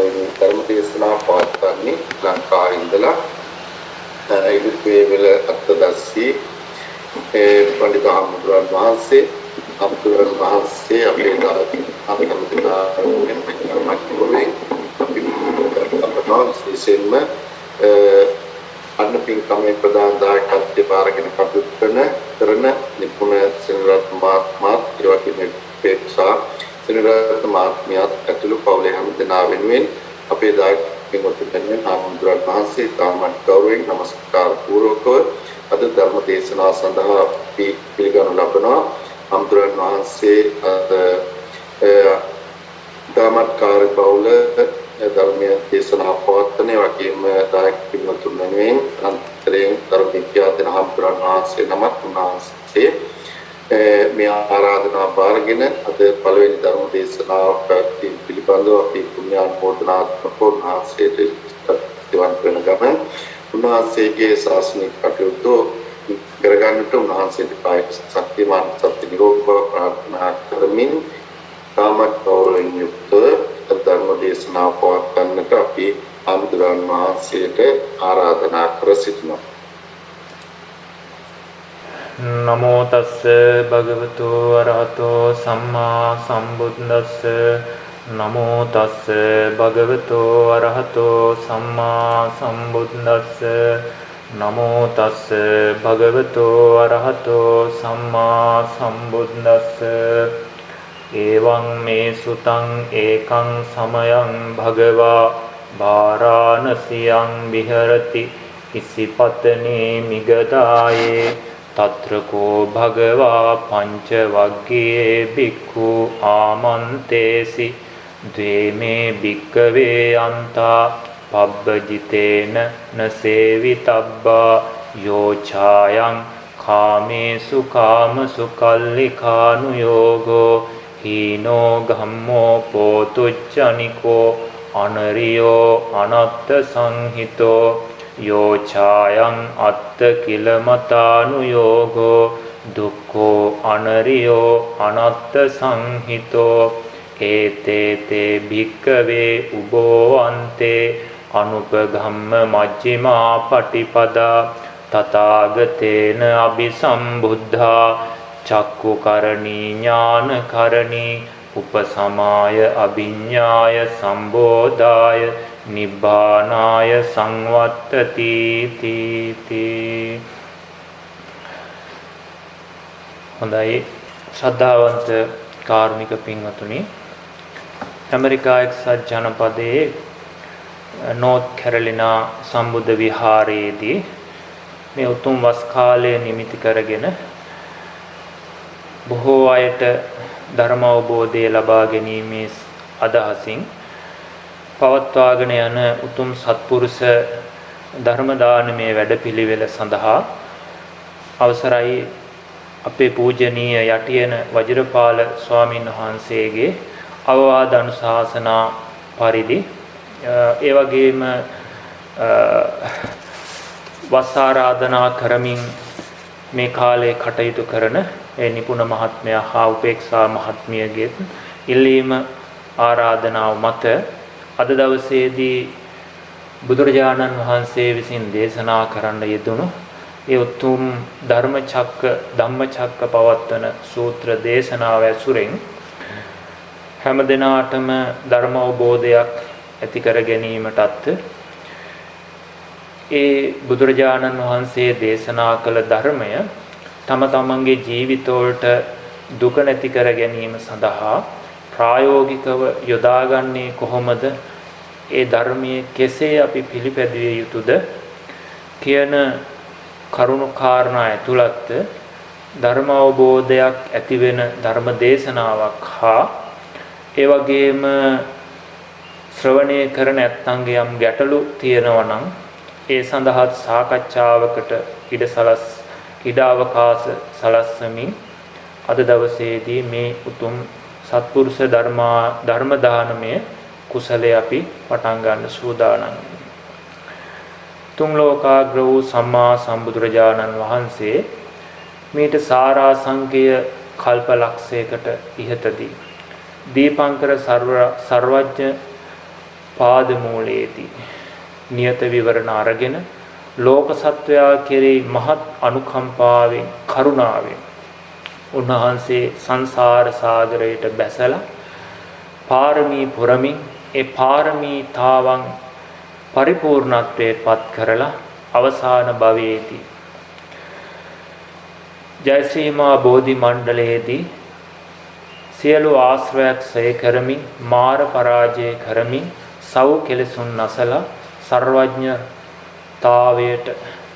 ධර්ම දේශනා පවත්වන්නේ ලංකාවේ ඉඳලා ඉදිරිපෙළ අත්දැසී පඬිතුක හාමුදුරුවෝ වහන්සේ අපේ විශේෂයෙන්ම අන්නපින් කමේ ප්‍රධාන දායකත්වයේ බාරගෙන කටයුතු කරන නිපුණ සෙනරත් මහත්මයාත් ඒ වගේම පේක්ෂා සෙනරත් මහත්මියත් ඇතුළු පවුලේ හැම දෙනා වෙනුවෙන් අපේ දායක පින්වත්නි හාමුදුරුවෝ වහන්සේ තාමත් ගෞරවයෙන් නමස්කාර පූර්වකව අද ධර්ම දේශනාව සඳහා අපි පිළිගනු ලබනවා. හාමුදුරුවෝ වහන්සේ තාමත් කාර්යබහුල ධර්මයේ දේශනා පවත්වන වගේම දායක පින්වත්තුන් වෙනුවෙන් අන්තරයෙන් ධර්ම විද්‍යාධන හාමුදුරුවෝ වහන්සේ නමක් උන්වහන්සේ මේ ආරාධනාව බාරගෙන අද පළවෙනි ධර්ම දේශනාව පිළිබඳව අපි පුණ්‍යානුමෝදනාත්මක උන්වහන්සේට දෙවන් වෙන ගමන් උන්වහන්සේගේ ශාසනික කටයුතු කරගන්නට උන්වහන්සේට කායික ශක්තිමාන් සත්‍ය නිරෝගී බව ප්‍රාර්ථනා කරමින් තාමත් ගෞරවයෙන් යුක්තව ධර්ම දේශනාව පවත්වන්නට අපි හාමුදුරුවෝ වහන්සේට ආරාධනා කර සිටිනවා. නමෝ තස්ස භගවතු අරහතෝ සම්මා සම්බුද්දස්ස නමෝ තස්ස භගවතු අරහතෝ සම්මා සම්බුද්දස්ස නමෝ තස්ස භගවතු අරහතෝ සම්මා සම්බුද්දස්ස එවං මේ සුතං ඒකං සමයං භගවා වාරාණසියං විහෙරති ඉසිපතනේ මිගදායේ තත්‍රකෝ භගවා පංච වග්ගයේ බික්ඛු ආමන්තේසි ද්වේමේ බික්කවේ අන්තා පබ්බජිතේන නසේවිතබ්බා යෝචායං කාමේසු කාමසු කල්ලිකානුයෝගෝ හීනෝ ගම්මෝ පෝතුච්චනිකෝ අනරියෝ අනත්ත සංහිතෝ යෝචායං අත්ත කිලමතානුයෝගෝ දුක්ඛෝ අනරියෝ අනත්ත සංහිතෝ ඒතේතේ භික්කවේ උබෝ අන්තේ අනුපගම්ම මජ්ක්‍ධිමා පටිපදා තථාගතේන අபிසම්බුද්ධා චක්කුකරණී ඥානකරණී උපසමාය අභිඤ්ඤාය සම්බෝධාය නිබ්බානාය සංවත්තති තීති. හොඳයි ශ්‍රද්ධාවන්ත කාර්මික පින්වතුනි, ඇමරිකා එක්සත් ජනපදයේ නෝර්ත් කැරොලිනා සම්බුද්ධ විහාරයේදී මේ උතුම් වස් කාලය නිමිති කරගෙන බොහෝ අයට ධර්ම අවබෝධය ලබා ගැනීමේ අදහසින් පවත්වාගෙන යන උතුම් සත්පුරුෂ ධර්ම දානමය වැඩපිළිවෙල සඳහා අවසරයි අපේ පූජනීය යටියන වජිරපාල ස්වාමීන් වහන්සේගේ අවවාද අනුශාසනා පරිදි ඒ වගේම වස් ආරාධනා කරමින් මේ කාලේ කටයුතු කරන ඒ නිපුණ මහත්මයා හා උපේක්ෂා මහත්මියගේ ඉල්ලීම ආරාධනාව මත අද දවසේදී බුදුරජාණන් වහන්සේ විසින් දේශනා කරන්න යෙදුණු ඒ උතුම් ධම්මචක්ක පවත්වන සූත්‍ර දේශනාව ඇසුරෙන් හැම දිනාටම ධර්ම අවබෝධයක් ඇති කර ගැනීමටත් ඒ බුදුරජාණන් වහන්සේ දේශනා කළ ධර්මය තම තමන්ගේ ජීවිතවලට දුක නැති කර ගැනීම සඳහා ප්‍රායෝගිකව යොදාගන්නේ කොහොමද, ඒ ධර්මයේ කෙසේ අපි පිළිපැදිය යුතුද කියන කරුණු කාරණා ඇතුළත් ධර්ම අවබෝධයක් ඇති වෙන ධර්ම දේශනාවක් හා ඒ වගේම ශ්‍රවණය කරන ඇත්තන්ගේ යම් ගැටලු තියෙනවා නම් ඒ සඳහා සාකච්ඡාවකට ඉඩ අවකාශ සලස්වමින් අද දවසේදී මේ උතුම් සත්පුරුෂ ධර්ම දානමය කුසලයේ අපි පටන් ගන්න සූදානම්. තුන් ලෝකාග්‍ර වූ සම්මා සම්බුදුරජාණන් වහන්සේ මේට සාරාංශකය කල්පලක්ෂයකට ඉහතදී දීපංකර සර්වඥ පාද මූලයේදී නියත විවරණ අරගෙන ලෝක සත්වයා කෙරෙහි මහත් අනුකම්පාවෙන් කරුණාවෙන් උන්වහන්සේ සංසාර සාගරයට බැසලා පාරමී පුරමින් ඒ පාරමීතාවන් පරිපූර්ණත්වයට පත් කරලා අවසාන භවයේදී ජයශ්‍රීමා බෝධි මණ්ඩලයේදී සියලු ආශ්‍රයක් ක්ෂය කරමින් මාර පරාජය කරමින් සව් කෙලෙසුන් නැසලා සර්වඥතාවයට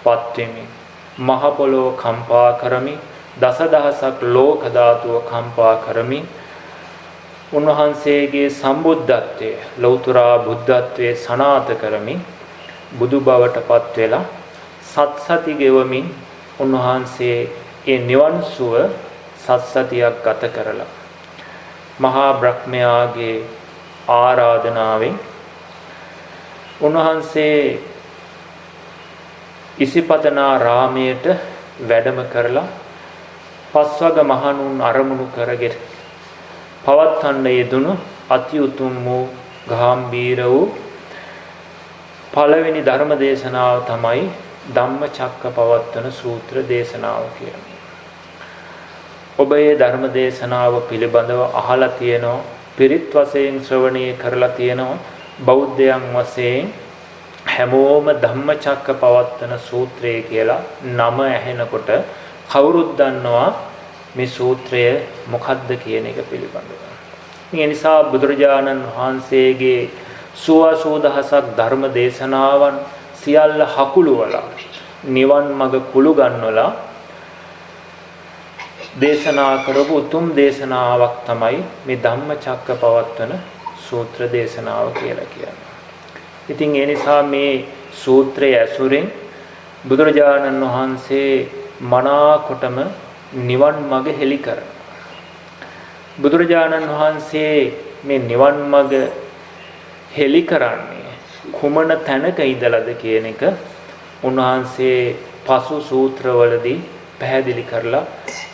පත්වෙමින් මහ පොළොව කම්පා කරමින් දසදහසක් ලෝක ධාතුව කම්පා කරමින් උන්වහන්සේගේ සම්බුද්ධත්වයේ ලෞතුරා බුද්ධත්වයේ සනාත කරමින් බුදු බවට පත් වෙලා සත්සති ගෙවමින් උන්වහන්සේ ඒ නිවන් සුව සත්සතියක් ගත කරලා මහා බ්‍රහ්මයාගේ ආරාධනාවෙන් උන්වහන්සේ ඉසිපතනා රාමයට වැඩම කරලා පස්වග මහණුන් අරමුණු කරගෙන පවත්වන්න යෙදුණු අති උතුම් වූ ගාම්භීර වූ පළවෙනි ධර්ම දේශනාව තමයි ධම්මචක්කපවත්තන සූත්‍ර දේශනාව කියන්නේ. ඔබ මේ ධර්ම දේශනාව පිළිබඳව අහලා තියෙනවා, පිරිත් වශයෙන් ශ්‍රවණය කරලා තියෙනවා. බෞද්ධයන් වශයෙන් හැමෝම ධම්මචක්කපවත්තන සූත්‍රය කියලා නම ඇහෙනකොට කවුරුත් දන්නවා මේ සූත්‍රය මොකක්ද කියන එක පිළිබඳව. ඒ නිසා බුදුරජාණන් වහන්සේගේ 80,000ක් ධර්ම දේශනාවන් සියල්ල හකුළුවලා නිවන් මඟ කුළු ගන්නවලා දේශනා කරපු උතුම් දේශනාවක් තමයි මේ ධම්මචක්කපවත්තන සූත්‍ර දේශනාව කියලා කියන්නේ. ඉතින් ඒ නිසා මේ සූත්‍රය ඇසුරෙන් බුදුරජාණන් වහන්සේ මනාකොටම නිවන් මඟ හෙළි කරනවා. බුදුරජාණන් වහන්සේ මේ නිවන් මඟ හෙළි කරන්නේ කුමන තැනක ඉඳලාද කියන එක උන්වහන්සේ පසු සූත්‍රවලදී පැහැදිලි කරලා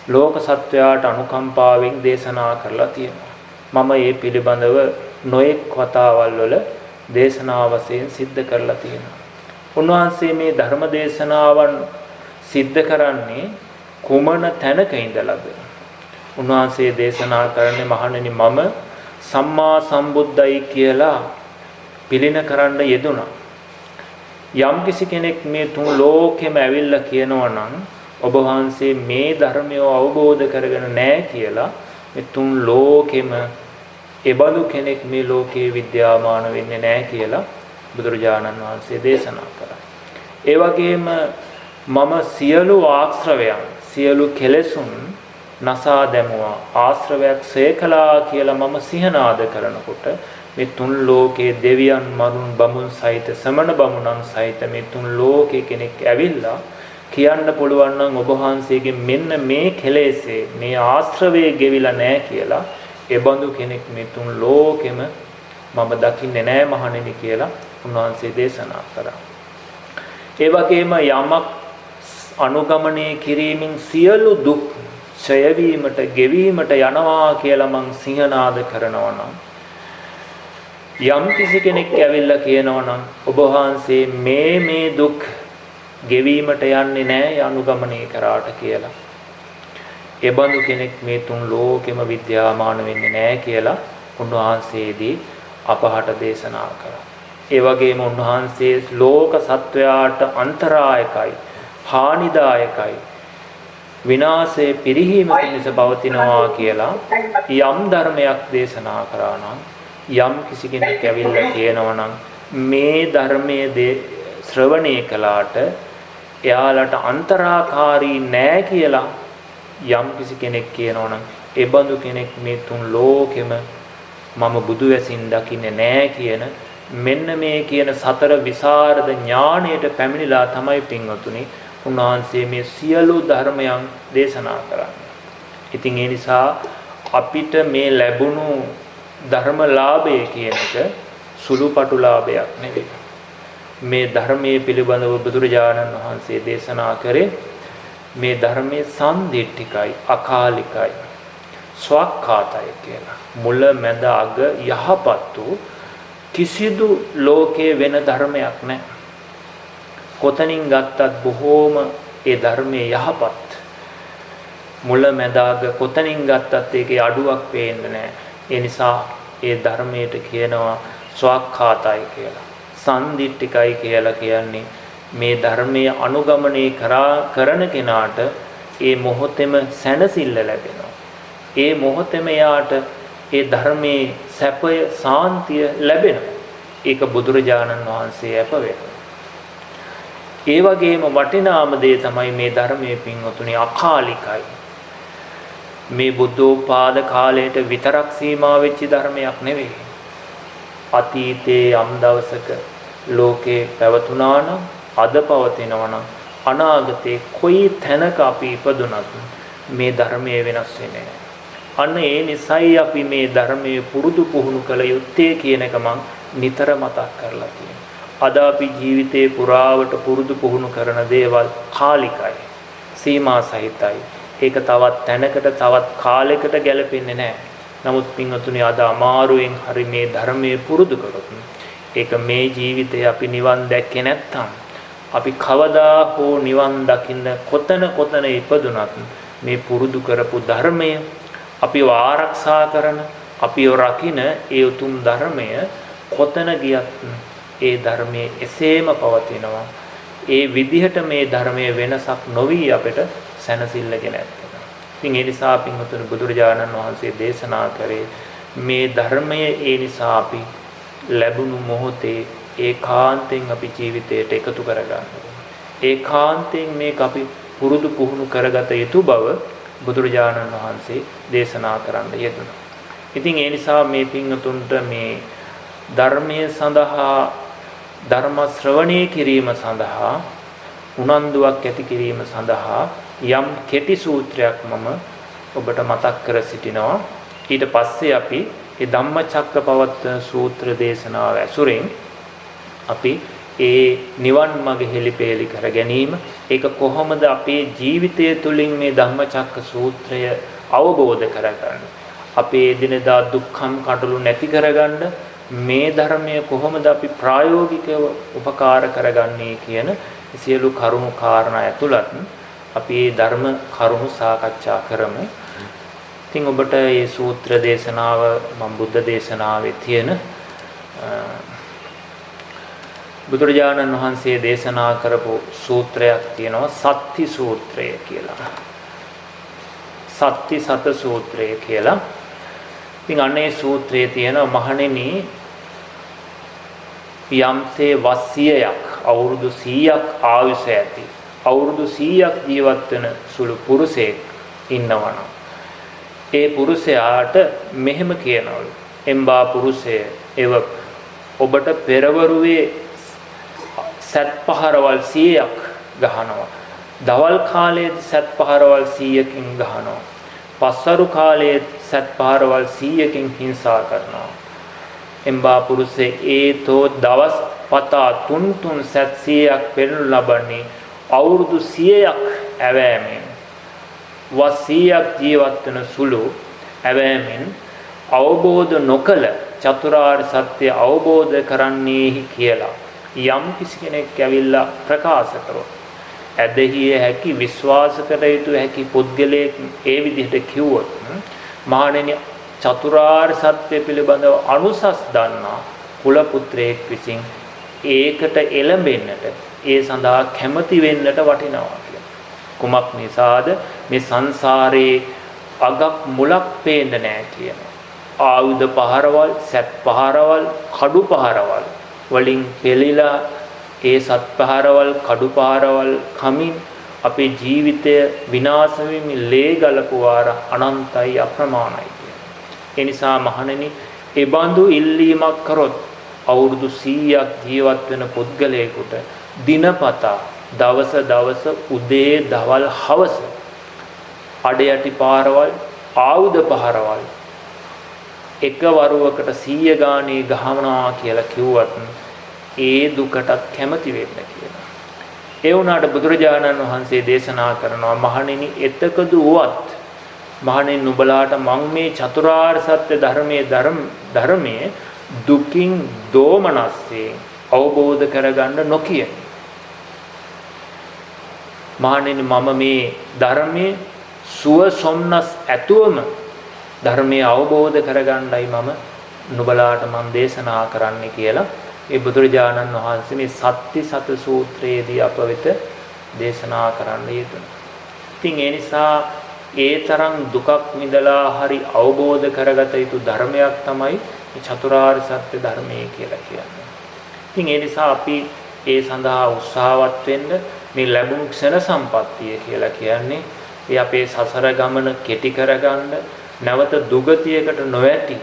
ලෝක සත්වයාට අනුකම්පාවෙන් දේශනා කරලා තියෙනවා. මම මේ පිළිබඳව නොඑක් වතාවල් වල දේශනා වශයෙන් සිද්ධ කරලා තියෙනවා. උන්වහන්සේ මේ ධර්ම දේශනාවන් සිද්ධ කරන්නේ කුමන තැනක ඉඳලාද? උන්වහන්සේ දේශනා කරන්නේ මහණෙනි මම සම්මා සම්බුද්දයි කියලා පිළින කරන්න යෙදුණා. යම් කිසි කෙනෙක් මේ තුන් ලෝකෙම ඇවිල්ලා කියනවා නම් ඔබ වහන්සේ මේ ධර්මය අවබෝධ කරගෙන නැහැ කියලා මේ තුන් ලෝකෙම එබඳු කෙනෙක් මේ ලෝකේ විද්‍යාමාන වෙන්නේ නැහැ කියලා බුදුරජාණන් වහන්සේ දේශනා කළා. ඒ වගේම මම සියලු ආශ්‍රවයන් සියලු කෙලෙසුන් නසා දැමුවා ආශ්‍රවයක් සේකලා කියලා මම සිහනාද කරනකොට මේ තුන් ලෝකේ දෙවියන් මරුන් බමුන් සහිත සමන බමුණන් සහිත මේ තුන් ලෝකේ කෙනෙක් ඇවිල්ලා කියන්න පුළුවන් නම් ඔබ වහන්සේගේ මෙන්න මේ කෙලෙසේ මේ ආශ්‍රවයේ ගෙවිලා නැහැ කියලා එබඳු කෙනෙක් මේ තුන් ලෝකෙම මම දකින්නේ නැහැ මහණෙනි කියලා උන්වහන්සේ දේශනා කරා. ඒ වගේම යමක් අනුගමනය කිරීමෙන් සියලු දුක් ඡය වීමට ගෙවීමට යනවා කියලා මං සිහනාද කරනවා නම් යම් කිසි කෙනෙක් ඇවිල්ලා කියනවා නම් ඔබ වහන්සේ මේ දුක් ගෙවීමට යන්නේ නැහැ අනුගමනය කරාට කියලා. එබඳු කෙනෙක් මේ තුන් ලෝකෙම විද්‍යාමාන වෙන්නේ නැහැ කියලා උන්වහන්සේදී අපහට දේශනා කරා. ඒ වගේම උන්වහන්සේ ලෝක සත්වයාට අන්තරායකයි, හානිදායකයි, විනාශේ පිරිහීම පිණිස පවතිනවා කියලා යම් ධර්මයක් දේශනා කරා නම් යම් කිසි කෙනෙක් ඇවිල්ලා කියනවා නම් මේ ධර්මයේ ශ්‍රවණය කළාට එයාලට අන්තරාකාරී නෑ කියලා යම් කිසි කෙනෙක් කියනවා නම් ඒ බඳු කෙනෙක් මේ තුන් ලෝකෙම මම බුදු වැසින් දකින්නේ නෑ කියන මෙන්න මේ කියන සතර විසරද ඥාණයට පැමිණිලා තමයි පින්වතුනි උන්වහන්සේ මේ සියලු ධර්මයන් දේශනා කරන්නේ. ඉතින් ඒ නිසා අපිට මේ ලැබුණු ධර්මලාභය කියන එක සුළුපටු ලාභයක් නෙවෙයි. මේ ධර්මයේ පිළිබඳව බුදුරජාණන් වහන්සේ දේශනා කරේ මේ ධර්මයේ සම්දිට්ඨිකයි, අකාලිකයි, ස්වක්ඛාතයි කියලා. මුල මැද අග යහපත් වූ කිසිදු ලෝකයේ වෙන ධර්මයක් නැහැ. කොතනින් ගත්තත් බොහෝම ඒ ධර්මයේ යහපත්. මුල මැදාග කොතනින් ගත්තත් ඒකේ අඩුවක් පේන්නේ නැහැ. ඒ නිසා ඒ ධර්මයට කියනවා ස්වක්ඛාතයි කියලා. සම්දිට්ඨිකයි කියලා කියන්නේ මේ ධර්මයේ අනුගමනය කරන කෙනාට ඒ මොහොතේම සැනසෙල්ල ලැබෙනවා. ඒ මොහොතේම යාට ඒ ධර්මයේ සැපය සාන්තිය ලැබෙනවා. ඒක බුදුරජාණන් වහන්සේ අප වෙනවා. ඒ වගේම වටිනාම දේ තමයි මේ ධර්මයේ පින්වතුනි අකාලිකයි. මේ බුද්ධෝත්පාද කාලයට විතරක් සීමා වෙච්ච ධර්මයක් නෙවෙයි. අතීතයේ යම් දවසක ලෝකේ පැවතුණා නම් අද පවතිනවා නම් අනාගතේ කොයි තැනක අපි ඉපදුනත් මේ ධර්මයේ වෙනස් වෙන්නේ නැහැ. අන්න ඒ නිසයි අපි මේ ධර්මයේ පුරුදු පුහුණු කළ යුත්තේ කියන එක මම නිතර මතක් කරලා තියෙනවා. අද අපි ජීවිතේ පුරාවට පුරුදු පුහුණු කරන දේවල් කාලිකයි, සීමා සහිතයි. ඒක තවත් තැනකට තවත් කාලයකට ගැලපෙන්නේ නැහැ. නමුත් පින්වතුනි අද අමාරුවෙන් හරි මේ ධර්මයේ පුරුදු කරොත් ඒක මේ ජීවිතේ අපි නිවන් දැක්කේ නැත්නම් අපි කවදා හෝ නිවන් දකින්න කොතන ඉපදුනත් මේ පුරුදු කරපු ධර්මය අපිව ආරක්ෂා කරන අපිව රකින්න ඒ උතුම් ධර්මය කොතන ගියත් ඒ ධර්මයේ එසේම පවතිනවා. ඒ විදිහට මේ ධර්මයේ වෙනසක් නොවි අපිට සැනසෙල්ලගෙන ඇත්තේ. ඉතින් ඒ නිසා පින්වතුනි බුදුරජාණන් වහන්සේ දේශනා කරේ මේ ධර්මය ඒ නිසා අපි ලැබුණු මොහොතේ ඒකාන්තයෙන් අපි ජීවිතයට එකතු කරගන්න ඕනේ. ඒකාන්තයෙන් මේක අපි පුරුදු පුහුණු කරගත යුතු බව බුදුරජාණන් වහන්සේ දේශනා කරන්න යෙදුණා. ඉතින් ඒ නිසා මේ පින්වතුන්ට මේ ධර්මයේ සඳහා ධර්ම ශ්‍රවණය කිරීම සඳහා උනන්දුවක් ඇති කිරීම සඳහා යම් කෙටි සූත්‍රයක් මම ඔබට මතක් කර සිටිනවා. ඊට පස්සේ අපි මේ ධම්මචක්කපවත්තන සූත්‍ර දේශනාව ඇසුරෙන් අපි ඒ නිවන් මඟ හෙළිපෙළි කර ගැනීම ඒක කොහොමද අපේ ජීවිතය තුළින් මේ ධම්මචක්ක සූත්‍රය අවබෝධ කරගන්නේ, අපේ එදිනෙදා දුක්ඛම් කටළු නැති කරගන්න මේ ධර්මය කොහොමද අපි ප්‍රායෝගිකව උපකාර කරගන්නේ කියන සියලු කරුණු කාරණා ඇතුළත් අපි මේ ධර්ම කරුණු සාකච්ඡා කරමු. ඉතින් ඔබට මේ සූත්‍ර දේශනාව මම බුද්ධ දේශනාවේ තියෙන බුදුරජාණන් වහන්සේ දේශනා කරපු සූත්‍රයක් තියෙනවා සත්‍ති සූත්‍රය කියලා. සත්‍ති සත සූත්‍රය කියලා. ඉතින් අනේ සූත්‍රයේ තියෙන මහණෙනි යම්සේ වස්සියක් අවුරුදු 100ක් ආයුෂ ඇති අවුරුදු 100ක් ජීවත් වෙන සුළු පුරුෂයෙක් ඉන්නවනම් ඒ පුරුෂයාට මෙහෙම කියනවලු එම්බා පුරුෂය එව ඔබට පෙරවරුවේ සත් පහරවල් 100ක් ගහනවා, දවල් කාලයේ සත් පහරවල් 100කින් ගහනවා, පස්වරු කාලයේ සත් පහරවල් 100කින් හිංසා කරනවා. එම්බා පුරුෂේ ඒතෝ දවස් පතා තුන් සත් 100ක් පෙරනු ලබන්නේ අවුරුදු 100ක් ඇවෑමෙන් වස් 100ක් ජීවත් වෙන සුළු ඇවෑමෙන් අවබෝධ නොකළ චතුරාර්ය සත්‍ය අවබෝධ කරන්නේ කියලා යම් කිසි කෙනෙක් ඇවිල්ලා ප්‍රකාශ කරොත් ඇදහිය හැකි විශ්වාස කර යුතු හැකි පුද්ගලයෙක් ඒ විදිහට කිව්වොත් මහණෙනි චතුරාර්ය සත්‍ය පිළිබඳව අනුසස් දන්නා කුල පුත්‍රයෙක් විසින් ඒකට එළඹෙන්නට ඒ සඳහා කැමති වෙන්නට වටිනවා කියලා. කුමක් නිසාද? මේ සංසාරේ අගක් මුලක් පේන්නේ නැහැ කියන. ආයුධ පහරවල්, සත් පහරවල්, කඩු පහරවල් වලින් පෙළිලා ඒ සත් පහරවල්, කඩු පහරවල් කමින් අපේ ජීවිතය විනාශ වෙමින් ලේ ගලපු වාර අනන්තයි අප්‍රමාණයි කියන. ඒ නිසා මහණෙනි ඒ බඳු ඉල්ලීමක් කරොත් අවුරුදු 100ක් ජීවත් වෙන පුද්ගලයෙකුට දිනපතා දවස උදේ දවල් හවස අඩයටි පාරවල් ආයුධ පහරවල් එක වරුවකට 100 ගානේ ගහනවා කියලා කිව්වත් ඒ දුකටත් කැමති වෙන්න කියලා. ඒ වුණාට බුදුරජාණන් වහන්සේ දේශනා කරනවා මහණෙනි එතකදු වුවත් මහණෙනි නුඹලාට මම මේ චතුරාර්ය සත්‍ය ධර්මයේ දුකින් දෝමනස්සේ අවබෝධ කරගන්න නොකිය. මහණෙනි මම මේ ධර්මයේ සුව සොම්නස් ඇතුවම ධර්මයේ අවබෝධ කරගන්නයි මම නුඹලාට මම දේශනා කරන්නේ කියලා ඒ බුදුරජාණන් වහන්සේ මේ සත්‍ය සත සූත්‍රයේදී අප වෙත දේශනා කරන්න යෙදුණා. ඉතින් ඒ නිසා ඒ තරම් දුකක් විඳලා හරි අවබෝධ කරගත යුතු ධර්මයක් තමයි මේ චතුරාර්ය සත්‍ය ධර්මය කියලා කියන්නේ. ඉතින් ඒ නිසා අපි ඒ සඳහා උත්සාහවත් වෙන්න මේ ලැබුණු ක්ෂණ සම්පත්තිය කියලා කියන්නේ ඒ අපේ සසර ගමන කෙටි කරගන්න නැවත දුගතියකට නොවැටි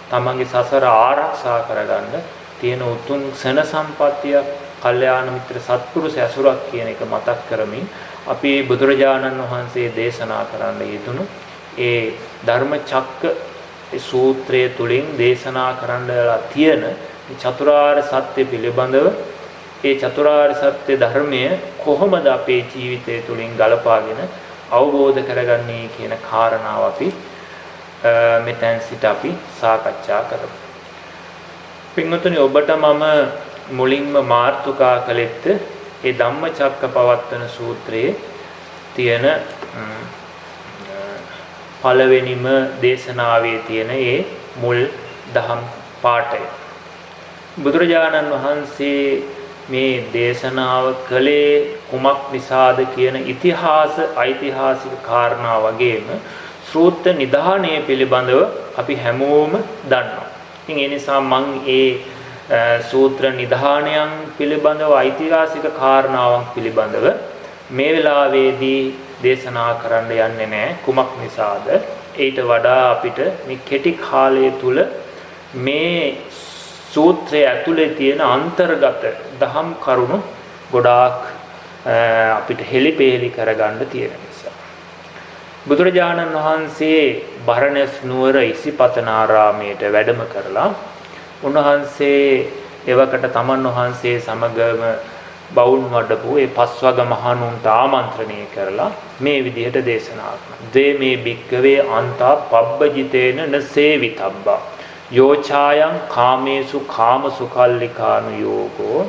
තමන්ගේ සසර ආරක්ෂා කරගන්න තියෙන උතුම් ක්ෂණ සම්පත්තියක් කල්යාණ මිත්‍ර සත්පුරුෂ ඇසුරක් කියන එක මතක් කරමින් අපි බුදුරජාණන් වහන්සේ දේශනා කරන්න යෙදුණු ඒ ධර්මචක්ක සූත්‍රයේ තුලින් දේශනා කරන්නලා තියෙන චතුරාර්ය සත්‍ය පිළිබඳව ඒ චතුරාර්ය සත්‍ය ධර්මය කොහොමද අපේ ජීවිතය තුලින් ගලපාගෙන අවබෝධ කරගන්නේ කියන කාරණාව අපි මෙතෙන් සිට අපි සාකච්ඡා කරමු. පින්වතුනි ඔබට මම මුලින්ම මාර්තුකා කළෙත් ඒ ධම්මචක්කපවත්තන සූත්‍රයේ තියෙන පළවෙනිම දේශනාවේ තියෙන ඒ මුල් දහම් පාඨය. බුදුරජාණන් වහන්සේ මේ දේශනාව කළේ කුමක් නිසාද කියන ඉතිහාස ඓතිහාසික කාරණා වගේම ශ්‍රෝත නිධානය පිළිබඳව අපි හැමෝම දන්නවා. ඉතින් ඒ නිසා මම ඒ සූත්‍ර නිධානයන් පිළිබඳව ඓතිහාසික කාරණාවන් පිළිබඳව මේ වෙලාවේදී දේශනා කරන්න යන්නේ නැහැ. කුමක් නිසාද? ඊට වඩා අපිට මේ කෙටි කාලය තුල මේ සූත්‍රය ඇතුලේ තියෙන අන්තර්ගත දහම් කරුණු ගොඩාක් අපිට හෙලිපෙහෙලි කරගන්න තියෙන නිසා බුදුරජාණන් වහන්සේ බරණැස් නුවර ඉසිපතනාරාමයට වැඩම කරලා උන්වහන්සේ එවකට තමන් වහන්සේ සමගම බවුන් වඩපු ඒ පස්වග මහණුන්ට ආමන්ත්‍රණය කරලා මේ විදිහට දේශනා කළා. "දේ මේ භික්කවේ අන්තා පබ්බජිතේන නසේවිතබ්බා යෝචායං කාමේසු කාමසුකල්ලිකානු යෝගෝ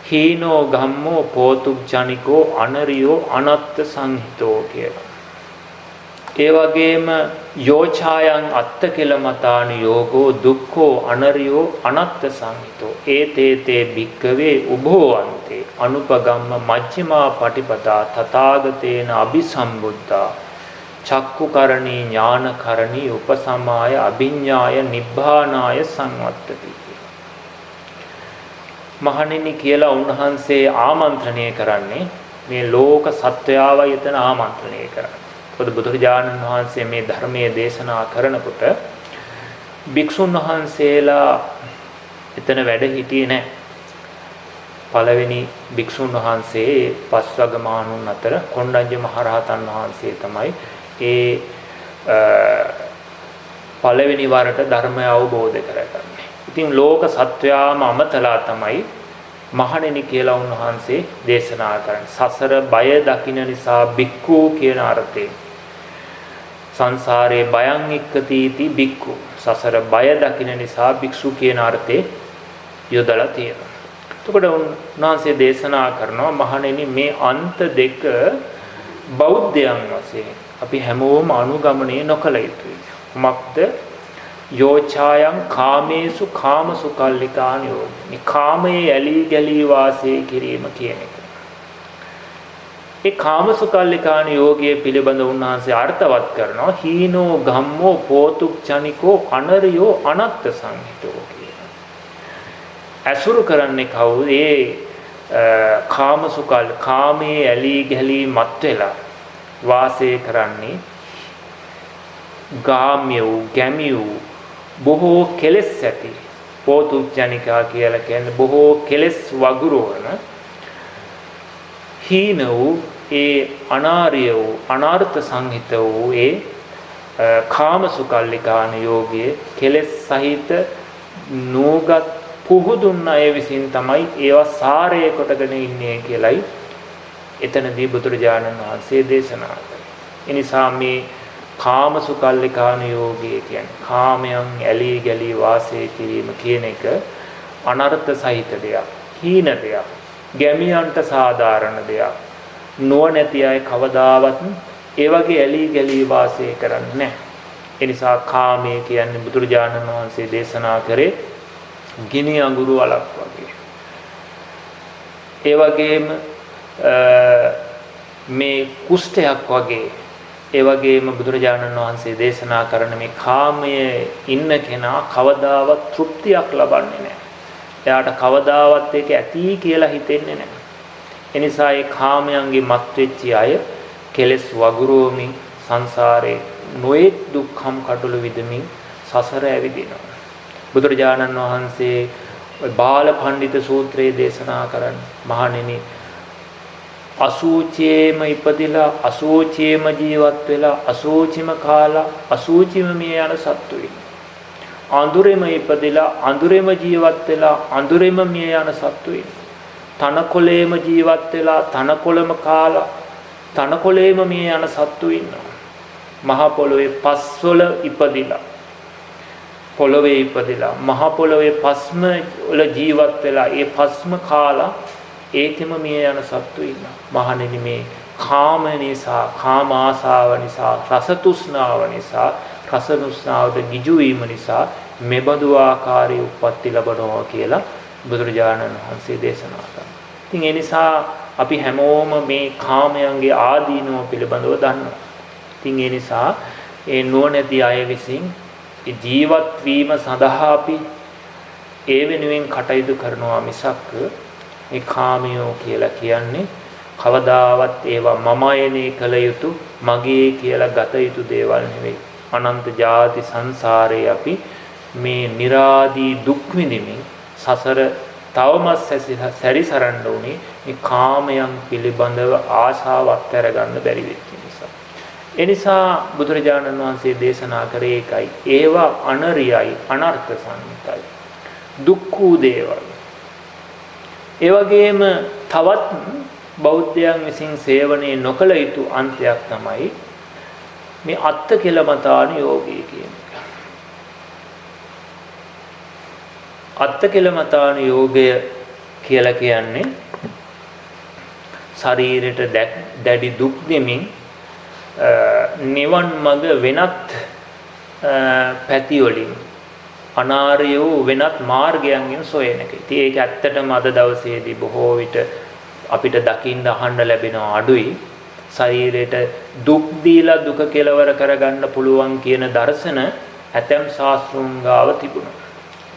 හීනෝ ගම්මෝ පෝතුක්ජනිකෝ අනරියෝ අනත්ත සංහිතෝ" කියලා. ඒ වගේම යෝචායන් අත්ත කෙලමතානු යෝගෝ දුක්ඛෝ අනරියෝ අනත්ත සංහිතෝ ඒතේතේ භික්කවේ උභෝවන්තේ අනුපගම්ම මජ්ක්‍ධිමා පටිපදා තථාගතේන අபிසම්බුද්ධා චක්කුකරණී ඥානකරණී උපසමාය අභිඤ්ඤාය නිබ්බානාය සංවත්තති. මහණෙනි කියලා උන්වහන්සේ ආමන්ත්‍රණය කරන්නේ මේ ලෝක සත්වයාවයි එතන ආමන්ත්‍රණය කරන්නේ. පොදු බුදුරජාණන් වහන්සේ මේ ධර්මයේ දේශනා කරනකොට භික්ෂුන් වහන්සේලා එතන වැඩ හිටියේ නැහැ. පළවෙනි භික්ෂුන් වහන්සේ පස්වග මහණුන් අතර කොණ්ඩඤ්ඤ මහරහතන් වහන්සේ තමයි ඒ පළවෙනි වරට ධර්මය අවබෝධ කරගන්නේ. ඉතින් ලෝක සත්වයාම අමතලා තමයි මහණෙනි කියලා උන්වහන්සේ දේශනා කරන්නේ. සසර බය දකින්න නිසා බික්ඛු කියන අර්ථයෙන් සංසාරේ බයං එක්කතිති බික්ඛු සසර බය දකින්න නිසා භික්ෂු කියන අර්ථේ යොදලා තියෙනවා. එතකොට උන්වහන්සේ දේශනා කරනවා මහණෙනි මේ අන්ත දෙක බෞද්ධයන් වශයෙන් අපි හැමෝම අනුගමනය නොකළ යුතුයි. කුමක්ද? යෝචායන් කාමේසු කාමසුකල්ලිකානෝ මේ කාමයේ ඇලී ගැලී වාසය කිරීම කියන එක. ඒ කාමසුකල්ලිකාන යෝගයේ පිළිබඳ උන්වහන්සේ අර්ථවත් කරනවා හීනෝ ගම්මෝ පෝතුක්ජනිකෝ අනරියෝ අනත්ත සංහිතෝ කියලා. අසුරු කරන්නේ කවුද? ඒ කාමසුකල් කාමයේ ඇලී ගැලී මත් වෙලා වාසය කරන්නේ ගාම්‍ය වූ ගැමි වූ බොහෝ කෙලෙස් ඇති පෝතුක්ජනිකා කියලා කියන්නේ බොහෝ කෙලෙස් වගුරුවන හීන වූ ඒ අනාර්ය වූ අනාර්ථ සංහිත වූ ඒ කාමසුකල්ලිකාන යෝගයේ කෙලෙස් සහිත නෝගත් පුහුදුන් අය විසින් තමයි ඒවා සාරය කොටගෙන ඉන්නේ කියලයි එතනදී බුදුරජාණන් වහන්සේ දේශනා කළේ. ඒ නිසා මේ කාමසුකල්ලිකානුയോഗය කියන්නේ කාමයන් ඇලී ගැලී වාසය කිරීම කියන එක අනර්ථ සහිත දෙයක්, හීන දෙයක්, ගැමියන්ට සාධාරණ දෙයක්. නුවණැති අය කවදාවත් ඒ වගේ ඇලී ගැලී වාසය කරන්නේ නැහැ. ඒ නිසා කාමය කියන්නේ බුදුරජාණන් වහන්සේ දේශනා කරේ ගිනි අඟුරු වලක් වගේ. ඒ වගේම මේ කුෂ්ඨයක් වගේ. ඒ වගේම බුදුරජාණන් වහන්සේ දේශනා කරන මේ කාමයේ ඉන්න කෙනා කවදාවත් තෘප්තියක් ලබන්නේ නැහැ. එයාට කවදාවත් ඒක ඇති කියලා හිතෙන්නේ නැහැ. ඒ නිසා ඒ කාමයන්ගේ මත් වෙච්ච අය කෙලස් වගුරුවමින් සංසාරේ නොඑක් දුක්ඛම් කටළු විදමින් සසර ඇවිදිනවා. බුදුරජාණන් වහන්සේ බාල පඬිත සූත්‍රයේ දේශනා කරන්නේ මහණෙනි අසූචියේම ඉපදිලා අසූචියේම ජීවත් වෙලා අසූචිම කාලා අසූචිම මිය යන සත්තුයි. අඳුරෙම ඉපදිලා අඳුරෙම ජීවත් වෙලා අඳුරෙම මිය යන සත්තුයි. තනකොළේම ජීවත් වෙලා තනකොළම කාලා තනකොළේම මිය යන සත්තු ඉන්නවා. මහ පොළොවේ පස්වල ඉපදිලා පොළොවේ ඉපදිලා මහ පොළොවේ පස්ම වල ජීවත් වෙලා ඒ පස්ම කාලා ඒකෙම මිය යන සත්තු ඉන්නවා. මහණෙනි මේ කාම නිසා, කාම ආසාව නිසා, රස තෘෂ්ණාව නිසා, රස තෘෂ්ණාවට ගිජු වීම නිසා මෙබඳු ආකාරයේ උප්පත්ති ලැබනවා කියලා බුදුරජාණන් වහන්සේ දේශනා කරනවා. ඉතින් ඒ නිසා අපි හැමෝම මේ කාමයන්ගේ ආදීනව පිළිබඳව දන්නවා. ඉතින් ඒ නිසා ඒ නුවණැති අය විසින් ජීවත් වීම සඳහා අපි ඒ වෙනුවෙන් කටයුතු කරනවා මිසක් මේ කාමයෝ කියලා කියන්නේ කවදාවත් ඒවා මමයනේ කළ යුතු මගේ කියලා ගත යුතු දේවල් නෙවෙයි. අනන්ත ජාති සංසාරේ අපි මේ निराදී දුක් විඳින්මින් සසර තවමත් සැරිසරන්න උනේ මේ කාමයන් පිළිබඳව ආශාවක් අරගන්න බැරි වෙච්ච නිසා. ඒ නිසා බුදුරජාණන් වහන්සේ දේශනා කරේ ඒකයි. ඒවා අනරියයි, අනර්ථ සංහිතයි. දුක්ඛ දේවල්. ඒ වගේම තවත් බෞද්ධයන් විසින් සේවනයේ නොකළ යුතු අන්තයක් තමයි මේ අත්ත කෙලමතාන යෝගී කියන එක. අත්ත කෙලමතාන යෝගය කියලා කියන්නේ ශරීරයට දැඩි දුක් දෙමින් නිවන් මඟ වෙනත් පැති වලින් අනාර්ය වූ වෙනත් මාර්ගයන්ගෙන් සොයන එක. ඉතින් ඒක ඇත්තටම අද දවසේදී බොහෝ විට අපිට දකින්න අහන්න ලැබෙන අඩුයි. ශරීරයට දුක් දීලා දුක කෙලවර කරගන්න පුළුවන් කියන දර්ශන ඇතැම් ශාස්ත්‍රඥ ගාව තිබුණා.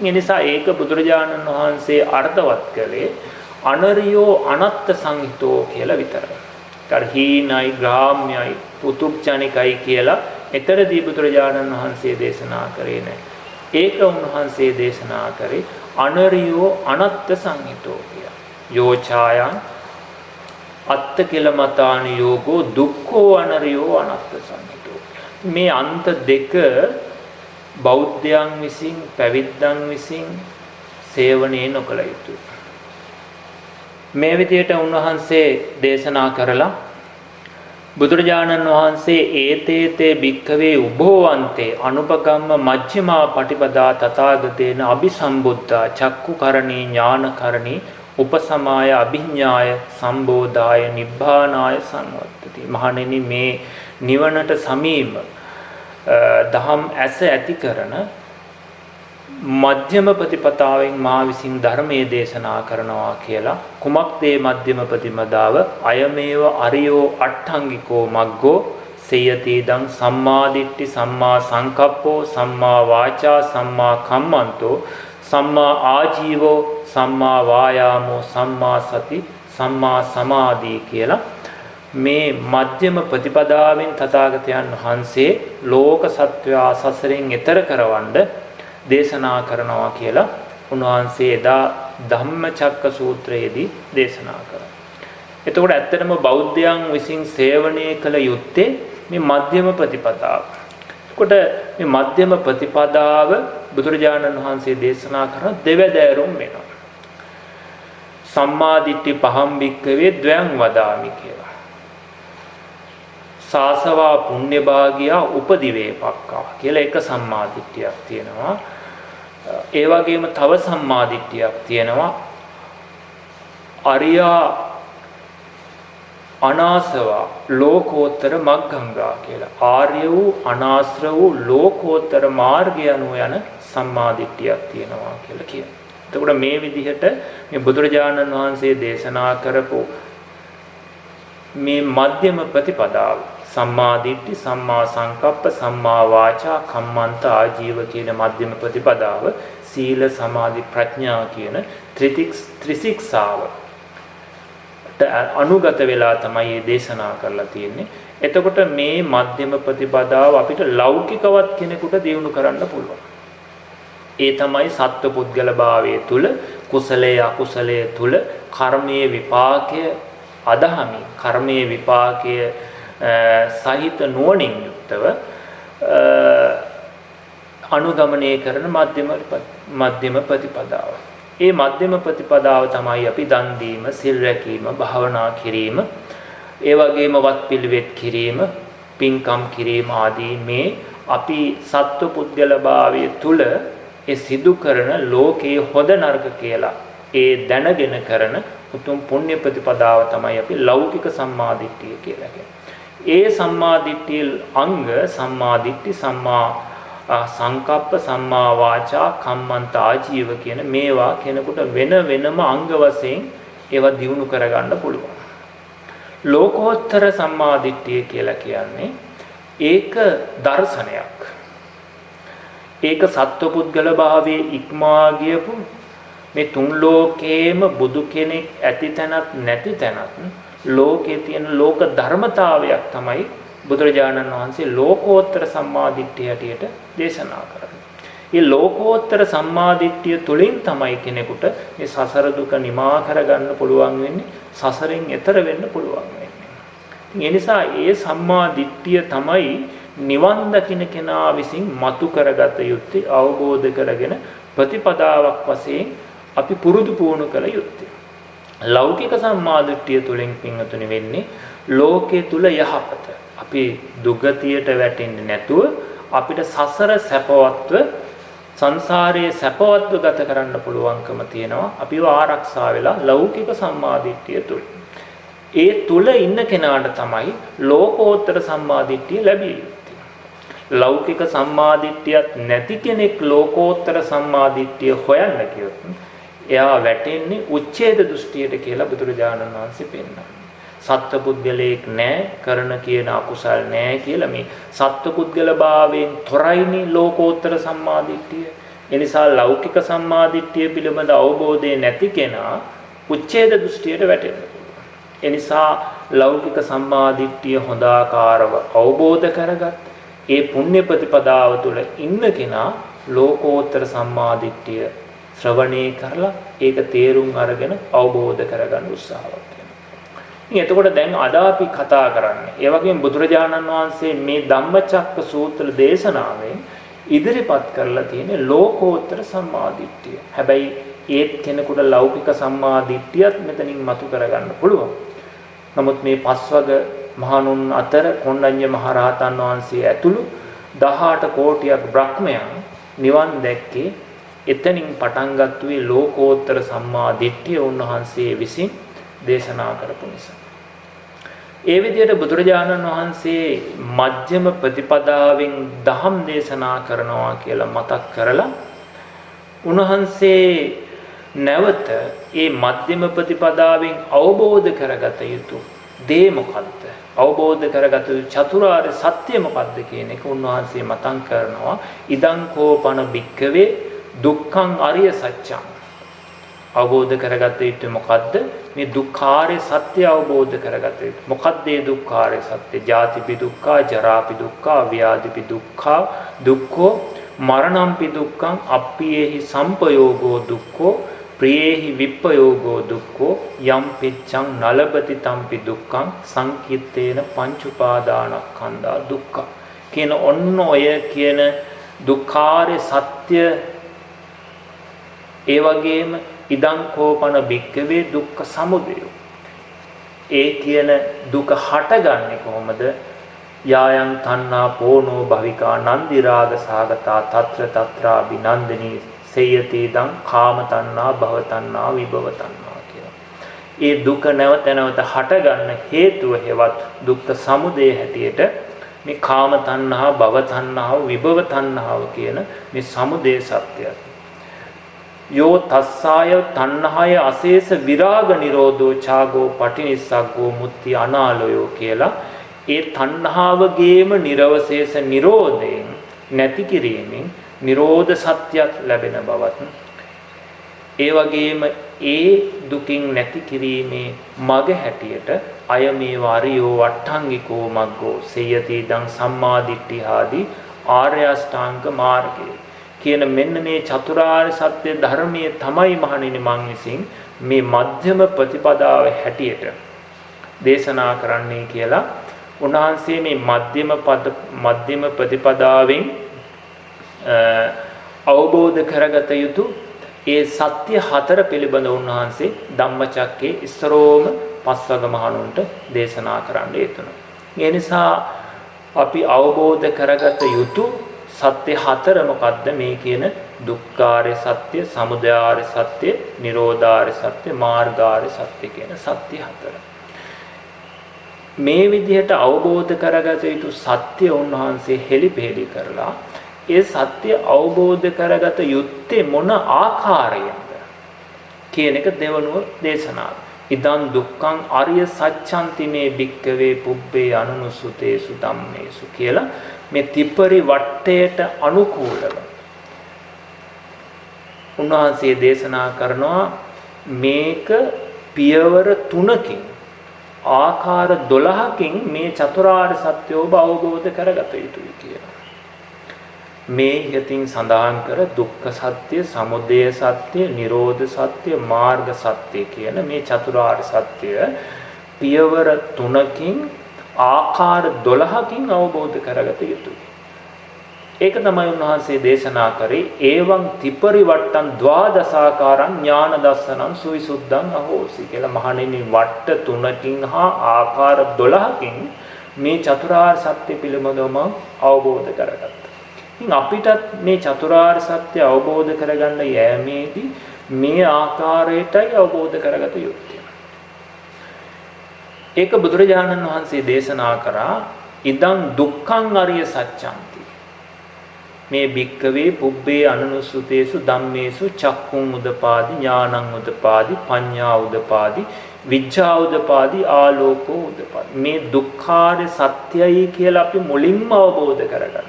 ඒ නිසා ඒක බුදුරජාණන් වහන්සේ අර්ථවත් කළේ අනරියෝ අනත්ත සංහිතෝ කියලා විතරයි. හීනයි ග්‍රාම්‍යයි පුතුක්ජනිකයි කියලා එතරදී බුදුරජාණන් වහන්සේ දේශනා කරේ නැහැ. ඒක උන්වහන්සේ දේශනා කරේ අනරියෝ අනත්ත සංහිතෝ කියලා. යෝචායන් අත්ත කෙලමතාන යෝගෝ දුක්ඛෝ අනරියෝ අනත්ත සංහිතෝ. මේ අන්ත දෙක බෞද්ධයන් විසින් පැවිද්දන් විසින් සේවනයේ නොකළ යුතුයි. මේ විදියට උන්වහන්සේ දේශනා කරලා බුදුරජාණන් වහන්සේ ඒතේතේ භික්ඛවේ උභෝවන්තේ අනුපගම්ම මජ්ක්‍ධිමා පටිපදා තථාගතේන අபிසම්බුද්ධා චක්කුකරණී ඥානකරණී උපසමාය අභිඥාය සම්බෝධාය නිබ්බානාය සංවත්තති. මහණෙනි මේ නිවනට සමීප දහම් ඇස ඇති කරන මධ්‍යම ප්‍රතිපදාවෙන් මා විසින් ධර්මයේ දේශනා කරනවා කියලා. කුමක්ද මේ මධ්‍යම ප්‍රතිපදාව? අයමේව අරියෝ අට්ඨංගිකෝ මග්ගෝ සේයති දං සම්මාදිට්ඨි සම්මා සංකප්පෝ සම්මා වාචා සම්මා කම්මන්තෝ සම්මා ආජීවෝ සම්මා වායාමෝ සම්මා සති සම්මා සමාධි කියලා මේ මධ්‍යම ප්‍රතිපදාවෙන් තථාගතයන් වහන්සේ ලෝක සත්වයා සසරෙන් එතර කරවන්න දේශනා කරනවා කියලා උන්වහන්සේ එදා ධම්මචක්ක සූත්‍රයේදී දේශනා කරා. එතකොට ඇත්තටම බෞද්ධයන් විසින් සේවනය කළ යුත්තේ මේ මධ්‍යම ප්‍රතිපදාව. එතකොට මේ මධ්‍යම ප්‍රතිපදාව බුදුරජාණන් වහන්සේ දේශනා කරන දෙවැදෑරුම් වෙනවා. සම්මා දිට්ඨි පහම් භික්ඛවේ ද්වයං වදාමි කියලා. සාසවා පුණ්‍ය භාගියා උපදිවේපක්කා කියලා එක සම්මාදිට්ඨියක් තියෙනවා. ඒ වගේම තව සම්මාදිට්ඨියක් තියෙනවා. අරියා අනාසවා ලෝකෝත්තර මග්ගංගා කියලා. ආර්ය වූ අනාශ්‍ර වූ ලෝකෝත්තර මාර්ගය අනුව යන සම්මාදිට්ඨියක් තියෙනවා කියලා කියනවා. එතකොට මේ විදිහට මේ බුදුරජාණන් වහන්සේ දේශනා කරපු මේ මධ්‍යම ප්‍රතිපදාව සම්මා දිට්ඨි සම්මා සංකප්ප සම්මා වාචා කම්මන්ත ආජීව කියන මධ්‍යම ප්‍රතිපදාව සීල සමාධි ප්‍රඥා කියන ත්‍රිශික්ෂාව අනුගත වෙලා තමයි මේ දේශනා කරලා තියෙන්නේ. එතකොට මේ මධ්‍යම ප්‍රතිපදාව අපිට ලෞකිකවත් කෙනෙකුට දියුණු කරන්න පුළුවන්. ඒ තමයි සත්ව පුද්ගල භාවයේ තුල කුසලයේ අකුසලයේ තුල කර්මයේ විපාකය අදහමින් කර්මයේ විපාකය සහිත නුවණින් යුක්තව අනුගමනය කරන මධ්‍යම ප්‍රතිපදාව. ඒ මධ්‍යම ප්‍රතිපදාව තමයි අපි දන් දීම, සිල් රැකීම, භාවනා කිරීම, ඒ වගේම වත් පිළිවෙත් කිරීම, පින්කම් කිරීම ආදී මේ අපි සත්ව පුද්ගල භාවයේ තුල ඒ සිදු කරන ලෝකයේ හොඳ නරක කියලා ඒ දැනගෙන කරන උතුම් පුණ්‍ය ප්‍රතිපදාව තමයි අපි ලෞකික සම්මාදිට්ඨිය කියලා කියන්නේ. ඒ සම්මාදිට්ඨිය අංග සම්මාදිට්ඨි සම්මා සංකප්ප සම්මා වාචා කම්මන්ත ආජීව කියන මේවා කෙනෙකුට වෙන වෙනම අංග වශයෙන් ඒවා දියුණු කරගන්න පුළුවන්. ලෝකෝත්තර සම්මාදිට්ඨිය කියලා කියන්නේ ඒක දර්ශනයක්. ඒක සත්වපුද්ගල භාවයේ ඉක්මා ගියපු මේ තුන් ලෝකේම බුදු කෙනෙක් ඇති තැනත් නැති තැනත් ලෝකේ තියෙන ලෝක ධර්මතාවයක් තමයි බුදුරජාණන් වහන්සේ ලෝකෝත්තර සම්මාදිට්ඨිය හැටියට දේශනා කරන්නේ. මේ ලෝකෝත්තර සම්මාදිට්ඨිය තුළින් තමයි කෙනෙකුට මේ සසර දුක නිමා කරගන්න පුළුවන් වෙන්නේ, සසරෙන් එතර වෙන්න පුළුවන් වෙන්නේ. ඒ නිසා ඒ සම්මාදිට්ඨිය තමයි නිවන් දකින්න කෙනා විසින් මතු කරගත යුත්තේ, අවබෝධ කරගෙන ප්‍රතිපදාවක් වශයෙන් අපි පුරුදු පුහුණු කළ යුත්තේ. ලෞකික සම්මාදිට්ඨිය තුළින් පින්වතුනි වෙන්නේ ලෝකයේ තුල යහපත. අපි දුගතියට වැටෙන්නේ නැතුව අපිට සසර සැපවත්ව සංසාරයේ සැපවත්ව ගත කරන්න පුළුවන්කම තියෙනවා. අපිව ආරක්ෂා වෙලා ලෞකික සම්මාදිට්ඨිය තුළ. ඒ තුල ඉන්න කෙනාට තමයි ලෝකෝත්තර සම්මාදිට්ඨිය ලැබිය යුත්තේ. ලෞකික සම්මාදිට්ඨියක් නැති කෙනෙක් ලෝකෝත්තර සම්මාදිට්ඨිය හොයන්න කියොත් එයා වැටෙන්නේ උච්ඡේද දෘෂ්ටියට කියලා බුදුරජාණන් වහන්සේ පෙන්නනවා. සත්පුද්ගලයෙක් නැහැ, කරන කියන අකුසල් නැහැ කියලා මේ සත්පුද්ගල භාවයෙන් තොරයිනේ ලෝකෝත්තර සම්මාදිට්ඨිය. ඒ නිසා ලෞකික සම්මාදිට්ඨිය පිළිබඳ අවබෝධය නැති කෙනා උච්ඡේද දෘෂ්ටියට වැටෙනවා. ඒ නිසා ලෞකික සම්මාදිට්ඨිය හොඳ ආකාරව අවබෝධ කරගත් ඒ පුණ්‍ය ප්‍රතිපදාව තුළ ඉන්න කෙනා ලෝකෝත්තර සම්මාදිට්ඨිය ශ්‍රවණය කරලා ඒක තේරුම් අරගෙන අවබෝධ කරගන්න උත්සාහවත් වෙනවා. එතකොට දැන් අද අපි කතා කරන්නේ ඒ වගේම බුදුරජාණන් වහන්සේ මේ ධම්මචක්ක සූත්‍ර දේශනාවෙන් ඉදිරිපත් කරලා තියෙන ලෝකෝත්තර සම්මාදිට්ඨිය. හැබැයි ඒත් කෙනෙකුට ලෞකික සම්මාදිට්ඨියත් මෙතනින් මතු කරගන්න පුළුවන්. නමුත් මේ පස්වග මහණුන් අතර කොණ්ඩඤ්ඤ මහරහතන් වහන්සේ ඇතුළු 18 කෝටියක් බ්‍රහ්මයන් නිවන් දැක්කේ එතනින් පටන් ගත්තේ ලෝකෝත්තර සම්මාදිට්ඨිය උන්වහන්සේ විසින් දේශනා කරපු නිසා. ඒ විදිහට බුදුරජාණන් වහන්සේ මජ්ක්‍ධිම ප්‍රතිපදාවෙන් දහම් දේශනා කරනවා කියලා මතක් කරලා උන්වහන්සේ නැවත ඒ මධ්‍යම ප්‍රතිපදාවෙන් අවබෝධ කරගත යුතු දේ මොකද්ද? අවබෝධ කරගත යුතු චතුරාර්ය සත්‍ය මොකද්ද කියන එක උන්වහන්සේ මතක් කරනවා. ඉදං කෝපන භික්ඛවේ දුක්ඛං අරිය සත්‍යං. අවබෝධ කරගත යුතු මොකද්ද? මේ දුක්ඛාරය සත්‍ය අවබෝධ කරගත යුතු. මොකද්ද මේ දුක්ඛාරය සත්‍ය? ජාතිපි දුක්ඛා, ජරාපි දුක්ඛා, ව්‍යාධිපි දුක්ඛා, දුක්ඛෝ මරණම්පි දුක්ඛං, අප්පියේහි සම්පයෝගෝ දුක්ඛෝ, ප්‍රියේහි විප්පයෝගෝ දුක්ඛෝ, යම් පිච්ඡං නලබති තම්පි දුක්ඛං, සංකිට්ඨේන පංච උපාදානස්කන්ධා දුක්ඛ. කියන ඔන්න ඔය කියන දුක්ඛාරය සත්‍ය ඒ වගේම ඉදං කෝපන භික්ඛවේ දුක්ඛ සමුදය. ඒ කියන දුක හටගන්නේ කොහොමද? යායන් තණ්හා පෝනෝ භවිකා නන්දි රාග සාගතා తත්‍ර తත්‍රා විනන්දිනී සේයති දං කාම තණ්හා භව තණ්හා විභව තණ්හා කියලා. ඒ දුක නැවත නැවත හටගන්න හේතුව හේවත් දුක්ඛ සමුදය හැටියට මේ කාම තණ්හා භව තණ්හාව විභව තණ්හාව කියන මේ සමුදය සත්‍යය. යෝ තස්සාය තණ්හාය අශේෂ විරාග නිරෝධෝ ඡාගෝ පටිනිස්සග්ගෝ මුත්‍ති අනාලයෝ කියලා ඒ තණ්හාවගේම නිර්වශේෂ නිරෝධයෙන් නැති කිරීමෙන් නිරෝධ සත්‍යයක් ලැබෙන බවත් ඒ වගේම ඒ දුකින් නැති කිරීමේ මග හැටියට අය මේ වාරියෝ වට්ටංගිකෝ මග්ගෝ සේයති දං සම්මාදිට්ඨි ආදී ආර්ය අෂ්ටාංග මාර්ගය කියන මෙන්න මේ චතුරාර්ය සත්‍ය ධර්මයේ තමයි මහණෙනි මං විසින් මේ මධ්‍යම ප්‍රතිපදාව හැටියට දේශනා කරන්නේ කියලා උන්වහන්සේ මේ මධ්‍යම ප්‍රතිපදාවෙන් අවබෝධ කරගත යුතු ඒ සත්‍ය හතර පිළිබඳ උන්වහන්සේ ධම්මචක්කේ ඉස්සරෝම පස්වග මහණුන්ට දේශනා කරන්න යෙදුණා. ඒ නිසා අපි අවබෝධ කරගත යුතු සත්‍ය හතර මොකද්ද මේ කියන දුක්ඛාරය සත්‍ය, සමුදයාරය සත්‍ය, නිරෝධාරය සත්‍ය, මාර්ගාරය සත්‍ය කියන සත්‍ය හතර. මේ විදිහට අවබෝධ කරගත යුතු සත්‍ය උන්වහන්සේ හෙළිපෙහෙළි කරලා ඒ සත්‍ය අවබෝධ කරගත යුත්තේ මොන ආකාරයෙන්ද කියන එක දෙවනුව දේශනාව. ඉදං දුක්ඛං අරිය සත්‍යන්ති මේ භික්කවේ පුබ්බේ අනුනුසුතේසු ධම්මේසු කියලා මේ ත්‍රිපරි වට්ටයට අනුකූලව උන්වහන්සේ දේශනා කරනවා මේක පියවර 3කින් ආකාර 12කින් මේ චතුරාර්ය සත්‍ය ඔබ අවබෝධ කරගත යුතුයි කියලා. මේ යතින් සඳහන් කර දුක්ඛ සත්‍ය, සමුදය සත්‍ය, නිරෝධ සත්‍ය, මාර්ග සත්‍ය කියන මේ චතුරාර්ය සත්‍ය පියවර 3කින් ආකාර 12කින් අවබෝධ කරගත යුතුයි. ඒක තමයි උන්වහන්සේ දේශනා කරේ ඒවං ත්‍රිපරිවට්ටං ද්වාදසාකාරං ඥාන දස්සනං සුවිසුද්ධං අහෝසි කියලා. මහණෙනි වට්ට 3කින් හා ආකාර 12කින් මේ චතුරාර්ය සත්‍ය පිළිබඳවම අවබෝධ කරගත්තා. ඉතින් අපිටත් මේ චතුරාර්ය සත්‍ය අවබෝධ කරගන්න යෑමේදී මේ ආකාරයටයි අවබෝධ කරගත යුත්තේ. ඒක බුදුරජාණන් වහන්සේ දේශනා කරා ඉදං දුක්ඛං අරිය සත්‍යන්ති මේ භික්කවේ පුබ්බේ අනුනුසුතේසු ධම්මේසු චක්කුං උදපාදි ඥානං උදපාදි පඤ්ඤා උදපාදි විඥා උදපාදි ආලෝකෝ උදපාදි. මේ දුක්ඛාරය සත්‍යයි කියලා අපි මුලින්ම අවබෝධ කරගන්න.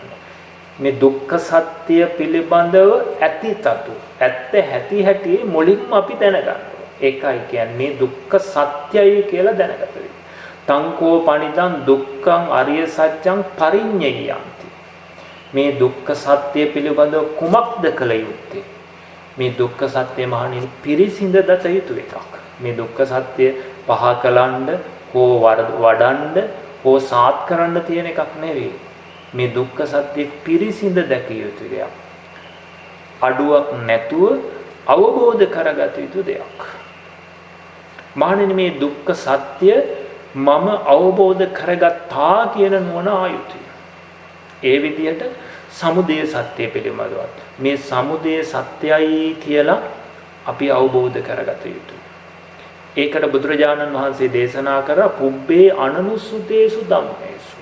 මේ දුක්ඛ සත්‍ය පිළිබඳව ඇතිතතු ඇත්ත හැටි මුලින්ම අපි දැනගන්න. ඒකයි කියන්නේ මේ දුක්ඛ සත්‍යයි කියලා දැනගත වෙන්නේ. තංකෝ පනිදං දුක්ඛං අරිය සත්‍යං පරිඤ්ඤයන්ති. මේ දුක්ඛ සත්‍ය පිළිබඳව කුමක්ද කළ යුත්තේ? මේ දුක්ඛ සත්‍ය මහණෙනි පිරිසිඳ දත යුතු එකක්. මේ දුක්ඛ සත්‍ය පහ කලන්න හෝ වඩන්න හෝ සාත් කරන්න තියෙන එකක් නෙවෙයි. මේ දුක්ඛ සත්‍ය පිරිසිඳ දැකිය යුතු දෙයක්. අඩුවක් නැතුව අවබෝධ කරගත යුතු දෙයක්. මහණෙනි මේ දුක්ඛ සත්‍ය මම අවබෝධ කරගත්තා කියන නුවණ ආයුතුයි. ඒ විදිහට සමුදය සත්‍ය පිළිබඳවත් මේ සමුදය සත්‍යයි කියලා අපි අවබෝධ කරගත යුතුයි. ඒකට බුදුරජාණන් වහන්සේ දේශනා කරා පුබ්බේ අනනුසුතේසු ධම්මේසු.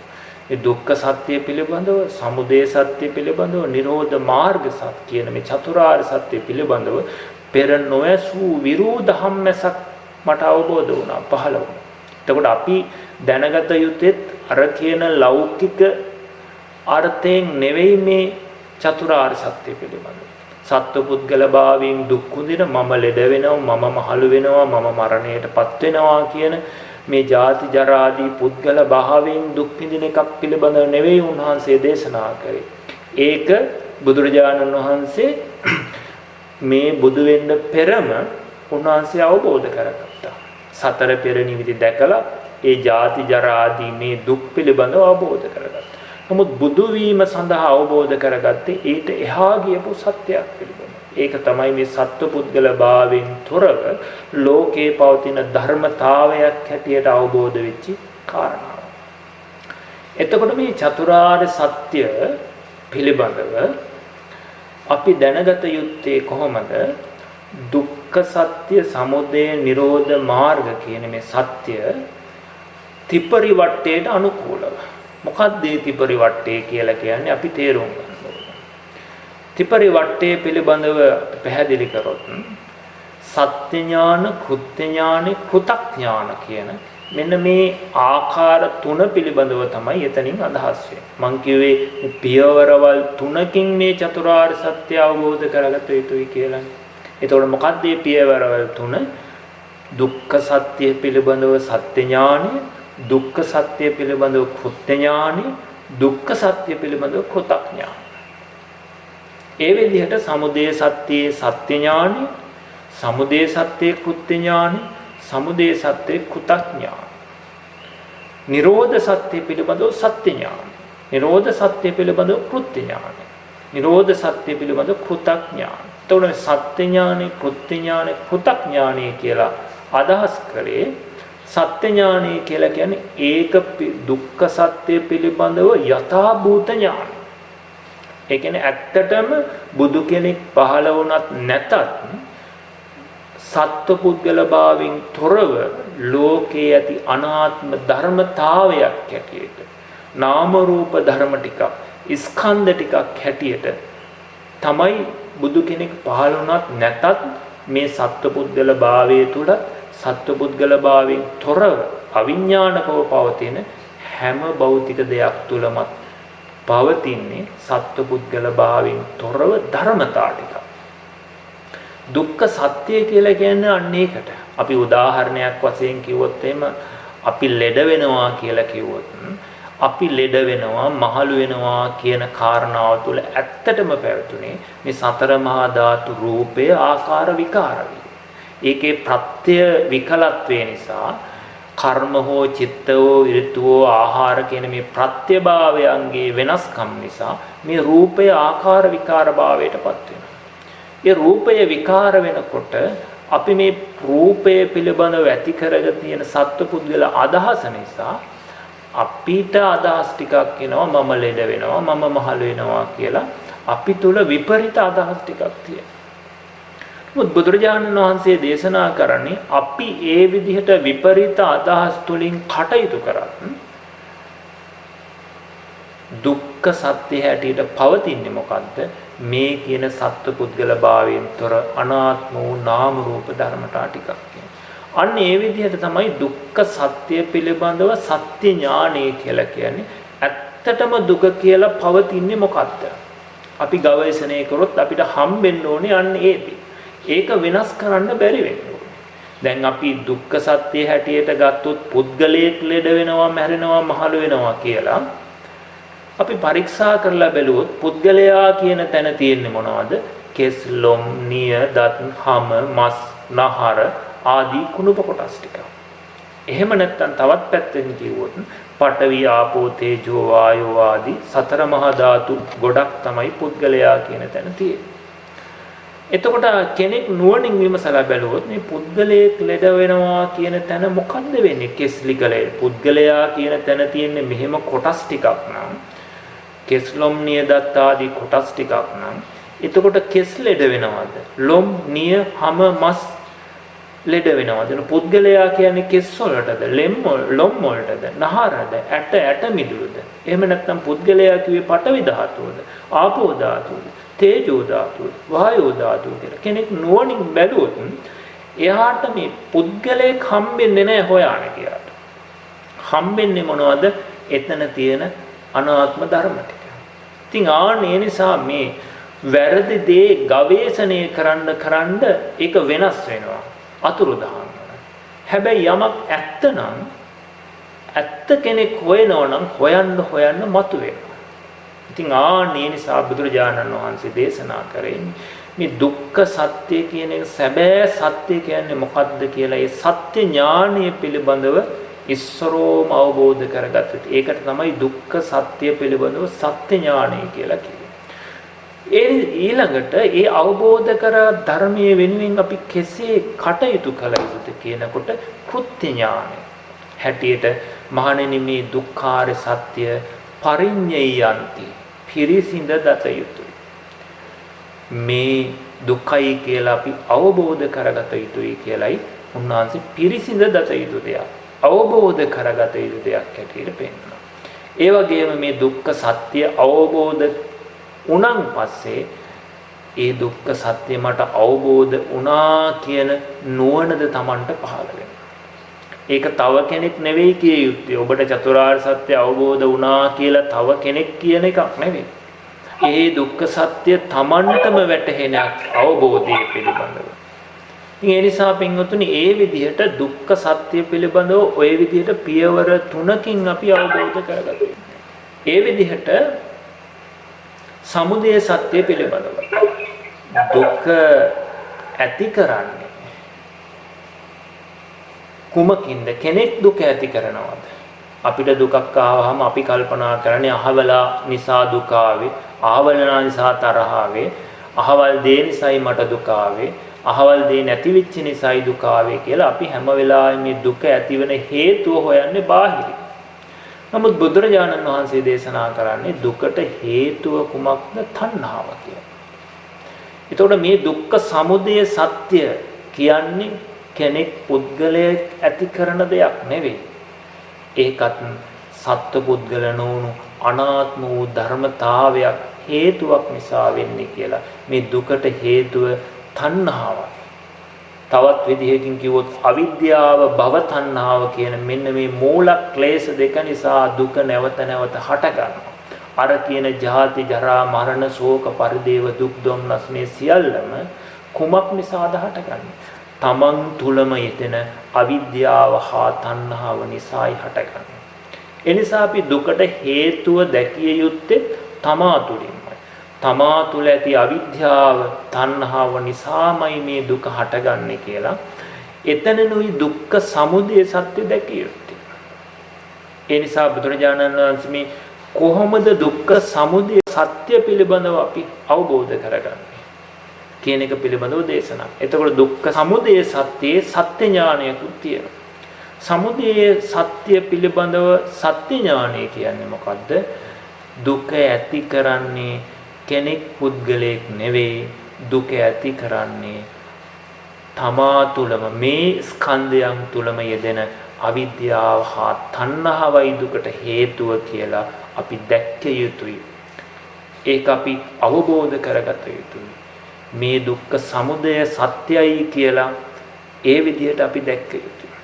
මේ දුක්ඛ සත්‍ය පිළිබඳව, සමුදය සත්‍ය පිළිබඳව, නිරෝධ මාර්ග සත්‍ය කියන මේ චතුරාර්ය සත්‍ය පිළිබඳව පෙර නොඇසූ විරෝධහම්මසක් මට අවබෝධ වුණා, පහළ වුණා. එතකොට අපි දැනගත යුත්තේ අර කියන ලෞකික අර්ථයෙන් නෙවෙයි මේ චතුරාර්ය සත්‍ය පිළිබඳව. සත්ව පුද්ගල භාවයෙන් දුක් විඳින මම ලෙඩ වෙනවා, මම මහලු වෙනවා, මම මරණයටපත් වෙනවා කියන මේ ජාති ජරා ආදී පුද්ගල භාවයෙන් දුක් විඳින එකක් පිළිබඳව නෙවෙයි උන්වහන්සේ දේශනා කරේ. ඒක බුදුරජාණන් වහන්සේ මේ බුදු වෙන්න පෙරම උන්වහන්සේ අවබෝධ කරගත්තා. සතර පෙර නිවිති දැකලා ඒ ජාති ජරා ආදී මේ දුක් පිළිබඳව අවබෝධ කරගත්තා. නමුත් බුදු වීම සඳහා අවබෝධ කරගත්තේ ඊට එහා ගියපු සත්‍යයක් පිළිබඳව. ඒක තමයි මේ සත්පුද්ගල භාවයෙන් තොරව ලෝකේ පවතින ධර්මතාවයක් හැටියට අවබෝධ වෙච්ච කාරණාව. එතකොට මේ චතුරාර්ය සත්‍ය පිළිබඳව අපි දැනගත යුත්තේ කොහොමද? දුක්ඛ සත්‍ය, සමුදය නිරෝධ මාර්ග කියන මේ සත්‍ය ත්‍රිපරිවට්ටයට අනුකූලව. මොකක්ද මේ ත්‍රිපරිවට්ටය කියලා කියන්නේ? අපි තේරුම් ගන්න ඕනේ. ත්‍රිපරිවට්ටය පිළිබඳව පැහැදිලි කරොත් සත්‍ය ඥාන, කෘත්‍ය ඥාන, කෘතඥාන කියන මෙන්න මේ ආකාර තුන පිළිබඳව තමයි එතනින් අදහස් වෙන්නේ. මං කිව්වේ පියවරවල් තුනකින් මේ චතුරාර්ය සත්‍ය අවබෝධ කරගත යුතුයි කියලා. එතකොට මොකක්ද මේ පියවරවල් තුන? දුක්ඛ සත්‍ය පිළිබඳව සත්‍ය ඥානය, දුක්ඛ සත්‍ය පිළිබඳව කෘත්‍ය ඥානය, දුක්ඛ සත්‍ය පිළිබඳව කෘතඥානය. ඒ විදිහට සමුදය සත්‍යයේ සත්‍ය ඥානය, සමුදය සත්‍යයේ කෘත්‍ය ඥානය, සමුදය සත්‍යයේ කෘතඥානය. නිරෝධ සත්‍ය පිළිබඳව සත්‍ය ඥානය, නිරෝධ සත්‍ය පිළිබඳව කෘත්‍ය ඥානය, නිරෝධ සත්‍ය පිළිබඳව කෘතඥානය. එතකොට සත්‍ය ඥානෙ, කෘත්‍ය ඥානෙ, කෘතඥානය කියලා අදහස් කරේ සත්‍ය ඥානය කියලා කියන්නේ ඒක දුක්ඛ සත්‍ය පිළිබඳව යථාභූත ඥානය. ඒ කියන්නේ ඇත්තටම බුදු කෙනෙක් පහළ වුණත් නැතත් සත්ව පුද්ගල භාවයෙන් තොරව ලෝකයේ ඇති අනාත්ම ධර්මතාවයක් හැටියට, නාම රූප ධර්ම ටිකක්, ස්කන්ධ ටිකක් හැටියට තමයි බුදු කෙනෙක් පහළ වුණත් නැතත් මේ සත්ව පුද්ගල භාවයේ තුල සත්ව පුද්ගල භාවයෙන් තොරව අවිඥානිකව පවතින හැම භෞතික දෙයක් තුලම පවතින්නේ සත්ව පුද්ගල භාවයෙන් තොරව ධර්මතා ටික. දුක්ඛ සත්‍ය කියලා කියන්නේ අන්න ඒකට. අපි උදාහරණයක් වශයෙන් කිව්වොත් එහෙම අපි ලෙඩ වෙනවා කියලා කිව්වොත් අපි ලෙඩ වෙනවා, මහලු වෙනවා කියන කාරණාව තුළ ඇත්තටම පැවතුනේ මේ සතර මහා ධාතු රූපය ආකාර විකාරවි. ඒකේ ප්‍රත්‍ය විකලත්වය නිසා කර්ම හෝ චිත්ත හෝ ඍතු හෝ ආහාර කියන මේ ප්‍රත්‍යභාවයන්ගේ වෙනස්කම් නිසා මේ රූපය ආකාර විකාර භාවයටපත් වෙනවා. ඒ රූපය විකාර වෙනකොට අපි මේ රූපය පිළිබඳව ඇති කරගෙන තියෙන සත්පුද්ගල අදහස නිසා අපිට අදහස් ටිකක් එනවා, මම ලෙඩ වෙනවා, මම මහලු වෙනවා කියලා අපි තුල විපරිත අදහස් ටිකක් තියෙනවා. මොකද බුදුරජාණන් වහන්සේ දේශනා කරන්නේ අපි ඒ විදිහට විපරිත අදහස් තුලින් කටයුතු කරත් දුක්ඛ සත්‍ය හැටියට පවතින්නේ මොකද්ද? මේ කියන සත්පුද්ගල භාවයෙන් තොර අනාත්ම වූ නාම රූප ධර්මතා ටිකක්. අන්න ඒ විදිහට තමයි දුක්ඛ සත්‍ය පිළිබඳව සත්‍ය ඥානය කියලා කියන්නේ. ඇත්තටම දුක කියලා පවතින්නේ මොකද්ද? අපි ගවේෂණය කරොත් අපිට හම්බෙන්න ඕනේ අන්න ඒක වෙනස් කරන්න බැරි වෙන්න ඕනේ. දැන් අපි දුක්ඛ සත්‍ය හැටියට ගත්තොත් පුද්ගලයෙක් ලෙඩ වෙනවා, මැරෙනවා, මහලු වෙනවා කියලා අපි පරීක්ෂා කරලා බැලුවොත් පුද්ගලයා කියන තැන තියෙන්නේ මොනවද? කෙස්, ලොම්, නිය, දත්, හම, මස්, නහර ආදී කුණප කොටස් ටික. එහෙම නැත්නම් තවත් පැත්තකින් කිව්වොත් පඨවි, ආපෝ, තේජෝ, වායෝ ආදී සතර මහා ධාතු ගොඩක් තමයි පුද්ගලයා කියන තැන තියෙන්නේ. එතකොට කෙනෙක් නුවණින් විමසලා බැලුවොත් මේ පුද්ගලයෙක් ලෙඩ වෙනවා කියන තැන මොකද්ද වෙන්නේ? කෙස්ලිකලේ පුද්ගලයා කියන තැන තියෙන්නේ මෙහෙම කොටස් ටිකක් නම්, කෙස්ලොම්, නිය, දත් ආදී කොටස් ටිකක් නම්, එතකොට කෙස් ලෙඩ වෙනවද? ලොම්, නිය, හම, මස් ලෙඩ වෙනවද? පුද්ගලයා කියන්නේ කෙස් වලටද, ලොම් වලටද, නහරද, ඇට මිදුළුද? එහෙම නැත්නම් පුද්ගලයා කිව්වේ පඨවි ධාතුවද, ආපෝ ධාතුවද, තේජෝ ධාතුවද, වායෝ ධාතුවද කියලා කෙනෙක් නුවණින් බැලුවොත් එයාට මේ පුද්ගලයෙක් හම්බෙන්නේ නැහැ හොයාන කියලා. හම්බෙන්නේ මොනවද? එතන තියෙන අනාත්ම ධර්ම ටික. ඉතින් ඒ නිසා මේ වැරදි දේ ගවේෂණය කරන්න ඒක වෙනස් වෙනවා. අතුරුදහන්. හැබැයි යමක් ඇත්තනම් ඇත්ත කෙනෙක් හොයනවා නම් හොයන්න මතුවෙනවා. ඉතින් ඒ නිසා බුදුරජාණන් වහන්සේ දේශනා කරේ මේ දුක්ඛ සත්‍ය කියන එක සැබෑ සත්‍ය කියන්නේ මොකක්ද කියලා ඒ සත්‍ය ඥානය පිළිබඳව ඉස්සරෝම අවබෝධ කරගත්තොත් ඒකට තමයි දුක්ඛ සත්‍ය පිළිබඳව සත්‍ය ඥානය කියලා කියන්නේ. ඊළඟට ඒ අවබෝධ කර ධර්මයේ වෙනුවෙන් අපි කෙසේ කටයුතු කළ යුතුද කියනකොට කෘත්‍ය ඥානය හැටියට මහණෙනි මේ දුක්ඛාර සත්‍ය පරිඤ්ඤයන්ති පිරිසිඳ දත යුතුයි. මේ දුක්ඛයි කියලා අපි අවබෝධ කරගත යුතුයි කියලයි උන්වහන්සේ පිරිසිඳ දත යුතු දෙයක් අවබෝධ කරගත යුතු දෙයක් හැටියට පෙන්නනවා. ඒ වගේම මේ දුක්ඛ සත්‍ය අවබෝධ වුණන් පස්සේ ඒ දුක්ඛ සත්‍ය මට අවබෝධ වුණා කියන නුවණද Tamanට පහළ වෙනවා. ඒක තව කෙනෙක් නෙවෙයි කිය යුත්තේ. ඔබට චතුරාර්ය සත්‍ය අවබෝධ වුණා කියලා තව කෙනෙක් කියන එකක් නෙවෙයි. ඒ දුක්ඛ සත්‍ය Tamanටම වැටහෙන අවබෝධය පිළිබඳව. ඉතින් ඒ නිසා පින්වතුනි ඒ විදිහට දුක්ඛ සත්‍ය පිළිබඳව ওই විදිහට පියවර 3කින් අපි අවබෝධ කරගන්නවා. ඒ විදිහට සමුදය සත්‍ය පිළිබඳව දුක ඇති කරන්නේ කුමකින්ද? කෙනෙක් දුක ඇති කරනවද? අපිට දුකක් ආවහම අපි කල්පනා කරන්නේ අහවලා නිසා දුක ආවේ, අහවලා නිසා තරහ ආවේ, අහවල් දේ නිසායි මට දුක ආවේ, අහවල් දේ නැති වෙච්ච නිසායි දුක ආවේ කියලා අපි හැම වෙලාවෙම මේ දුක ඇතිවන හේතුව හොයන්නේ බාහිරින්. නමුත් බුදුරජාණන් වහන්සේ දේශනා කරන්නේ දුකට හේතුව කුමක්ද? තණ්හාව කියලා. එතකොට මේ දුක්ඛ සමුදය සත්‍ය කියන්නේ කෙනෙක් පුද්ගලයෙක් ඇති කරන දෙයක් නෙවෙයි. ඒකත් සත්ව පුද්ගල නොවුණු අනාත්ම වූ ධර්මතාවයක් හේතුවක් නිසා වෙන්නේ කියලා. මේ දුකට හේතුව තණ්හාවයි. තවත් විදිහකින් කිව්වොත් අවිද්‍යාව භව තණ්හාව කියන මෙන්න මේ මූල ක්ලේශ දෙක නිසා දුක නැවත නැවත හට ගන්නවා. අර කියන ජාති ජරා මරණ ශෝක පරිදේව දුක් දුම්නස් මේ සියල්ලම කුමක් නිසාද හටගන්නේ? තමන් තුලම යෙදෙන අවිද්‍යාව හා තණ්හාව නිසායි හටගන්නේ. ඒ නිසා අපි දුකට හේතුව දැකිය යුත්තේ තමා තුලින්මයි. තමා තුල ඇති අවිද්‍යාව තණ්හාව නිසාමයි මේ දුක හටගන්නේ කියලා එතනනුයි දුක්ඛ සමුදය සත්‍ය දැකිය යුත්තේ. ඒ නිසා බුදුරජාණන් වහන්සේ මේ කොහොමද දුක්ඛ සමුදය සත්‍ය පිළිබඳව අපි අවබෝධ කරගන්නේ කියන එක පිළිබඳව දේශනා. එතකොට දුක්ඛ සමුදය සත්‍යයේ සත්‍ය ඥානයකුත් තියෙනවා. සමුදය සත්‍ය පිළිබඳව සත්‍ය ඥානය කියන්නේ මොකද්ද? දුක ඇති කරන්නේ කෙනෙක් පුද්ගලයෙක් නෙවෙයි. දුක ඇති කරන්නේ තමා තුළම මේ ස්කන්ධයන් තුළම යෙදෙන අවිද්‍යාව හා තණ්හාවයි දුකට හේතුව කියලා අපි දැක්ක යුතුයි. ඒක අපි අවබෝධ කරගත යුතුයි. මේ දුක්ඛ සමුදය සත්‍යයි කියලා ඒ විදිහට අපි දැක්ක යුතුයි.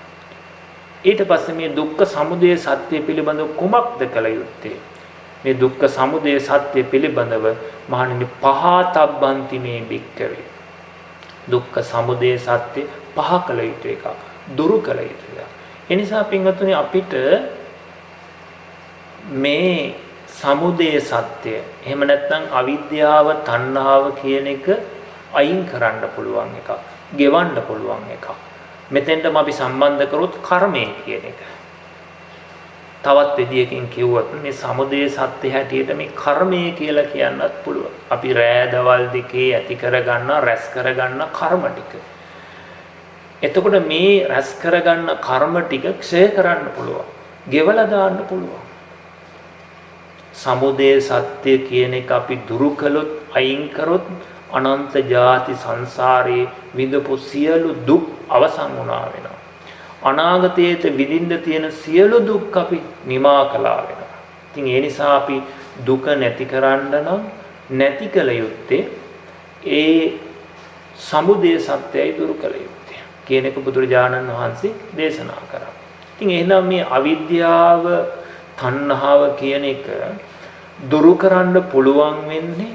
ඊට පස්සේ මේ දුක්ඛ සමුදය සත්‍ය පිළිබඳව කුමක්ද කළ යුත්තේ? මේ දුක්ඛ සමුදය සත්‍ය පිළිබඳව මහණෙනි පහතබ්බන්ති මේ භික්ඛවේ. දුක්ඛ සමුදය සත්‍ය පහ කළ යුතු එකක්, දුරු කළ යුතු එකක්. ඒ නිසා පින්වතුනි අපිට මේ සමුදය සත්‍ය එහෙම නැත්නම් අවිද්‍යාව තණ්හාව කියන එක අයින් කරන්න පුළුවන් එකක්, ගෙවන්න පුළුවන් එකක්. මෙතෙන්ටම අපි සම්බන්ධ කරොත් කර්මය කියන එක. තවත් විදියකින් කිව්වොත් මේ සමුදය සත්‍ය හැටියට මේ කර්මය කියලා කියන්නත් පුළුවන්. අපි රෑ දවල් දෙකේ ඇති කරගන්න රැස් කරගන්න කර්ම ටික. එතකොට මේ රැස් කරගන්න කර්ම ටික ක්ෂය කරන්න පුළුවන්, ගෙවලා දාන්න පුළුවන්. සමුදය සත්‍ය කියන එක අපි දුරු කළොත්, අයින් කරොත් අනන්ත ජාති සංසාරේ විඳපු සියලු දුක් අවසන් වුණා වෙනවා. අනාගතයේ විඳින්න තියෙන සියලු දුක් අපි නිමා කළා වෙනවා. ඉතින් ඒ නිසා අපි දුක නැති කරන්න නම් නැති කළ යුත්තේ ඒ සමුදය සත්‍යයි දුරු කළ යුත්තේ කියන එක බුදුරජාණන් වහන්සේ දේශනා කරා. ඉතින් එහෙනම් මේ අවිද්‍යාව තණ්හාව කියන එක දුරු කරන්න පුළුවන් වෙන්නේ,